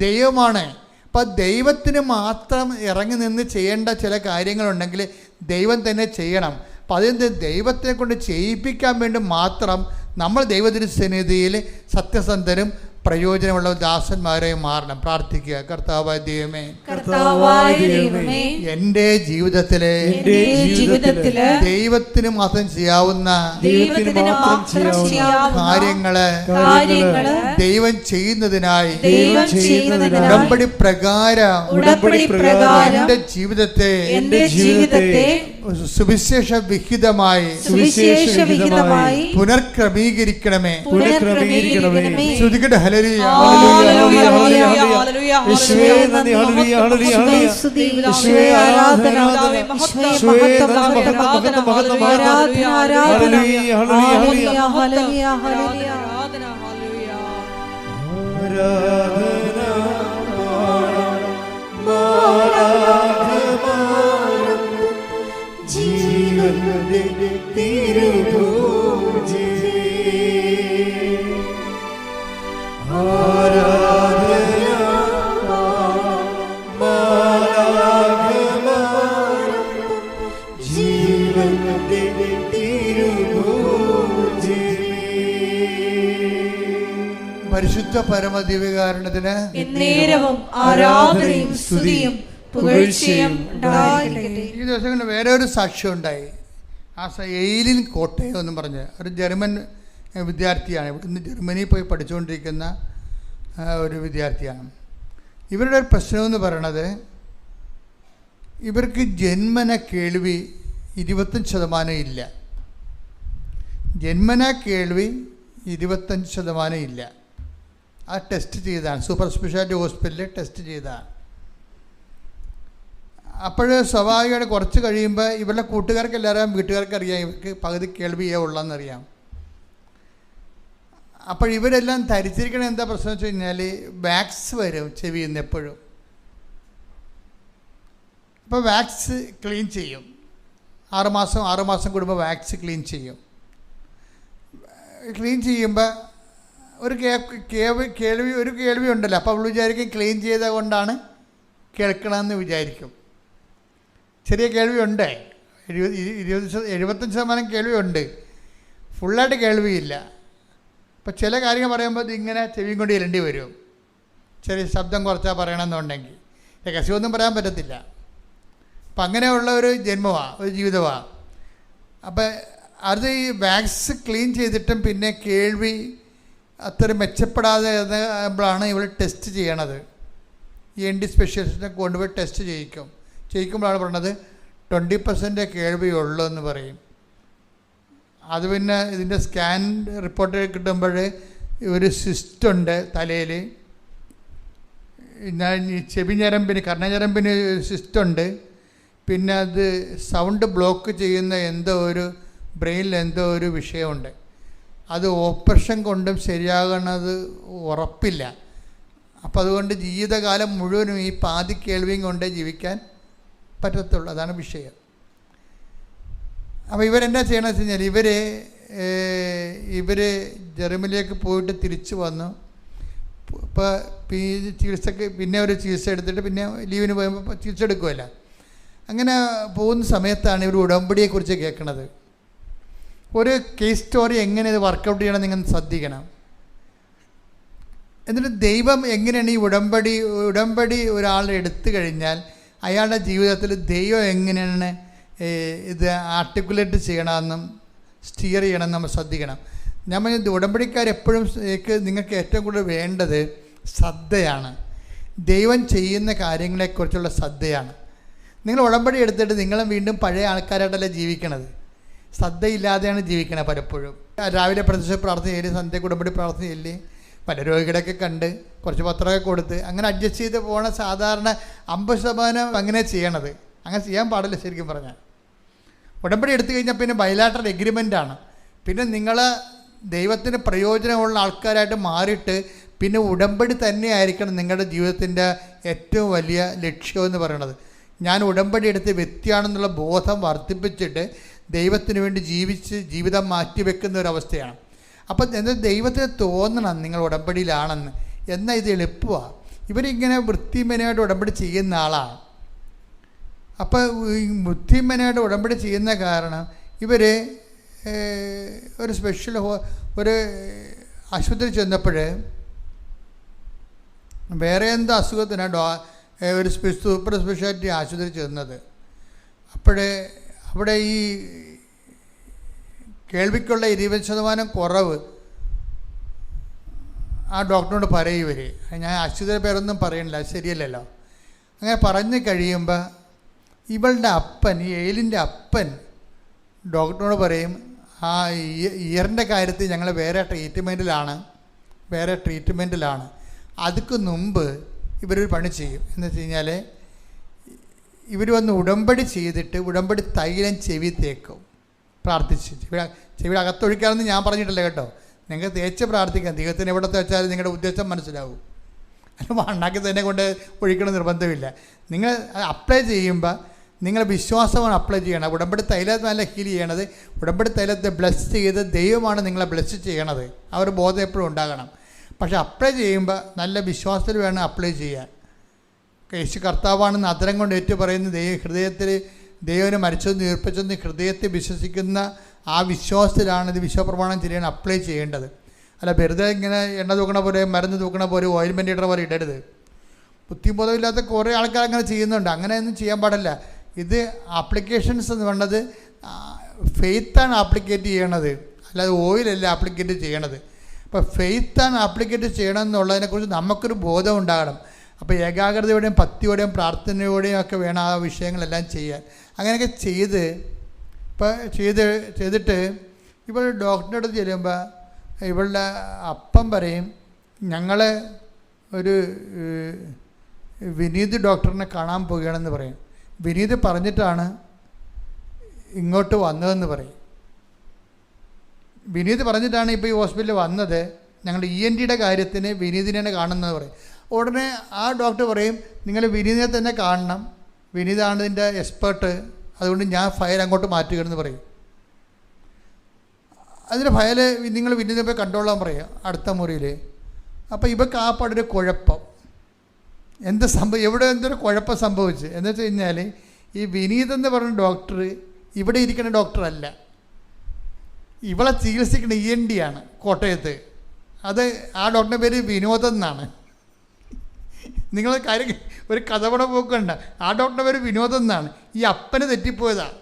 ദൈവമാണ്. അപ്പോൾ ദൈവത്തിന് മാത്രം ഇറങ്ങി നിന്ന് ചെയ്യേണ്ട ചില കാര്യങ്ങളുണ്ടെങ്കിൽ ദൈവം തന്നെ ചെയ്യണം. അപ്പം അതെന്ത്, ദൈവത്തെ കൊണ്ട് ചെയ്യിപ്പിക്കാൻ വേണ്ടി മാത്രം നമ്മൾ ദൈവത്തിൻ്റെ സന്നിധിയിൽ സത്യസന്ധരും പ്രയോജനമുള്ള ദാസന്മാരെ മാറണം. പ്രാർത്ഥിക്കുക. കർത്താവായ ദൈവമേ, എൻ്റെ ജീവിതത്തിലെ ദൈവത്തിന് മാത്രം ചെയ്യാവുന്ന കാര്യങ്ങള് ദൈവം ചെയ്യുന്നതിനായി ഉടമ്പടി പ്രകാരം എൻ്റെ ജീവിതത്തെ സുവിശേഷ വിഹിതമായി പുനർക്രമീകരിക്കണമേ. ശ്രുതികട ഹല്ലേലൂയ, ഹല്ലേലൂയ, ഹല്ലേലൂയ, യേശുവേ നന്ദി, ഹല്ലേലൂയ, ഹല്ലേലൂയ, ഹല്ലേലൂയ. യേശുവേ ആരാധന, യേശുവേ നന്ദി, മഹത്വം, മഹത്വം, മഹത്വം, ഹല്ലേലൂയ, ഹല്ലേലൂയ, ഹല്ലേലൂയ, ഹല്ലേലൂയ. ജീവന്റെ തിരുഭോജി പരിശുദ്ധ പരമദിവ്യകാരുണ്യത്തിന് എന്നേരവും ആരാധനയും സ്തുതിയും പുകഴ്ചയും ഉണ്ടായിരിക്കട്ടെ. ഈ ദിവസങ്ങളിൽ വേറെ ഒരു സാക്ഷ്യം ഉണ്ടായി. ആ എയിലിൻ കോട്ടയം എന്നും പറഞ്ഞ് ഒരു ജർമ്മൻ വിദ്യാർത്ഥിയാണ്. ഇന്ന് ജർമ്മനിയിൽ പോയി പഠിച്ചുകൊണ്ടിരിക്കുന്ന ഒരു വിദ്യാർത്ഥിയാണ്. ഇവരുടെ ഒരു പ്രശ്നമെന്ന് പറയണത്, ഇവർക്ക് ജന്മന കേൾവി 25% ഇല്ല. ജന്മന കേൾവി 25% ഇല്ല. ആ ടെസ്റ്റ് ചെയ്തതാണ്, സൂപ്പർ സ്പെഷ്യാലിറ്റി ഹോസ്പിറ്റലിൽ ടെസ്റ്റ് ചെയ്തതാണ്. അപ്പോൾ സ്വാഭാവികമായിട്ട് കുറച്ച് കഴിയുമ്പോൾ ഇവരുടെ കൂട്ടുകാർക്ക് എല്ലാവരും വീട്ടുകാർക്ക് അറിയാം ഇവർക്ക് പകുതി കേൾവിയേ ഉള്ളതെന്നറിയാം. അപ്പോൾ ഇവരെല്ലാം ധരിച്ചിരിക്കണ എന്താ പ്രശ്നം വെച്ച് കഴിഞ്ഞാൽ വാക്സ് വരും ചെവിയിൽ നിന്ന് എപ്പോഴും. അപ്പോൾ വാക്സ് ക്ലീൻ ചെയ്യും, 6 മാസം കൂടുമ്പോൾ വാക്സ് ക്ലീൻ ചെയ്യും. ക്ലീൻ ചെയ്യുമ്പോൾ ഒരു കേൾവി ഉണ്ടല്ലോ. അപ്പോൾ അവൾ വിചാരിക്കും ക്ലീൻ ചെയ്ത കൊണ്ടാണ് കേൾക്കണമെന്ന് വിചാരിക്കും. ചെറിയ കേൾവിയുണ്ട്, 75% കേൾവിയുണ്ട്, ഫുള്ളായിട്ട് കേൾവിയില്ല. അപ്പോൾ ചില കാര്യങ്ങൾ പറയുമ്പോൾ ഇതിങ്ങനെ ചെവിയും കൊണ്ട് ഇരണ്ടി വരും. ചെറിയ ശബ്ദം കുറച്ചാൽ പറയണമെന്നുണ്ടെങ്കിൽ രഹസ്യമൊന്നും പറയാൻ പറ്റത്തില്ല. അപ്പം അങ്ങനെയുള്ള ഒരു ജന്മമാണ്, ഒരു ജീവിതമാണ്. അപ്പം അത് ഈ വാക്സ് ക്ലീൻ ചെയ്തിട്ടും പിന്നെ കേൾവി അത്ര മെച്ചപ്പെടാതെ ാണ് ഇവൾ ടെസ്റ്റ് ചെയ്യണത്. ENT സ്പെഷ്യലിസ്റ്റിനെ കൊണ്ടുപോയി ടെസ്റ്റ് ചെയ്യിക്കുമ്പോഴാണ് പറയണത് 20% കേൾവിയുള്ളൂ എന്ന് പറയും. അത് പിന്നെ ഇതിൻ്റെ സ്കാൻ റിപ്പോർട്ട് കിട്ടുമ്പോൾ ഒരു സിസ്റ്റുണ്ട് തലയിൽ, ചെവി ഞരമ്പിന് കർണഞരമ്പിന് സിസ്റ്റുണ്ട്. പിന്നെ അത് സൗണ്ട് ബ്ലോക്ക് ചെയ്യുന്ന എന്തോ ഒരു ബ്രെയിനിൽ എന്തോ ഒരു വിഷയമുണ്ട്. അത് ഓപ്പറേഷൻ കൊണ്ടും ശരിയാകണത് ഉറപ്പില്ല. അപ്പോൾ അതുകൊണ്ട് ജീവിതകാലം മുഴുവനും ഈ പാതി കേൾവിയും കൊണ്ടേ ജീവിക്കാൻ പറ്റത്തുള്ളൂ. അതാണ് വിഷയം. അപ്പോൾ ഇവരെന്താ ചെയ്യണമെന്ന് വെച്ച് കഴിഞ്ഞാൽ ഇവർ ജർമ്മനിലേക്ക് പോയിട്ട് തിരിച്ചു വന്നു. ഇപ്പോൾ ചികിത്സക്ക് പിന്നെ ഒരു ചികിത്സ എടുത്തിട്ട് പിന്നെ ലീവിന് പോയപ്പോൾ ചികിത്സ എടുക്കുമല്ല. അങ്ങനെ പോകുന്ന സമയത്താണ് ഇവർ ഉടമ്പടിയെക്കുറിച്ച് കേൾക്കുന്നത്. ഒരു കേസ് സ്റ്റോറി എങ്ങനെ ഇത് വർക്കൗട്ട് ചെയ്യണം നിങ്ങൾ ശ്രദ്ധിക്കണം. എന്നിട്ട് ദൈവം എങ്ങനെയാണ് ഈ ഉടമ്പടി ഒരാൾ എടുത്തു കഴിഞ്ഞാൽ അയാളുടെ ജീവിതത്തിൽ ദൈവം എങ്ങനെയാണ് ഇത് ആർട്ടിക്കുലേറ്റ് ചെയ്യണമെന്നും സ്റ്റിയർ ചെയ്യണമെന്ന് നമ്മൾ ശ്രദ്ധിക്കണം. ഞാൻ പറഞ്ഞത് ഉടമ്പടിക്കാരെപ്പോഴും നിങ്ങൾക്ക് ഏറ്റവും കൂടുതൽ വേണ്ടത് ശ്രദ്ധയാണ്. ദൈവം ചെയ്യുന്ന കാര്യങ്ങളെക്കുറിച്ചുള്ള ശ്രദ്ധയാണ്. നിങ്ങൾ ഉടമ്പടി എടുത്തിട്ട് നിങ്ങളും വീണ്ടും പഴയ ആൾക്കാരായിട്ടല്ല ജീവിക്കണത്, ശ്രദ്ധയില്ലാതെയാണ് ജീവിക്കണത്. പലപ്പോഴും രാവിലെ പ്രത്യക്ഷ പ്രാർത്ഥന ചെയ്യല്, സന്ധ്യ ഉടമ്പടി പ്രാർത്ഥന ചെയ്യല്, പല രോഗികളൊക്കെ കണ്ട് കുറച്ച് പത്രമൊക്കെ കൊടുത്ത് അങ്ങനെ അഡ്ജസ്റ്റ് ചെയ്ത് പോകണ സാധാരണ 50% അങ്ങനെ ചെയ്യണത്. അങ്ങനെ ചെയ്യാൻ പാടില്ല. ശരിക്കും പറഞ്ഞാൽ ഉടമ്പടി എടുത്തു കഴിഞ്ഞാൽ പിന്നെ ബൈലാറ്ററൽ എഗ്രിമെൻ്റാണ്. പിന്നെ നിങ്ങൾ ദൈവത്തിന് പ്രയോജനമുള്ള ആൾക്കാരായിട്ട് മാറിയിട്ട് പിന്നെ ഉടമ്പടി തന്നെ ആയിരിക്കണം നിങ്ങളുടെ ജീവിതത്തിൻ്റെ ഏറ്റവും വലിയ ലക്ഷ്യമെന്ന് പറയണത്. ഞാൻ ഉടമ്പടി എടുത്ത് വ്യക്തിയാണെന്നുള്ള ബോധം വർദ്ധിപ്പിച്ചിട്ട് ദൈവത്തിന് വേണ്ടി ജീവിതം മാറ്റിവെക്കുന്ന ഒരവസ്ഥയാണ്. അപ്പം എന്താ ദൈവത്തിന് തോന്നണം നിങ്ങൾ ഉടമ്പടിയിലാണെന്ന്. എന്നാൽ ഇത് എളുപ്പമാണ്. ഇവരിങ്ങനെ വൃത്തിമനായിട്ട് ഉടമ്പടി ചെയ്യുന്ന ആളാണ്. അപ്പോൾ ഈ വൃത്തിമനായിട്ട് ഉടമ്പടി ചെയ്യുന്ന കാരണം ഇവർ ഒരു സ്പെഷ്യൽ ഒരു ആശുപത്രി ചെന്നപ്പോൾ വേറെ എന്തോ അസുഖത്തിനാണ് ഒരു സൂപ്പർ സ്പെഷ്യാലിറ്റി ആശുപത്രി ചെന്നത്. അവിടെ ഈ കേൾവിക്കുള്ള 20% കുറവ് ആ ഡോക്ടറിനോട് പറയും ഇവർ. ഞാൻ ആശുപത്രി പേരൊന്നും പറയണില്ല, അത് ശരിയല്ലല്ലോ. അങ്ങനെ പറഞ്ഞു കഴിയുമ്പോൾ ഇവളുടെ അപ്പൻ, ഈ ഏലിൻ്റെ അപ്പൻ ഡോക്ടറിനോട് പറയും, ആ ഇയറിൻ്റെ കാര്യത്തിൽ ഞങ്ങൾ വേറെ ട്രീറ്റ്മെൻറ്റിലാണ്. അതുക്ക് മുമ്പ് ഇവരൊരു പണി ചെയ്യും. എന്ന് വെച്ച് കഴിഞ്ഞാൽ ഇവർ വന്ന് ഉടമ്പടി ചെയ്തിട്ട് ഉടമ്പടി തൈലം ചെവി തേക്കും, പ്രാർത്ഥിച്ച്. ചെവിയുടെ അകത്തൊഴിക്കാമെന്ന് ഞാൻ പറഞ്ഞിട്ടില്ല കേട്ടോ. നിങ്ങൾക്ക് തേച്ച് പ്രാർത്ഥിക്കാം. ദൈവത്തിന് എവിടെ തേച്ചാലും നിങ്ങളുടെ ഉദ്ദേശം മനസ്സിലാവും. അല്ല മണ്ണാക്കി തന്നെ കൊണ്ട് ഒഴിക്കണം നിർബന്ധമില്ല. നിങ്ങൾ അപ്ലൈ ചെയ്യുമ്പോൾ നിങ്ങൾ വിശ്വാസമാണ് അപ്ലൈ ചെയ്യണം. ഉടമ്പടി തൈലത്തെ നല്ല ഹീൽ ചെയ്യണത്, ഉടമ്പടി തൈലത്തെ ബ്ലെസ് ചെയ്ത് ദൈവമാണ് നിങ്ങളെ ബ്ലെസ് ചെയ്യണത്. ആ ഒരു ബോധം എപ്പോഴും ഉണ്ടാകണം. പക്ഷേ അപ്ലൈ ചെയ്യുമ്പോൾ നല്ല വിശ്വാസത്തിൽ വേണം അപ്ലൈ ചെയ്യാൻ. യേശു കർത്താവാണെന്ന് അതരം കൊണ്ട് ഏറ്റു പറയുന്ന ഹൃദയത്തിൽ ദൈവനെ മരിച്ചതെന്ന് ഉയർപ്പിച്ചെന്ന് ഹൃദയത്തിൽ വിശ്വസിക്കുന്ന ആ വിശ്വാസത്തിലാണ് ഇത് വിശ്വപ്രമാണം ചെയ്യാൻ അപ്ലൈ ചെയ്യേണ്ടത്. അല്ല വെറുതെ ഇങ്ങനെ എണ്ണ തൂക്കണ പോലെ മരുന്ന് തൂക്കണ പോലെ ഓയിൽമെൻ്റ് ഇടണ പോലെ ഇടരുത്. ബുദ്ധിബോധമില്ലാത്ത കുറേ ആൾക്കാർ അങ്ങനെ ചെയ്യുന്നുണ്ട്. അങ്ങനെയൊന്നും ചെയ്യാൻ പാടില്ല. ഇത് ആപ്ലിക്കേഷൻസ് എന്ന് പറഞ്ഞത് ഫെയ്ത്താണ് ആപ്ലിക്കേറ്റ് ചെയ്യണത്, അല്ലാതെ ഓയിലല്ല ആപ്ലിക്കേറ്റ് ചെയ്യണത്. അപ്പോൾ ഫെയ്ത്താണ് ആപ്ലിക്കേറ്റ് ചെയ്യണമെന്നുള്ളതിനെക്കുറിച്ച് നമുക്കൊരു ബോധം ഉണ്ടാകണം. അപ്പോൾ ഏകാഗ്രതയോടെയും ഭക്തിയോടെയും പ്രാർത്ഥനയോടെയും ഒക്കെ വേണം ആ വിഷയങ്ങളെല്ലാം ചെയ്യാൻ. അങ്ങനെയൊക്കെ ചെയ്തിട്ട് ഇവൾ ഡോക്ടറുടെ അടുത്ത് ചെല്ലുമ്പോൾ ഇവളുടെ അപ്പം പറയും, ഞങ്ങൾ ഒരു വിനീത് ഡോക്ടറിനെ കാണാൻ പോവുകയാണെന്ന് പറയും. വിനീത് പറഞ്ഞിട്ടാണ് ഇങ്ങോട്ട് വന്നതെന്ന് പറയും. വിനീത് പറഞ്ഞിട്ടാണ് ഇപ്പോൾ ഈ ഹോസ്പിറ്റലിൽ വന്നത്, ഞങ്ങളുടെ ENTയുടെ കാര്യത്തിന് വിനീതിനെയാണ് കാണുന്നത് പറയും. ഉടനെ ആ ഡോക്ടർ പറയും, നിങ്ങൾ വിനീതിനെ തന്നെ കാണണം, വിനീതാണ് ഇതിൻ്റെ എക്സ്പേർട്ട്, അതുകൊണ്ട് ഞാൻ ഫയൽ അങ്ങോട്ട് മാറ്റുകയെന്ന് പറയും. അതിൻ്റെ ഫയൽ നിങ്ങൾ വിനീതിനെ പോയി കണ്ടോളാൻ പറയുക അടുത്ത മുറിയിൽ. അപ്പോൾ ഇവർക്ക് ആ പാടൊരു കുഴപ്പം, എന്തൊരു കുഴപ്പം സംഭവിച്ചു എന്ന് വെച്ച് കഴിഞ്ഞാൽ, ഈ വിനീത് എന്ന് പറഞ്ഞ ഡോക്ടർ ഇവിടെ ഇരിക്കുന്ന ഡോക്ടറല്ല, ഇവളെ ചികിത്സിക്കുന്ന ENT ആണ് കോട്ടയത്ത്. അത് ആ ഡോക്ടറിൻ്റെ പേര് വിനോദം എന്നാണ്. നിങ്ങൾ കാര്യം ഒരു കഥപട പോക്കണ്ട, ആ ഡോക്ടറിൻ്റെ പേര് വിനോദം എന്നാണ്. ഈ അപ്പന് തെറ്റിപ്പോയതാണ്.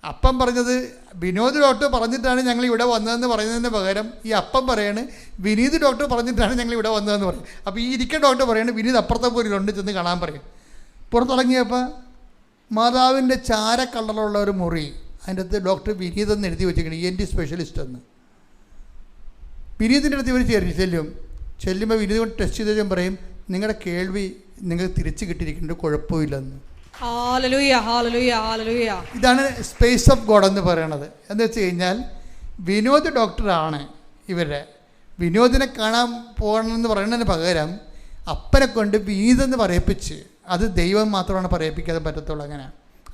അപ്പം പറഞ്ഞത് വിനോദ് ഡോക്ടർ പറഞ്ഞിട്ടാണ് ഞങ്ങൾ ഇവിടെ വന്നതെന്ന് പറയുന്നതിന് പകരം ഈ അപ്പം പറയാണ് വിനീത് ഡോക്ടർ പറഞ്ഞിട്ടാണ് ഞങ്ങൾ ഇവിടെ വന്നതെന്ന് പറയും. അപ്പോൾ ഈ ഇരിക്കുന്ന ഡോക്ടർ പറയാണ് വിനീത് അപ്പുറത്തെ പോരിലുണ്ട്, ചെന്ന് കാണാൻ പറയും. പുറത്തിറങ്ങിയപ്പോൾ മാതാവിൻ്റെ ചാര കളറുള്ള ഒരു മുറി, അതിൻ്റെ അടുത്ത് ഡോക്ടർ വിനീത് എന്ന് എഴുതി വെച്ചിരിക്കണം, ENT സ്പെഷ്യലിസ്റ്റ് എന്ന്. വിനീതിൻ്റെ അടുത്ത് ഇവർ ചെല്ലുമ്പോൾ വിനീത് കൊണ്ട് ടെസ്റ്റ് ചെയ്തതും പറയും, നിങ്ങളുടെ കേൾവി നിങ്ങൾക്ക് തിരിച്ച് കിട്ടിയിരിക്കേണ്ട കുഴപ്പമില്ലെന്ന്. ഇതാണ് സ്പേസ് ഓഫ് ഗോഡ് എന്ന് പറയണത്. എന്ന് വെച്ച് കഴിഞ്ഞാൽ വിനോദ് ഡോക്ടറാണ് ഇവരുടെ. വിനോദിനെ കാണാൻ പോകണമെന്ന് പറയുന്നതിന് പകരം അപ്പനെ കൊണ്ട് വിനീതെന്ന് പറയിപ്പിച്ച്, അത് ദൈവം മാത്രമാണ് പറയിപ്പിക്കാതെ പറ്റത്തുള്ളൂ. അങ്ങനെ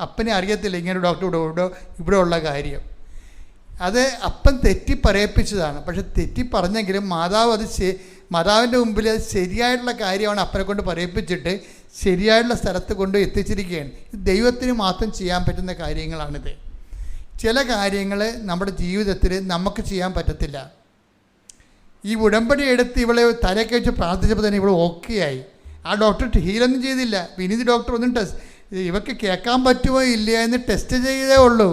അപ്പനെ അറിയത്തില്ല ഇങ്ങനെ ഡോക്ടർ ഇവിടെ ഉള്ള കാര്യം. അത് അപ്പൻ തെറ്റി പറയിപ്പിച്ചതാണ്. പക്ഷെ തെറ്റി പറഞ്ഞെങ്കിലും മാതാവിൻ്റെ മുമ്പിൽ അത് ശരിയായിട്ടുള്ള കാര്യമാണ് അപ്പനെ കൊണ്ട് പറയിപ്പിച്ചിട്ട് ശരിയായിട്ടുള്ള സ്ഥലത്ത് കൊണ്ട് എത്തിച്ചിരിക്കുകയാണ്. ഇത് ദൈവത്തിന് മാത്രം ചെയ്യാൻ പറ്റുന്ന കാര്യങ്ങളാണിത്. ചില കാര്യങ്ങൾ നമ്മുടെ ജീവിതത്തിൽ നമുക്ക് ചെയ്യാൻ പറ്റത്തില്ല. ഈ ഉടമ്പടി എടുത്ത് ഇവളെ തലയൊക്കെ വെച്ച് പ്രാർത്ഥിച്ചപ്പോൾ തന്നെ ഇവൾ ഓക്കെ ആയി. ആ ഡോക്ടർ ഹീലൊന്നും ചെയ്തില്ല. വിനീത് ഡോക്ടർ ഒന്നും ഇവർക്ക് കേൾക്കാൻ പറ്റുമോ ഇല്ല എന്ന് ടെസ്റ്റ് ചെയ്തേ ഉള്ളൂ.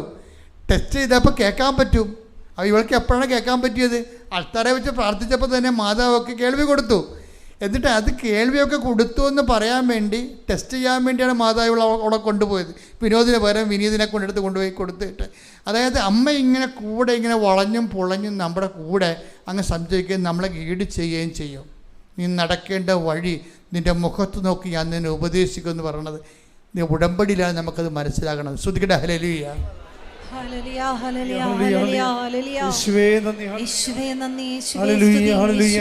ടെസ്റ്റ് ചെയ്തപ്പോൾ കേൾക്കാൻ പറ്റും. അപ്പോൾ ഇവൾക്ക് എപ്പോഴാണ് കേൾക്കാൻ പറ്റിയത്? അൾത്താരെ വെച്ച് പ്രാർത്ഥിച്ചപ്പോൾ തന്നെ മാതാവൊക്കെ കേൾവി കൊടുത്തു. എന്നിട്ട് അത് കേൾവിയൊക്കെ കൊടുത്തു എന്ന് പറയാൻ വേണ്ടി ടെസ്റ്റ് ചെയ്യാൻ വേണ്ടിയാണ് മാതാവ് അവിടെ കൊണ്ടുപോയത്. വിനോദിന് പകരം വിനീതിനെ കൊണ്ടുപോയി കൊടുത്തിട്ട്, അതായത് അമ്മ ഇങ്ങനെ കൂടെ ഇങ്ങനെ വളഞ്ഞും പൊളഞ്ഞും നമ്മുടെ കൂടെ അങ്ങ് സംശയിക്കുകയും നമ്മളെ ഗൈഡ് ചെയ്യുകയും ചെയ്യും. നീ നടക്കേണ്ട വഴി നിൻ്റെ മുഖത്ത് നോക്കി ഞാൻ നിന്നെ ഉപദേശിക്കുമെന്ന് പറയണത് നീ ഉടമ്പടിയിലാണ് നമുക്കത് മനസ്സിലാകണം. ശ്രുതിക്കട്ടെ ഹല്ലേലൂയ.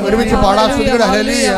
ഒരുമിച്ച് പാടാം. ശ്രുതിക്കട്ടെ ഹല്ലേലൂയ.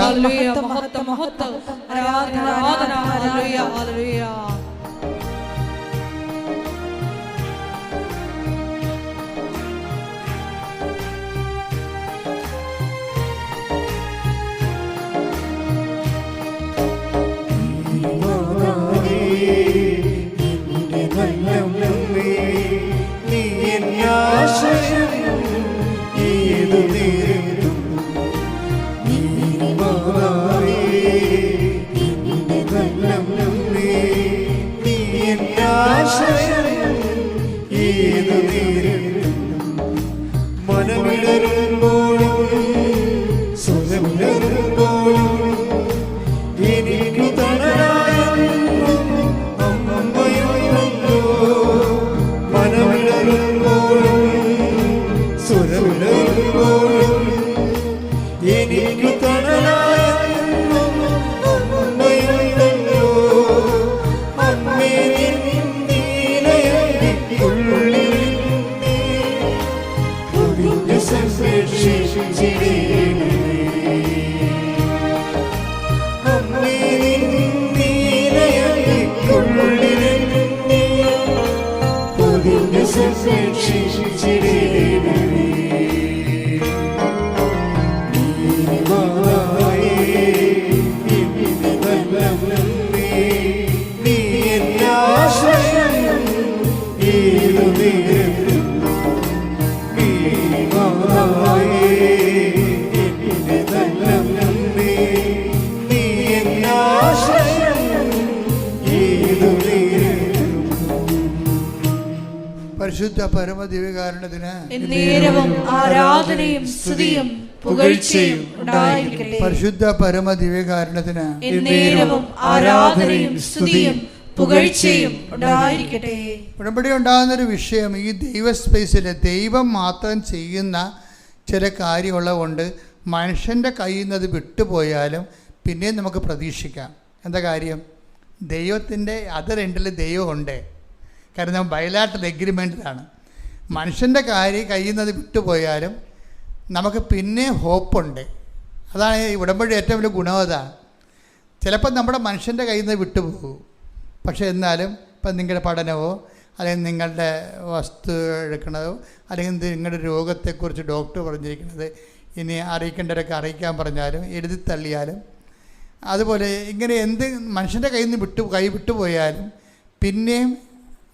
പരിശുദ്ധ പരമദിവ്യകാരുണ്യത്തിന് എന്നേരവും ആരാധനയും സ്തുതിയും പുകഴ്ചയും ഉണ്ടായിരിക്കട്ടെ. പരിശുദ്ധ പരമദിവ്യകാരുണ്യത്തിന് എന്നേരവും ആരാധനയും സ്തുതിയും പുകഴ്ചയും ഉണ്ടായിരിക്കട്ടെ. ഉടമ്പടി ഉണ്ടാകുന്നൊരു വിഷയം ഈ ദൈവ സ്പേസിൽ ദൈവം മാത്രം ചെയ്യുന്ന ചില കാര്യമുള്ളതുകൊണ്ട് മനുഷ്യൻ്റെ കയ്യിൽ നിന്ന് അത് വിട്ടുപോയാലും പിന്നെയും നമുക്ക് പ്രതീക്ഷിക്കാം. എന്താ കാര്യം? ദൈവത്തിൻ്റെ അതർ എൻഡിൽ ദൈവമുണ്ട്. കാരണം ബയലാട്രൽ എഗ്രിമെൻറ്റിലാണ്. മനുഷ്യൻ്റെ കയ്യിൽ നിന്ന് വിട്ടുപോയാലും നമുക്ക് പിന്നെ ഹോപ്പുണ്ട്. അതാണ് ഈ ഉടമ്പടി ഏറ്റവും വലിയ ഗുണം. അതാണ് ചിലപ്പോൾ നമ്മുടെ മനുഷ്യൻ്റെ കയ്യിൽ നിന്ന് വിട്ടുപോകും. പക്ഷേ എന്നാലും ഇപ്പം നിങ്ങളുടെ പഠനമോ അല്ലെങ്കിൽ നിങ്ങളുടെ വസ്തു എടുക്കണതോ അല്ലെങ്കിൽ നിങ്ങളുടെ രോഗത്തെക്കുറിച്ച് ഡോക്ടർ പറഞ്ഞിരിക്കുന്നത് ഇനി അറിയിക്കേണ്ടവരൊക്കെ അറിയിക്കാൻ പറഞ്ഞാലും എഴുതി തള്ളിയാലും അതുപോലെ ഇങ്ങനെ എന്ത് മനുഷ്യൻ്റെ കയ്യിൽ നിന്ന് വിട്ടുപോയാലും പിന്നെയും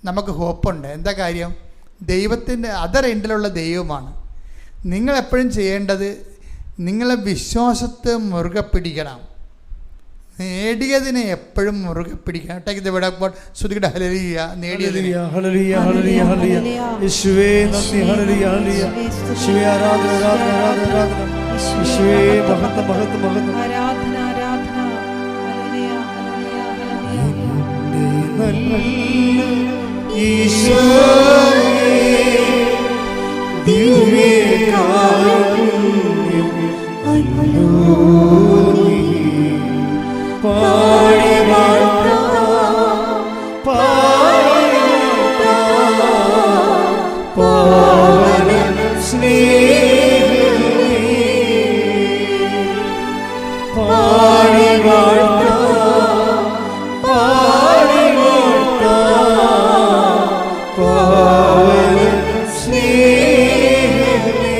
നമുക്ക് ഹോപ്പുണ്ട്. എന്താ കാര്യം? ദൈവത്തിൻ്റെ അതർ എൻഡിലുള്ള ദൈവമാണ്. നിങ്ങളെപ്പോഴും ചെയ്യേണ്ടത് നിങ്ങളെ വിശ്വാസത്തെ മുറുകെ പിടിക്കണം. നേടിയതിനെ എപ്പോഴും മുറുകെ പിടിക്കണം. ശ്രുതിയുടെ ഹല്ലേലൂയ. നേടിയതിനെ യേശുവേ നന്ദി. ഹല്ലേലൂയ ഹല്ലേലൂയ. യേശുവേ ആരാധന ആരാധന ആരാധന ആരാധന. യേശുവേ മഹത്വം മഹത്വം മഹത്വം. ആരാധന ആരാധന. ഹല്ലേലൂയ ഹല്ലേലൂയ ഹല്ലേലൂയ. ഈശോയേ ദിവ്യകാരുണ്യം അന്യോന്യം പാടി വാഴ്ത്താം പാവന സ്നേഹമേ പാടി വാഴ്ത്താം പാവന സ്നേഹമേ.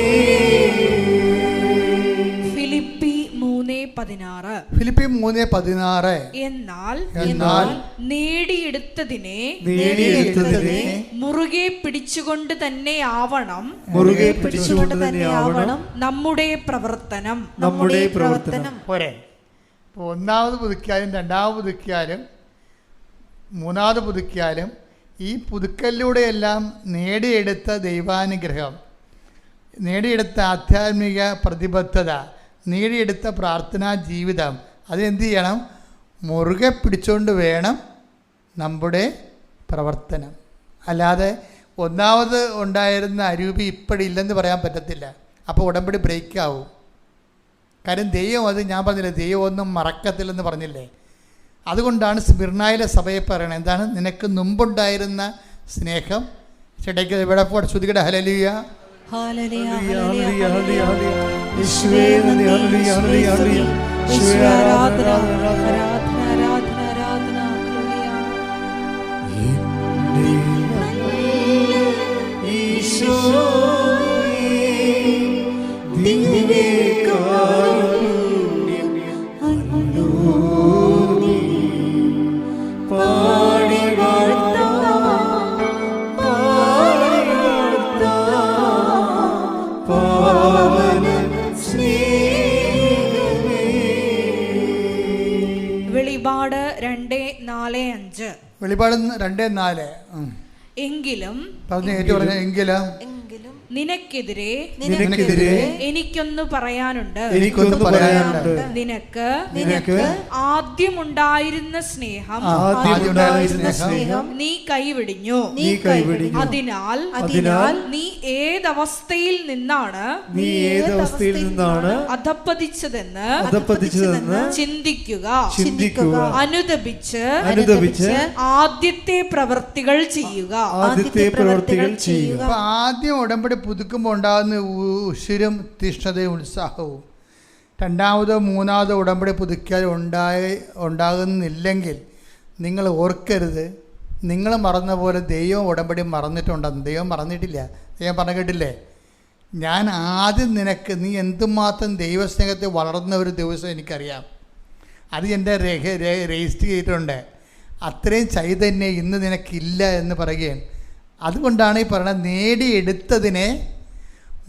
ഫിലിപ്പി 3:16. ഫിലിപ്പി 3:16. എന്നാൽ നേടിയെടുത്തതിനെ മുറുകെ പിടിച്ചുകൊണ്ട് തന്നെ ആവണം നമ്മുടെ പ്രവർത്തനം. പോരെ. ഇപ്പോൾ ഒന്നാമത് പുതുക്കിയാലും രണ്ടാമത് പുതുക്കിയാലും മൂന്നാമത് പുതുക്കിയാലും ഈ പുതുക്കലിലൂടെയെല്ലാം നേടിയെടുത്ത ദൈവാനുഗ്രഹം, നേടിയെടുത്ത ആധ്യാത്മിക പ്രതിബദ്ധത, നേടിയെടുത്ത പ്രാർത്ഥനാ ജീവിതം അതെന്ത് ചെയ്യണം? മുറുകെ പിടിച്ചുകൊണ്ട് വേണം നമ്മുടെ പ്രവർത്തനം. അല്ലാതെ ഒന്നാമത് ഉണ്ടായിരുന്ന അരൂപി ഇപ്പോഴില്ലെന്ന് പറയാൻ പറ്റത്തില്ല. അപ്പോൾ ഉടമ്പടി ബ്രേക്കാവും. കാര്യം ദൈവം അത് ഞാൻ പറഞ്ഞില്ലേ, ദൈവം ഒന്നും മറക്കത്തില്ലെന്ന് പറഞ്ഞില്ലേ. അതുകൊണ്ടാണ് സ്മിർനായിലെ സഭയെ പറയണത് എന്താണ്? നിനക്ക് മുമ്പുണ്ടായിരുന്ന സ്നേഹം ചേട്ടയ്ക്ക് ഇവിടെ ശ്രുതിയുടെ ഹല്ലേലൂയ ഹല്ലേലൂയ ഹല്ലേലൂയ ഹല്ലേലൂയ. യേശുവേ നന്ദി. ഹല്ലേലൂയ ഹല്ലേലൂയ ഹല്ലേലൂയ. യേശുവേ ആരാധന ആരാധന ആരാധന ആരാധന ആരാധന. ഈശോയേ ദിവ്യകാരുണ്യം അന്യോന്യം പാടി വാഴ്ത്താം പാവന സ്നേഹമേ. വെളിപാട് 2:4-5. വെളിപാട് 2:4. എങ്കിലും പറഞ്ഞ ഏറ്റു പറഞ്ഞ എങ്കിലും നിനക്കെതിരെ എനിക്കൊന്ന് പറയാനുണ്ട്. നിനക്ക് ആദ്യമുണ്ടായിരുന്ന സ്നേഹം നീ കൈവിടിഞ്ഞു. അതിനാൽ നീ ഏതവസ്ഥയിൽ നിന്നാണ് അധപ്പതിച്ചതെന്ന് ചിന്തിക്കുക. അനുദപിച്ച് ആദ്യത്തെ പ്രവൃത്തികൾ ചെയ്യുക. ആദ്യം ഉടമ്പടി പുതുക്കുമ്പോൾ ഉണ്ടാകുന്ന ഉശിരും തീഷ്ണതയും ഉത്സാഹവും രണ്ടാമതോ മൂന്നാമതോ ഉടമ്പടി പുതുക്കിയാൽ ഉണ്ടാകുന്നില്ലെങ്കിൽ നിങ്ങൾ ഓർക്കരുത്, നിങ്ങൾ മറന്ന പോലെ ദൈവം ഉടമ്പടി മറന്നിട്ടുണ്ടെന്ന്. ദൈവം മറന്നിട്ടില്ല. ദൈവം പറഞ്ഞു കേട്ടില്ലേ, ഞാൻ ആദ്യം നിനക്ക് നീ എന്തുമാത്രം ദൈവസ്നേഹത്തെ വളർന്ന ഒരു ദിവസം എനിക്കറിയാം. അത് എൻ്റെ രജിസ്റ്റർ ചെയ്തിട്ടുണ്ട്. അത്രയും ചൈതന്യം ഇന്ന് നിനക്കില്ല എന്ന് പറയുകയാണ്. അതുകൊണ്ടാണ് ഈ പറയുന്നത്, നേടിയെടുത്തതിനെ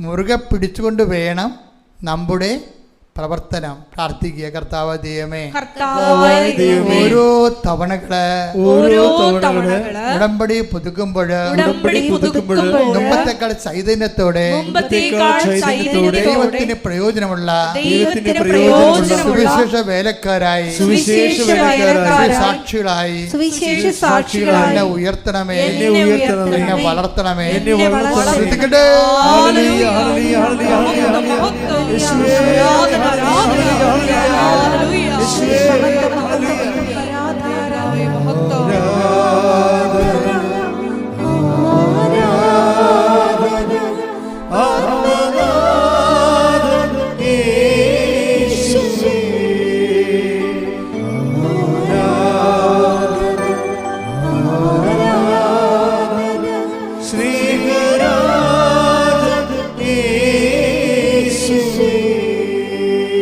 മുറുകെ പിടിച്ചുകൊണ്ട് വേണം നമ്മുടെ പ്രവർത്തനം. പ്രാർത്ഥിക്കുക. കർത്താവ് ദൈവമേ, ഓരോ തവണകള് ഉടമ്പടി പുതുക്കുമ്പോൾ മുമ്പത്തെക്കാൾ ചൈതന്യത്തോടെ ദൈവത്തിന് പ്രയോജനമുള്ള സുവിശേഷ വേലക്കാരായി സാക്ഷികളായി എന്നെ ഉയർത്തണമേ, എന്നെ വളർത്തണമേ. ശ്രദ്ധിക്കട്ടെ. Hallelujah.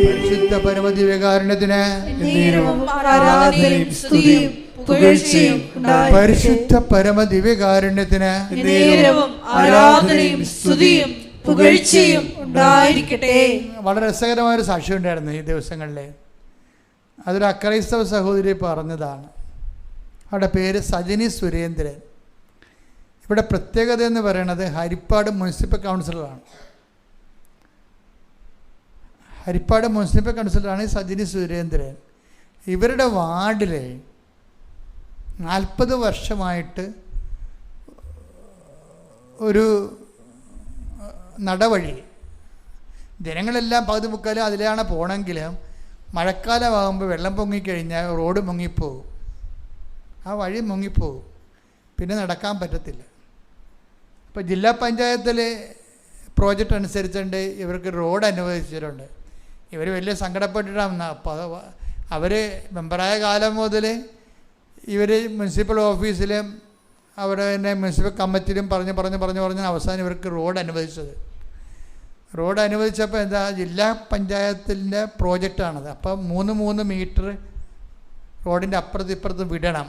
പരിശുദ്ധ പരമദിവ്യകാരുണ്യത്തിന് ആരാധനയും സ്തുതിയും പുകഴ്ചയും ഉണ്ടായിരിക്കട്ടെ. പരിശുദ്ധ പരമദിവ്യകാരുണ്യത്തിന് ആരാധനയും സ്തുതിയും പുകഴ്ചയും ഉണ്ടായിരിക്കട്ടെ. വളരെ രസകരമായൊരു സാക്ഷ്യം ഉണ്ടായിരുന്നു ഈ ദിവസങ്ങളിൽ. അതൊരു അക്രൈസ്തവ സഹോദരി പറഞ്ഞതാണ്. അവരുടെ പേര് സജിനി സുരേന്ദ്രൻ. ഇവിടെ പ്രത്യേകത എന്ന് പറയുന്നത് ഹരിപ്പാട് മുനിസിപ്പൽ കൗൺസിലറാണ്. ഹരിപ്പാട് മുനിസിപ്പൽ കൗൺസിലറാണ് സജിനി സുരേന്ദ്രൻ. ഇവരുടെ വാർഡിൽ 40 വർഷമായിട്ട് ഒരു നടവഴി, ജനങ്ങളെല്ലാം പകുതി മുക്കാലും അതിലാണ് പോകണമെങ്കിലും മഴക്കാലമാകുമ്പോൾ വെള്ളം പൊങ്ങിക്കഴിഞ്ഞാൽ റോഡ് മുങ്ങിപ്പോവും, ആ വഴി മുങ്ങിപ്പോവും, പിന്നെ നടക്കാൻ പറ്റത്തില്ല. അപ്പോൾ ജില്ലാ പഞ്ചായത്തിൽ പ്രോജക്റ്റ് അനുസരിച്ചുകൊണ്ട് ഇവർക്ക് റോഡ് അനുവദിച്ചിട്ടുണ്ട്. ഇവർ വലിയ സങ്കടപ്പെട്ടിട്ടാണ്. അപ്പോൾ അവർ മെമ്പറായ കാലം മുതൽ ഇവർ മുനിസിപ്പൽ ഓഫീസിലും അവിടെ തന്നെ മുനിസിപ്പൽ കമ്മിറ്റിയിലും പറഞ്ഞ് അവസാനം ഇവർക്ക് റോഡ് അനുവദിച്ചത്. റോഡ് അനുവദിച്ചപ്പോൾ എന്താ, ജില്ലാ പഞ്ചായത്തിൻ്റെ പ്രോജക്റ്റാണത്. അപ്പം 3 മീറ്റർ റോഡിൻ്റെ അപ്പുറത്തും വിടണം.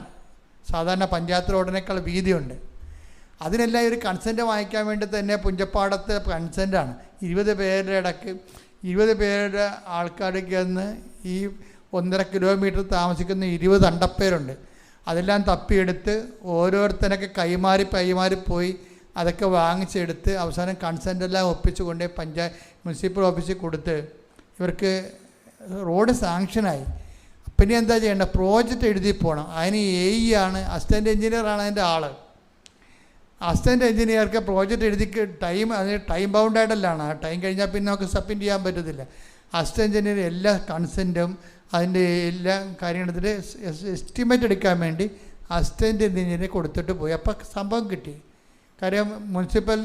സാധാരണ പഞ്ചായത്ത് റോഡിനേക്കാൾ വീതിയുണ്ട്. അതിനെല്ലാം ഒരു കൺസെൻറ്റ് വാങ്ങിക്കാൻ വേണ്ടി തന്നെ പുഞ്ചപ്പാടത്തെ കൺസെൻറ്റാണ്. 20 പേരുടെ ഇടയ്ക്ക് 20 പേരുടെ ആൾക്കാർക്ക് നിന്ന് ഈ 1.5 കിലോമീറ്റർ താമസിക്കുന്ന 20 അണ്ടപ്പേരുണ്ട്. അതെല്ലാം തപ്പിയെടുത്ത് ഓരോരുത്തരൊക്കെ കൈമാറി പോയി അതൊക്കെ വാങ്ങിച്ചെടുത്ത് അവസാനം കൺസെൻറ്റെല്ലാം ഒപ്പിച്ച് കൊണ്ട് മുനിസിപ്പൽ ഓഫീസിൽ കൊടുത്ത് ഇവർക്ക് റോഡ് സാങ്ഷനായി. പിന്നെ എന്താ ചെയ്യേണ്ടത്, പ്രോജക്റ്റ് എഴുതി പോകണം. അതിന് AE ആണ്, അസിസ്റ്റൻ്റ് എഞ്ചിനീയറാണ് അതിൻ്റെ ആൾ. അസിസ്റ്റൻ്റ് എഞ്ചിനീയർക്ക് പ്രോജക്റ്റ് എഴുതി അതിന് ടൈം ബൗണ്ടായിട്ടല്ലാണ്. ആ ടൈം കഴിഞ്ഞാൽ പിന്നെ നമുക്ക് സബ്മിറ്റ് ചെയ്യാൻ പറ്റത്തില്ല. അസിസ്റ്റൻ്റ് എഞ്ചിനീയർ എല്ലാ കൺസെൻറ്റും അതിൻ്റെ എല്ലാ കാര്യങ്ങളെടുത്തിട്ട് എസ്റ്റിമേറ്റ് എടുക്കാൻ വേണ്ടി അസിസ്റ്റൻ്റ് എഞ്ചിനീയറെ കൊടുത്തിട്ട് പോയി. അപ്പോൾ സംഭവം കിട്ടി. കാര്യം മുനിസിപ്പൽ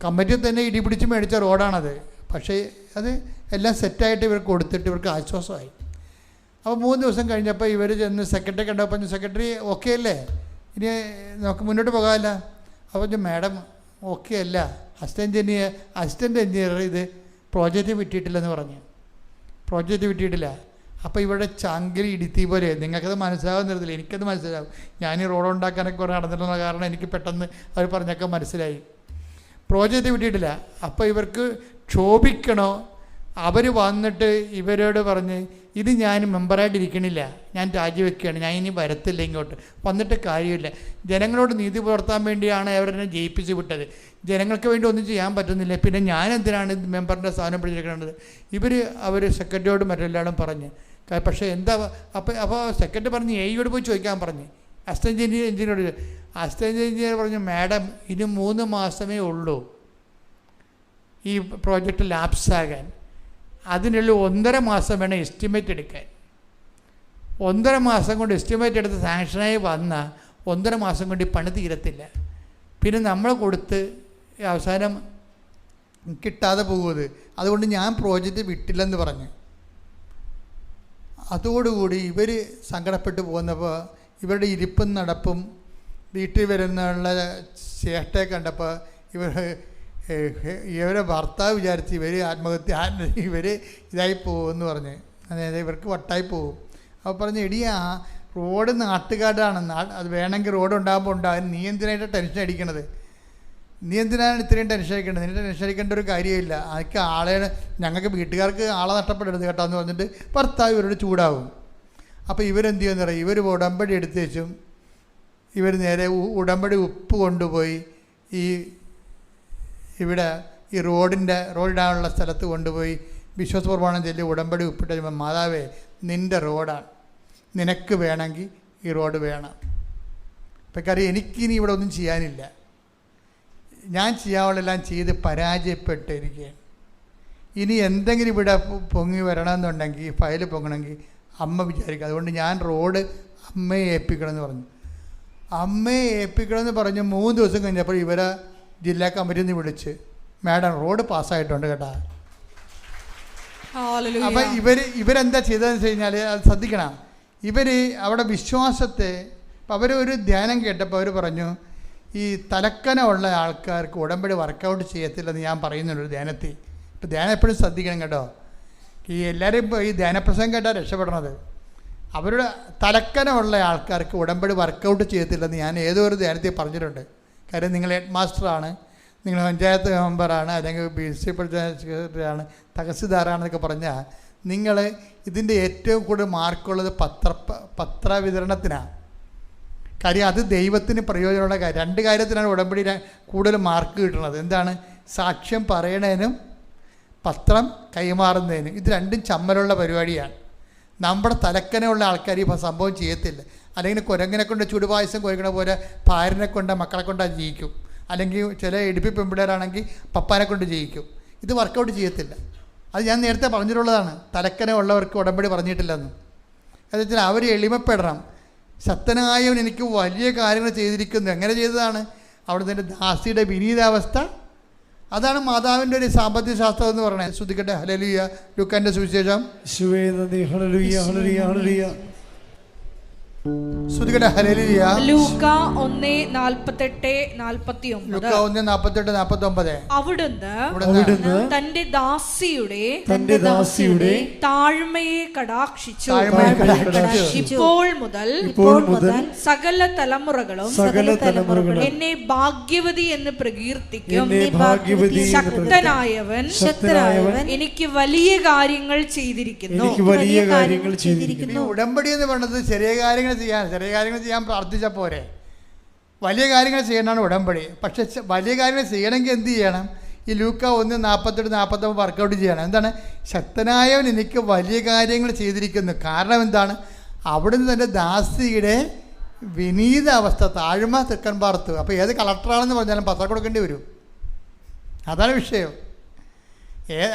കമ്മിറ്റി തന്നെ ഇടിപിടിച്ച് മേടിച്ച റോഡാണത്. പക്ഷേ അത് എല്ലാം സെറ്റായിട്ട് ഇവർക്ക് കൊടുത്തിട്ട് ഇവർക്ക് ആശ്വാസമായി. അപ്പോൾ 3 ദിവസം കഴിഞ്ഞപ്പോൾ ഇവർ ചെന്ന് സെക്രട്ടറി കണ്ടപ്പോൾ സെക്രട്ടറി ഓക്കെ അല്ലേ, ഇനി നമുക്ക് മുന്നോട്ട് പോകാമല്ല. അപ്പോൾ മാഡം ഓക്കെ അല്ല, അസിസ്റ്റൻ്റ് എഞ്ചിനീയർ ഇത് പ്രോജക്റ്റ് വിട്ടിട്ടില്ലെന്ന് പറഞ്ഞു. പ്രോജക്റ്റ് വിട്ടിട്ടില്ല. അപ്പോൾ ഇവിടെ ചങ്കിൽ ഇടുത്തി പോലെ, നിങ്ങൾക്കത് മനസ്സിലാകുന്നില്ല, എനിക്കത് മനസ്സിലാവും. ഞാൻ ഈ റോഡ് ഉണ്ടാക്കാനൊക്കെ കുറേ നടന്നിട്ടുള്ള കാരണം എനിക്ക് പെട്ടെന്ന് അവർ പറഞ്ഞൊക്കെ മനസ്സിലായി. പ്രോജക്റ്റ് വിട്ടിട്ടില്ല. അപ്പോൾ ഇവർക്ക് ക്ഷോഭിക്കണോ, അവർ വന്നിട്ട് ഇവരോട് പറഞ്ഞ് ഇത് ഞാൻ മെമ്പറായിട്ട് ഇരിക്കണില്ല, ഞാൻ രാജിവെക്കുകയാണ്, ഞാൻ ഇനി വരത്തില്ല ഇങ്ങോട്ട്, വന്നിട്ട് കാര്യമില്ല. ജനങ്ങളോട് നീതി പുലർത്താൻ വേണ്ടിയാണ് അവരെന്നെ ജയിപ്പിച്ച് വിട്ടത്. ജനങ്ങൾക്ക് വേണ്ടി ഒന്നും ചെയ്യാൻ പറ്റുന്നില്ല, പിന്നെ ഞാൻ എന്തിനാണ് മെമ്പറിൻ്റെ സ്ഥാനം പിടിച്ചിരിക്കുന്നത്. അവർ സെക്രട്ടറിയോടും മറ്റെല്ലാവരും പറഞ്ഞ്. പക്ഷേ എന്താ അപ്പോൾ സെക്രട്ടറി പറഞ്ഞ് AEയോട് പോയി ചോദിക്കാൻ പറഞ്ഞ്. അസിസ്റ്റൻ്റ് എഞ്ചിനീയറോട് അസിസ്റ്റൻ്റ് എഞ്ചിനീയർ പറഞ്ഞു, മാഡം ഇനി 3 മാസമേ ഉള്ളൂ ഈ പ്രോജക്റ്റ് ലാപ്സാകാൻ. അതിനുള്ള 1.5 മാസം വേണം എസ്റ്റിമേറ്റ് എടുക്കാൻ. 1.5 മാസം കൊണ്ട് എസ്റ്റിമേറ്റ് എടുത്ത് സാങ്ഷനായി വന്നാൽ 1.5 മാസം കൊണ്ട് ഈ പണി തീരത്തില്ല. പിന്നെ നമ്മൾ കൊടുത്ത് അവസാനം കിട്ടാതെ പോകുന്നത്. അതുകൊണ്ട് ഞാൻ പ്രോജക്റ്റ് വിട്ടില്ലെന്ന് പറഞ്ഞു. അതോടുകൂടി ഇവർ സങ്കടപ്പെട്ടു പോകുന്നപ്പോൾ ഇവരുടെ ഇരിപ്പും നടപ്പും വീട്ടിൽ വരുന്നുള്ള ചേഷ്ടയെ കണ്ടപ്പോൾ ഇവരെ ഭർത്താവ് വിചാരിച്ച് ഇവർ ഇതായി പോകുമെന്ന് പറഞ്ഞ്, അതായത് ഇവർക്ക് വട്ടായി പോകും. അപ്പോൾ പറഞ്ഞ്, എടിയാ റോഡ് നാട്ടുകാരാണ്, അത് വേണമെങ്കിൽ റോഡ് ഉണ്ടാകുമ്പോൾ ഉണ്ടാകും, നീ എന്തിനായിട്ട് ടെൻഷൻ അടിക്കണത്, നീ എന്തിനാണ് ഇത്രയും ടെൻഷൻ അടിക്കേണ്ടത്, നിന്റെ ടെൻഷൻ അടിക്കേണ്ട ഒരു കാര്യമില്ല, അതൊക്കെ ഞങ്ങൾക്ക് വീട്ടുകാർക്ക് ആളെ നഷ്ടപ്പെടരുത് കേട്ടോ എന്ന് പറഞ്ഞിട്ട് ഭർത്താവ് ഇവരോട് ചൂടാവും. അപ്പോൾ ഇവരെന്ത് ചെയ്യുമെന്ന് പറയും, ഇവർ ഉടമ്പടി എടുത്ത് വെച്ചും ഇവർ നേരെ ഉടമ്പടി ഉപ്പ് കൊണ്ടുപോയി ഇവിടെ ഈ റോഡിടാനുള്ള സ്ഥലത്ത് കൊണ്ടുപോയി വിശ്വാസ പ്രമാണം ചൊല്ലി ഉടമ്പടി ഉപ്പിട്ട്, മാതാവേ നിൻ്റെ റോഡാണ്, നിനക്ക് വേണമെങ്കിൽ ഈ റോഡ് വേണം. ഇപ്പം കാര്യം എനിക്കിനി ഇവിടെ ഒന്നും ചെയ്യാനില്ല, ഞാൻ ചെയ്യാനുള്ളതെല്ലാം ചെയ്ത് പരാജയപ്പെട്ടിരിക്കുകയാണ്. ഇനി എന്തെങ്കിലും ഇവിടെ പൊങ്ങി വരണമെന്നുണ്ടെങ്കിൽ, ഫയൽ പൊങ്ങണമെങ്കിൽ അമ്മ വിചാരിക്കും. അതുകൊണ്ട് ഞാൻ റോഡ് അമ്മയെ ഏൽപ്പിക്കണമെന്ന് പറഞ്ഞു. അമ്മയെ ഏൽപ്പിക്കണമെന്ന് പറഞ്ഞ് 3 ദിവസം കഴിഞ്ഞപ്പോൾ ഇവരെ ജില്ലാ കമ്മിറ്റിയിൽ നിന്ന് വിളിച്ച്, മാഡം റോഡ് പാസ്സായിട്ടുണ്ട് കേട്ടോ. അപ്പം ഇവരെന്താ ചെയ്തതെന്ന് വെച്ച് കഴിഞ്ഞാൽ അത് ശ്രദ്ധിക്കണം. ഇവർ അവിടെ വിശ്വാസത്തെ അവരൊരു ധ്യാനം കേട്ടപ്പോൾ അവർ പറഞ്ഞു, ഈ തലക്കനമുള്ള ആൾക്കാർക്ക് ഉടമ്പടി വർക്കൗട്ട് ചെയ്യത്തില്ലെന്ന് ഞാൻ പറയുന്നുണ്ട് ധ്യാനത്തിൽ. ഇപ്പോൾ ധ്യാനം എപ്പോഴും ശ്രദ്ധിക്കണം കേട്ടോ. ഈ എല്ലാവരും ഇപ്പോൾ ഈ ധ്യാനപ്രസംഗം കേട്ടാൽ രക്ഷപ്പെടണത്. അവരുടെ തലക്കനമുള്ള ആൾക്കാർക്ക് ഉടമ്പടി വർക്കൗട്ട് ചെയ്യത്തില്ലെന്ന് ഞാൻ ഏതോ ഒരു ധ്യാനത്തിൽ പറഞ്ഞിട്ടുണ്ട്. കാര്യം നിങ്ങൾ ഹെഡ് മാസ്റ്ററാണ്, നിങ്ങൾ പഞ്ചായത്ത് മെമ്പറാണ്, അല്ലെങ്കിൽ പ്രിൻസിപ്പൽ സെക്രട്ടറിയാണ്, തഹസിൽദാറാണെന്നൊക്കെ പറഞ്ഞാൽ നിങ്ങൾ ഇതിൻ്റെ ഏറ്റവും കൂടുതൽ മാർക്കുള്ളത് പത്രവിതരണത്തിനാണ്. കാര്യം അത് ദൈവത്തിന് പ്രയോജനമുള്ള കാര്യം. 2 കാര്യത്തിനാണ് ഉടമ്പടി കൂടുതൽ മാർക്ക് കിട്ടുന്നത്. എന്താണ്? സാക്ഷ്യം പറയണതിനും പത്രം കൈമാറുന്നതിനും. ഇത് രണ്ടും ചമ്മലുള്ള പരിപാടിയാണ്. നമ്മുടെ തലക്കനമുള്ള ആൾക്കാർ ഈ സംഭവം ചെയ്യത്തില്ല. അല്ലെങ്കിൽ കുരങ്ങനെ കൊണ്ട് ചുടുപായസം കുരക്കണ പോലെ ഭാര്യനെ കൊണ്ട് മക്കളെ കൊണ്ടാണ് ജയിക്കും. അല്ലെങ്കിൽ ചില എടുപ്പി പെമ്പിള്ളേരാണെങ്കിൽ പപ്പാനെ കൊണ്ട് ജയിക്കും. ഇത് വർക്കൗട്ട് ചെയ്യത്തില്ല. അത് ഞാൻ നേരത്തെ പറഞ്ഞിട്ടുള്ളതാണ്. തലക്കനമുള്ളവർക്ക് ഉടമ്പടി പറഞ്ഞിട്ടില്ലെന്ന്. എന്നുവെച്ചാൽ അവർ എളിമപ്പെടണം. ശക്തനായവൻ എനിക്ക് വലിയ കാര്യങ്ങൾ ചെയ്തിരിക്കുന്നു. എങ്ങനെ ചെയ്തതാണ്? അവിടുത്തെ എൻ്റെ ദാസിയുടെ വിനീതാവസ്ഥ. അതാണ് മാതാവിൻ്റെ ഒരു സാമ്പത്തിക ശാസ്ത്രം എന്ന് പറയുന്നത്. ശ്രദ്ധിക്കട്ടെ. ഹല്ലേലൂയ. ലൂക്കാന്റെ സുവിശേഷം. ശ്രദ്ധിക്കട്ടെ. ഹല്ലേലൂയ. ലൂക്ക 1:48-49. അവിടുന്ന് തന്റെ ദാസിയുടെ താഴ്മയെ കടാക്ഷിച്ചു. ഇപ്പോൾ മുതൽ സകല തലമുറകളും എന്നെ ഭാഗ്യവതി എന്ന് പ്രകീർത്തിക്കും. ശക്തനായവൻ എനിക്ക് വലിയ കാര്യങ്ങൾ ചെയ്തിരിക്കുന്നു. ഉടമ്പടി എന്ന് പറയുന്നത് ചെറിയ കാര്യങ്ങൾ ചെയ്യാൻ പ്രാർത്ഥിച്ചാൽ പോരെ. വലിയ കാര്യങ്ങൾ ചെയ്യണമെന്നാണ് ഉടമ്പടി. പക്ഷെ വലിയ കാര്യങ്ങൾ ചെയ്യണമെങ്കിൽ എന്ത് ചെയ്യണം? ഈ ലൂക്ക 1:48-49 വർക്കൗട്ട് ചെയ്യണം. എന്താണ്? ശക്തനായവൻ എനിക്ക് വലിയ കാര്യങ്ങൾ ചെയ്തിരിക്കുന്നു. കാരണം എന്താണ്? അവിടുന്ന് തൻ്റെ ദാസിയുടെ വിനീത അവസ്ഥ, താഴ്മ തെക്കൻ പാർത്തു. അപ്പോൾ ഏത് കളക്ടറാണെന്ന് പറഞ്ഞാലും പത്രം കൊടുക്കേണ്ടി വരും. അതാണ് വിഷയം.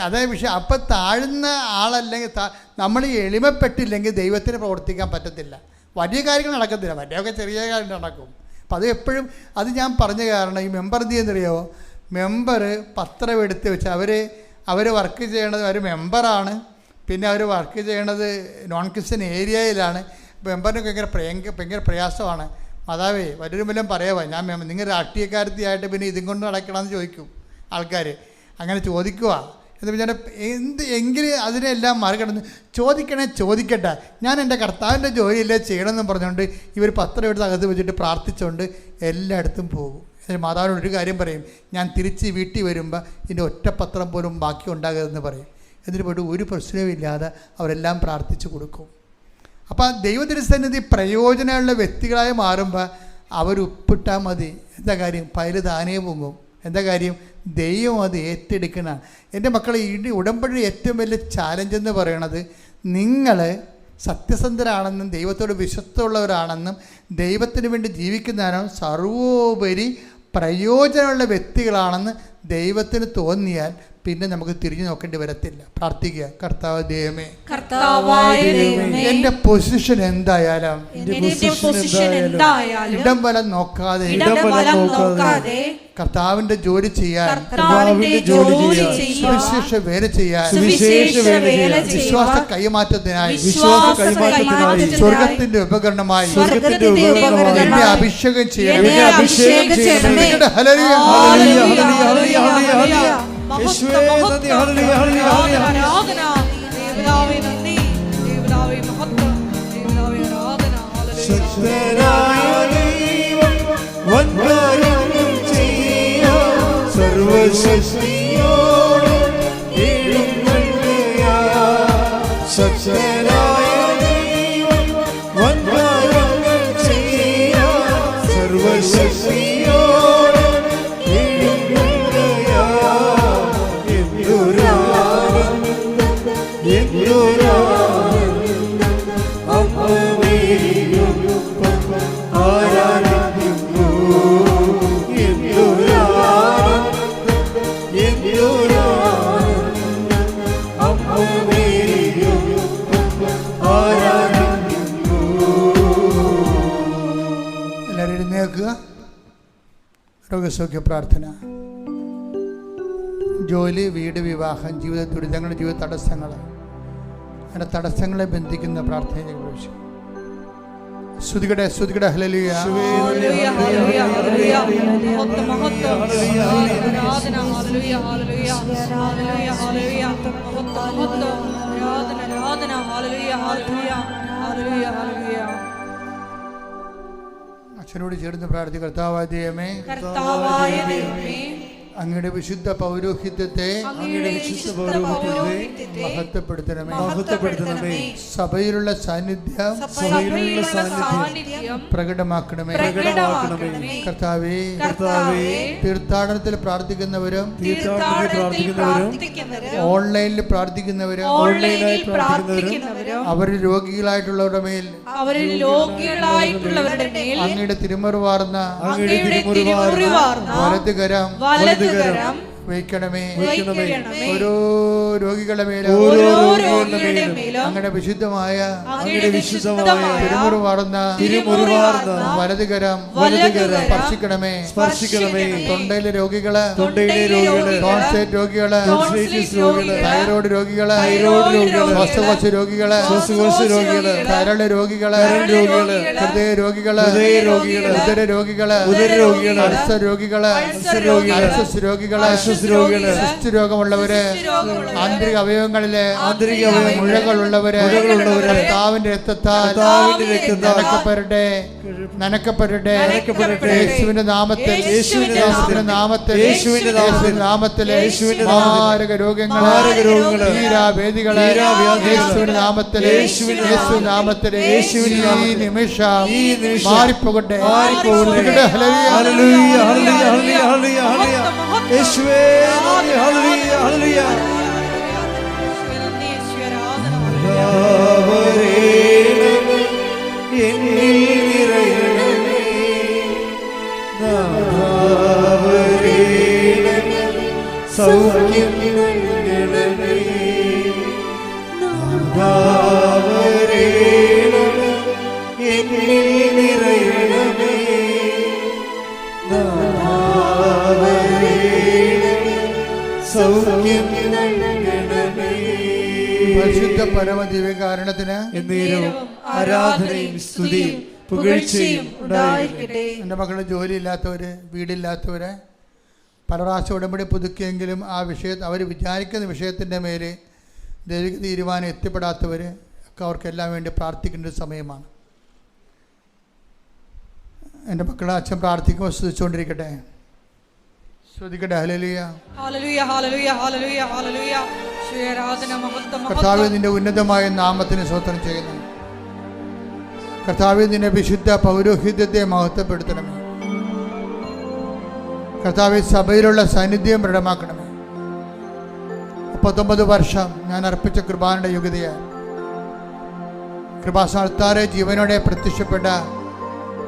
അതേ വിഷയം. അപ്പം താഴ്ന്ന ആളല്ലെങ്കിൽ, നമ്മൾ എളിമപ്പെട്ടില്ലെങ്കിൽ ദൈവത്തിന് പ്രവർത്തിക്കാൻ പറ്റത്തില്ല. വലിയ കാര്യങ്ങൾ നടക്കത്തില്ല. വലിയൊക്കെ ചെറിയ കാര്യങ്ങൾ നടക്കും. അപ്പം അത് എപ്പോഴും അത് ഞാൻ പറഞ്ഞ കാരണം ഈ മെമ്പർ എന്ത് ചെയ്യുന്നറിയാമോ? മെമ്പർ പത്രം എടുത്ത് വെച്ച് അവർ വർക്ക് ചെയ്യണത്, അവർ മെമ്പറാണ്. പിന്നെ അവർ വർക്ക് ചെയ്യണത് നോൺ ക്രിസ്ത്യൻ ഏരിയയിലാണ്. മെമ്പറിനൊക്കെ ഭയങ്കര പ്രയാസമാണ്. മാതാവേ വലിയൊരു മൂലം പറയാമോ, ഞാൻ നിങ്ങൾ രാഷ്ട്രീയക്കാരത്തിയായിട്ട് പിന്നെ ഇതും കൊണ്ട് നടക്കണമെന്ന് ചോദിക്കും ആൾക്കാർ. അങ്ങനെ ചോദിക്കുക എന്ന് പറഞ്ഞാൽ എങ്കിലും അതിനെല്ലാം മറികടന്ന് ചോദിക്കട്ടെ, ഞാൻ എൻ്റെ കർത്താവിൻ്റെ ജോലിയല്ലേ ചെയ്യണമെന്ന് പറഞ്ഞുകൊണ്ട് ഇവർ പത്രം എടുത്ത് അകത്ത് വെച്ചിട്ട് പ്രാർത്ഥിച്ചുകൊണ്ട് എല്ലായിടത്തും പോകും. എന്നിട്ട് മാതാവിനോട് ഒരു കാര്യം പറയും, ഞാൻ തിരിച്ച് വീട്ടിൽ വരുമ്പോൾ ഇതിൻ്റെ ഒറ്റ പത്രം പോലും ബാക്കി ഉണ്ടാകരുതെന്ന് പറയും. എന്നിട്ട് പോയിട്ട് ഒരു പ്രശ്നവും ഇല്ലാതെ അവരെല്ലാം പ്രാർത്ഥിച്ചു കൊടുക്കും. അപ്പോൾ ദൈവതിരുസന്നിധി പ്രയോജനമുള്ള വ്യക്തികളായി മാറുമ്പോൾ അവരുപ്പിട്ടാൽ മതി. എന്താ കാര്യം? പയല് താനേ പൊങ്ങും. എന്താ കാര്യം? ദൈവം അത് ഏറ്റെടുക്കണതാണ്. എൻ്റെ മക്കളെ, ഈ ഉടമ്പടിയുടെ ഏറ്റവും വലിയ ചാലഞ്ച് എന്ന് പറയണത് നിങ്ങൾ സത്യസന്ധരാണെന്നും ദൈവത്തോട് വിശ്വസ്തമുള്ളവരാണെന്നും ദൈവത്തിന് വേണ്ടി ജീവിക്കുന്നവരാണ്, സർവോപരി പ്രയോജനമുള്ള വ്യക്തികളാണെന്ന് ദൈവത്തിന് തോന്നിയാൽ പിന്നെ നമുക്ക് തിരിഞ്ഞു നോക്കേണ്ടി വരത്തില്ല. പ്രാർത്ഥിക്കുക. കർത്താവ് ദൈവമേ, എന്റെ പൊസിഷൻ എന്തായാലും ഇടം വലം നോക്കാതെ കർത്താവിന്റെ ജോലി ചെയ്യാൻ, സുവിശേഷ വേല ചെയ്യാൻ, വിശ്വാസ കൈമാറ്റത്തിനായി, സ്വർഗത്തിന്റെ ഉപകരണമായി എന്നെ അഭിഷേകം ചെയ്യണം. രോഗസൗഖ്യ പ്രാർത്ഥന. ജോലി, വീട്, വിവാഹം, ജീവിത ദുരിതങ്ങൾ, ജീവിത തടസ്സങ്ങൾ, അങ്ങനെ തടസ്സങ്ങളെ ബന്ധിക്കുന്ന പ്രാർത്ഥനയെ കുറിച്ച് സ്തുതിക്കട്ടെ, സ്തുതിക്കട്ടെ. ഹല്ലേലൂയ. ഹല്ലേലൂയ, ഹല്ലേലൂയ, ഹല്ലേലൂയ. മഹത്വം, മഹത്വം. ആരാധന, ഹല്ലേലൂയ, ഹല്ലേലൂയ. ഹല്ലേലൂയ, ഹല്ലേലൂയ. മഹത്വം, മഹത്വം. ആരാധന, ആരാധന. ഹല്ലേലൂയ, ഹല്ലേലൂയ. ഹല്ലേലൂയ, ഹല്ലേലൂയ. അച്ഛനോട് ചേർന്ന് പ്രാർത്ഥിക്കുക. കർത്താവായ ദൈവമേ, കർത്താവായ ദൈവമേ, അങ്ങയുടെ വിശുദ്ധ പൗരോഹിത്യത്തെ മഹത്വപ്പെടുത്തണമേ. സഭയിലുള്ള സാന്നിധ്യം പ്രകടമാക്കണമേ. കർത്താവേ, തീർത്ഥാടനത്തിൽ പ്രാർത്ഥിക്കുന്നവരും ഓൺലൈനിൽ പ്രാർത്ഥിക്കുന്നവരും അവരിൽ രോഗികളായിട്ടുള്ളവരുടെ മേൽ അങ്ങയുടെ തിരുമുറിവാർന്ന വലതുകരം വയ്ക്കണമേ. ഓരോ രോഗികളുടെ മേലും അങ്ങയുടെ വിശുദ്ധമായ തിരുമുറിവാർന്ന വലതുകരം സ്പർശിക്കണമേ. തൊണ്ടയിലെ രോഗികള്, ടോൺസൈറ്റ് രോഗികള്, തൈറോയ്ഡ് രോഗികള്, ശ്വാസകോശ രോഗികള്, കരള് രോഗികള്, ഹൃദയ രോഗികള്, ഉദര രോഗികള്, അൾസർ രോഗികള്, രോഗികള്, രോഗമുള്ളവര്, ആന്തരിക അവയവങ്ങളിലെ മുഴകളുള്ളവര് കർത്താവിന്റെ രക്തത്താൽ നനക്കപ്പെടട്ടെ. യേശുവിന്റെ നാമത്തിൽ മാരക രോഗങ്ങള്, തീരാവേദികള് യേശുവിന്റെ നാമത്തിൽ ഈ നിമിഷം മാറിപ്പോകട്ടെ. യേശുവേ, ഹല്ലേലൂയ, ഹല്ലേലൂയ. എന്നിൽ നിറയണമേ, സൗഖ്യം നൽകണമേ, എന്നിൽ നിറയണമേ, സൗഖ്യം നൽകണമേ. പരിശുദ്ധ പരമദിവ്യകാരണത്തിന് ആരാധനയും സ്തുതിയും പുകഴ്ചയും ഉണ്ടായിരിക്കട്ടെ. എൻ്റെ മക്കളുടെ ജോലിയില്ലാത്തവര്, വീടില്ലാത്തവര്, പല പ്രാവശ്യം ഉടമ്പടി പുതുക്കിയെങ്കിലും ആ അവർ വിചാരിക്കുന്ന വിഷയത്തിൻ്റെ മേലെ ദൈവിക തീരുമാനം എത്തിപ്പെടാത്തവർ ഒക്കെ അവർക്കെല്ലാം വേണ്ടി പ്രാർത്ഥിക്കേണ്ട ഒരു സമയമാണ്. എൻ്റെ മക്കളെ അച്ഛൻ പ്രാർത്ഥിക്കുമ്പോൾ സ്തുതിച്ചുകൊണ്ടിരിക്കട്ടെ. ശ്രദ്ധിക്കട്ടെ. ഹല്ലേലൂയ, ഹല്ലേലൂയ, ഹല്ലേലൂയ, ഹല്ലേലൂയ, ഹല്ലേലൂയ. ആരാധന, മഹത്വം. കർത്താവേ, നിന്റെ ഉന്നതമായ നാമത്തിന് സ്തോത്രം ചെയ്യുന്നു. കർത്താവേ, നിന്റെ വിശുദ്ധ പൗരോഹിത്യത്തെ മഹത്വപ്പെടുത്തണമേ. കർത്താവേ, സഭയിലുള്ള സാന്നിധ്യം ദൃഢമാക്കണമേ. 39 വർഷം ഞാൻ അർപ്പിച്ച കൃപാനയുടെ യുഗതയാൽ കൃപാസ്ഥാനത്താറെ ജീവനോടെ പ്രത്യക്ഷപ്പെട്ട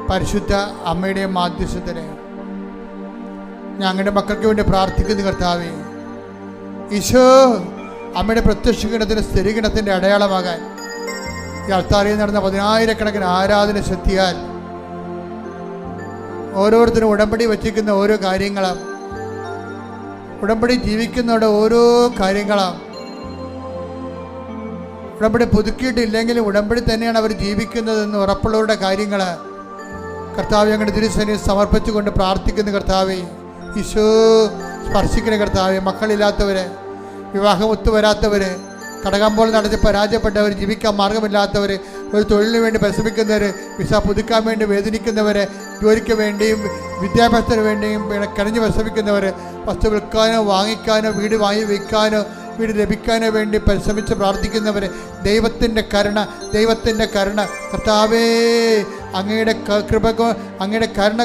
പരിശുദ്ധ അമ്മയുടെ മാധ്യസ്ഥത്തിന് ഞങ്ങളുടെ മക്കൾക്ക് വേണ്ടി പ്രാർത്ഥിക്കുന്നു. കർത്താവേ, ഈശോ അമ്മയുടെ പ്രത്യക്ഷഗണത്തിന് സ്ഥിരീകരണത്തിൻ്റെ അടയാളമാകാൻ ഈ അൾത്താരയിൽ നടന്ന 10,000-കണക്കിന് ആരാധന ശക്തിയാൽ ഓരോരുത്തരും ഉടമ്പടി വച്ചിരിക്കുന്ന ഓരോ കാര്യങ്ങളും, ഉടമ്പടി ജീവിക്കുന്നവരുടെ ഓരോ കാര്യങ്ങളും, ഉടമ്പടി പുതുക്കിയിട്ടില്ലെങ്കിലും ഉടമ്പടി തന്നെയാണ് അവർ ജീവിക്കുന്നതെന്ന് ഉറപ്പുള്ളവരുടെ കാര്യങ്ങൾ കർത്താവ് ഞങ്ങളുടെ തിരുസന്നിധിയിൽ സമർപ്പിച്ചുകൊണ്ട് പ്രാർത്ഥിക്കുന്ന കർത്താവേ, ഈശോ സ്പർശിക്കുന്ന കർത്താവേ. മക്കളില്ലാത്തവര്, വിവാഹം ഒത്തുവരാത്തവര്, കടകമ്പോൾ നടത്തി പരാജയപ്പെട്ടവർ, ജീവിക്കാൻ മാർഗമില്ലാത്തവർ, ഒരു തൊഴിലിന് വേണ്ടി പരിശ്രമിക്കുന്നവർ, വിസ പുതുക്കാൻ വേണ്ടി വേദനിക്കുന്നവർ, ജോലിക്ക് വേണ്ടിയും വിദ്യാഭ്യാസത്തിന് വേണ്ടിയും കരഞ്ഞ് പരിശ്രമിക്കുന്നവർ, വസ്തു വിൽക്കാനോ വാങ്ങിക്കാനോ വീട് വാങ്ങി വയ്ക്കാനോ വീട് ലഭിക്കാനോ വേണ്ടി പരിശ്രമിച്ച് പ്രാർത്ഥിക്കുന്നവർ, ദൈവത്തിൻ്റെ കരുണ കർത്താവേ, അങ്ങയുടെ കൃപ, അങ്ങയുടെ കരുണ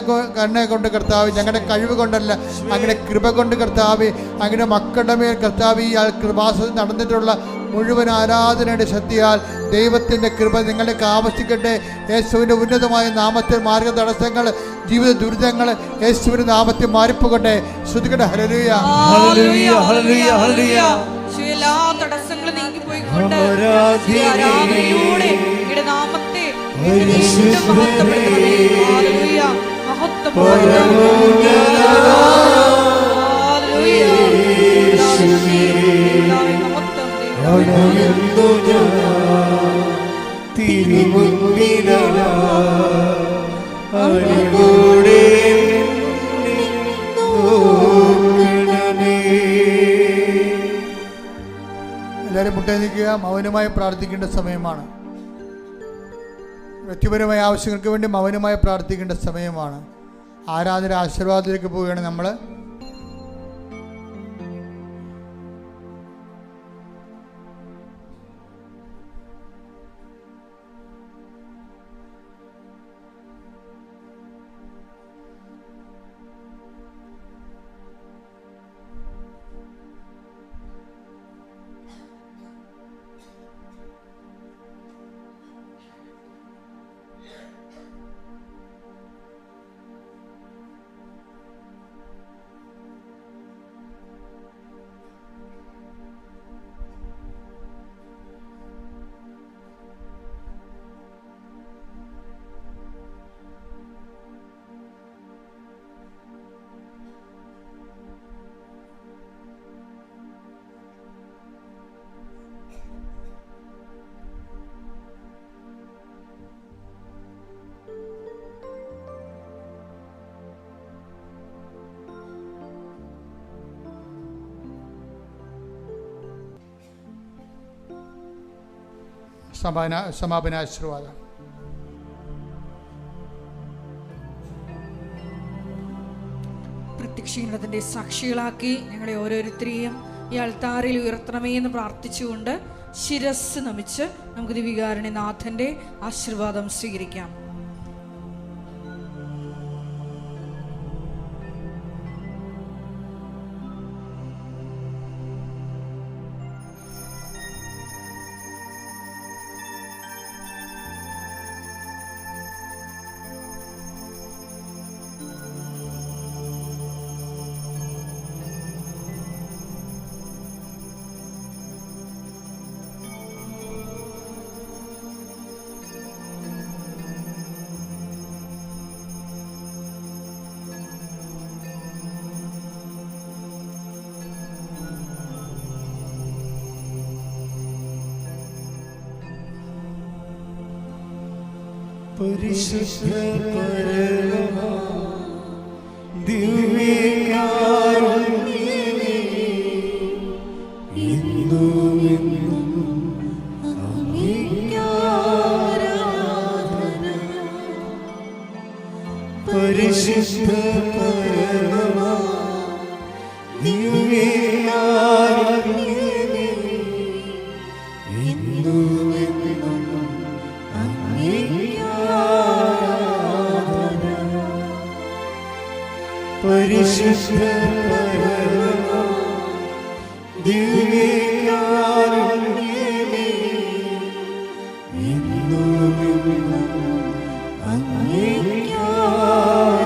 കൊണ്ട് കർത്താവ്, ഞങ്ങളുടെ കഴിവ് കൊണ്ടല്ല, അങ്ങയുടെ കൃപ കൊണ്ട് കർത്താവ്, അങ്ങയുടെ മക്കളുടെ മേൽ കർത്താവ് ഈ കൃപാസനം നടന്നിട്ടുള്ള മുഴുവൻ ആരാധനയുടെ ശക്തിയാൽ ദൈവത്തിൻ്റെ കൃപ നിങ്ങളിലേക്ക് ആവശ്യിക്കട്ടെ. യേശുവിൻ്റെ ഉന്നതമായ നാമത്തിൽ മാർഗ തടസ്സങ്ങൾ, ജീവിത ദുരിതങ്ങൾ യേശുവിൻ്റെ നാമത്തിൽ മാറിപ്പോകട്ടെ. ശ്രുതികട്ടെ. ഹല്ലേലൂയ, ഹല്ലേലൂയ, ഹല്ലേലൂയ, ഹല്ലേലൂയ. എല്ലാ തടസ്സങ്ങളും നീങ്ങിപ്പോയിക്കൊണ്ട് ആരാധനയോടെ അങ്ങയുടെ നാമത്തെ മഹത്വപ്പെടുത്തണമേ. ഹല്ലേലൂയ, മഹത്വം, തിരുമുൻപിലാ എല്ലാവരും മുട്ടനിൽക്കുക. മൗനമായി പ്രാർത്ഥിക്കേണ്ട സമയമാണ്. വ്യക്തിപരമായ ആവശ്യങ്ങൾക്ക് വേണ്ടി മൗനമായി പ്രാർത്ഥിക്കേണ്ട സമയമാണ്. ആരാധന ആശീർവാദത്തിലേക്ക് പോവുകയാണ് നമ്മൾ. സമാപന ആശീർവാദം. പ്രത്യക്ഷീകരണത്തിന്റെ സാക്ഷികളാക്കി ഞങ്ങളെ ഓരോരുത്തരെയും ഈ അൾത്താറിൽ ഉയർത്തണമേ എന്ന് പ്രാർത്ഥിച്ചുകൊണ്ട് ശിരസ് നമിച്ച് നമുക്ക് ദിവികാരുണ്യനാഥന്റെ ആശീർവാദം സ്വീകരിക്കാം. പരിശുദ്ധ പരമാ ദിവ്യകാരുണ്യമേ, ഇന്നും എന്നും അങ്ങേക്ക് ആരാധന. പരിശുദ്ധ പരമാ ദിവ്യകാരുണ്യമേ, ഇന്നും എന്നും അങ്ങേക്ക് ആരാധന. പരിശുദ്ധ പരമാ ദിവ്യകാരുണ്യമേ, ഇന്നും എന്നും അങ്ങേക്ക് ആരാധന.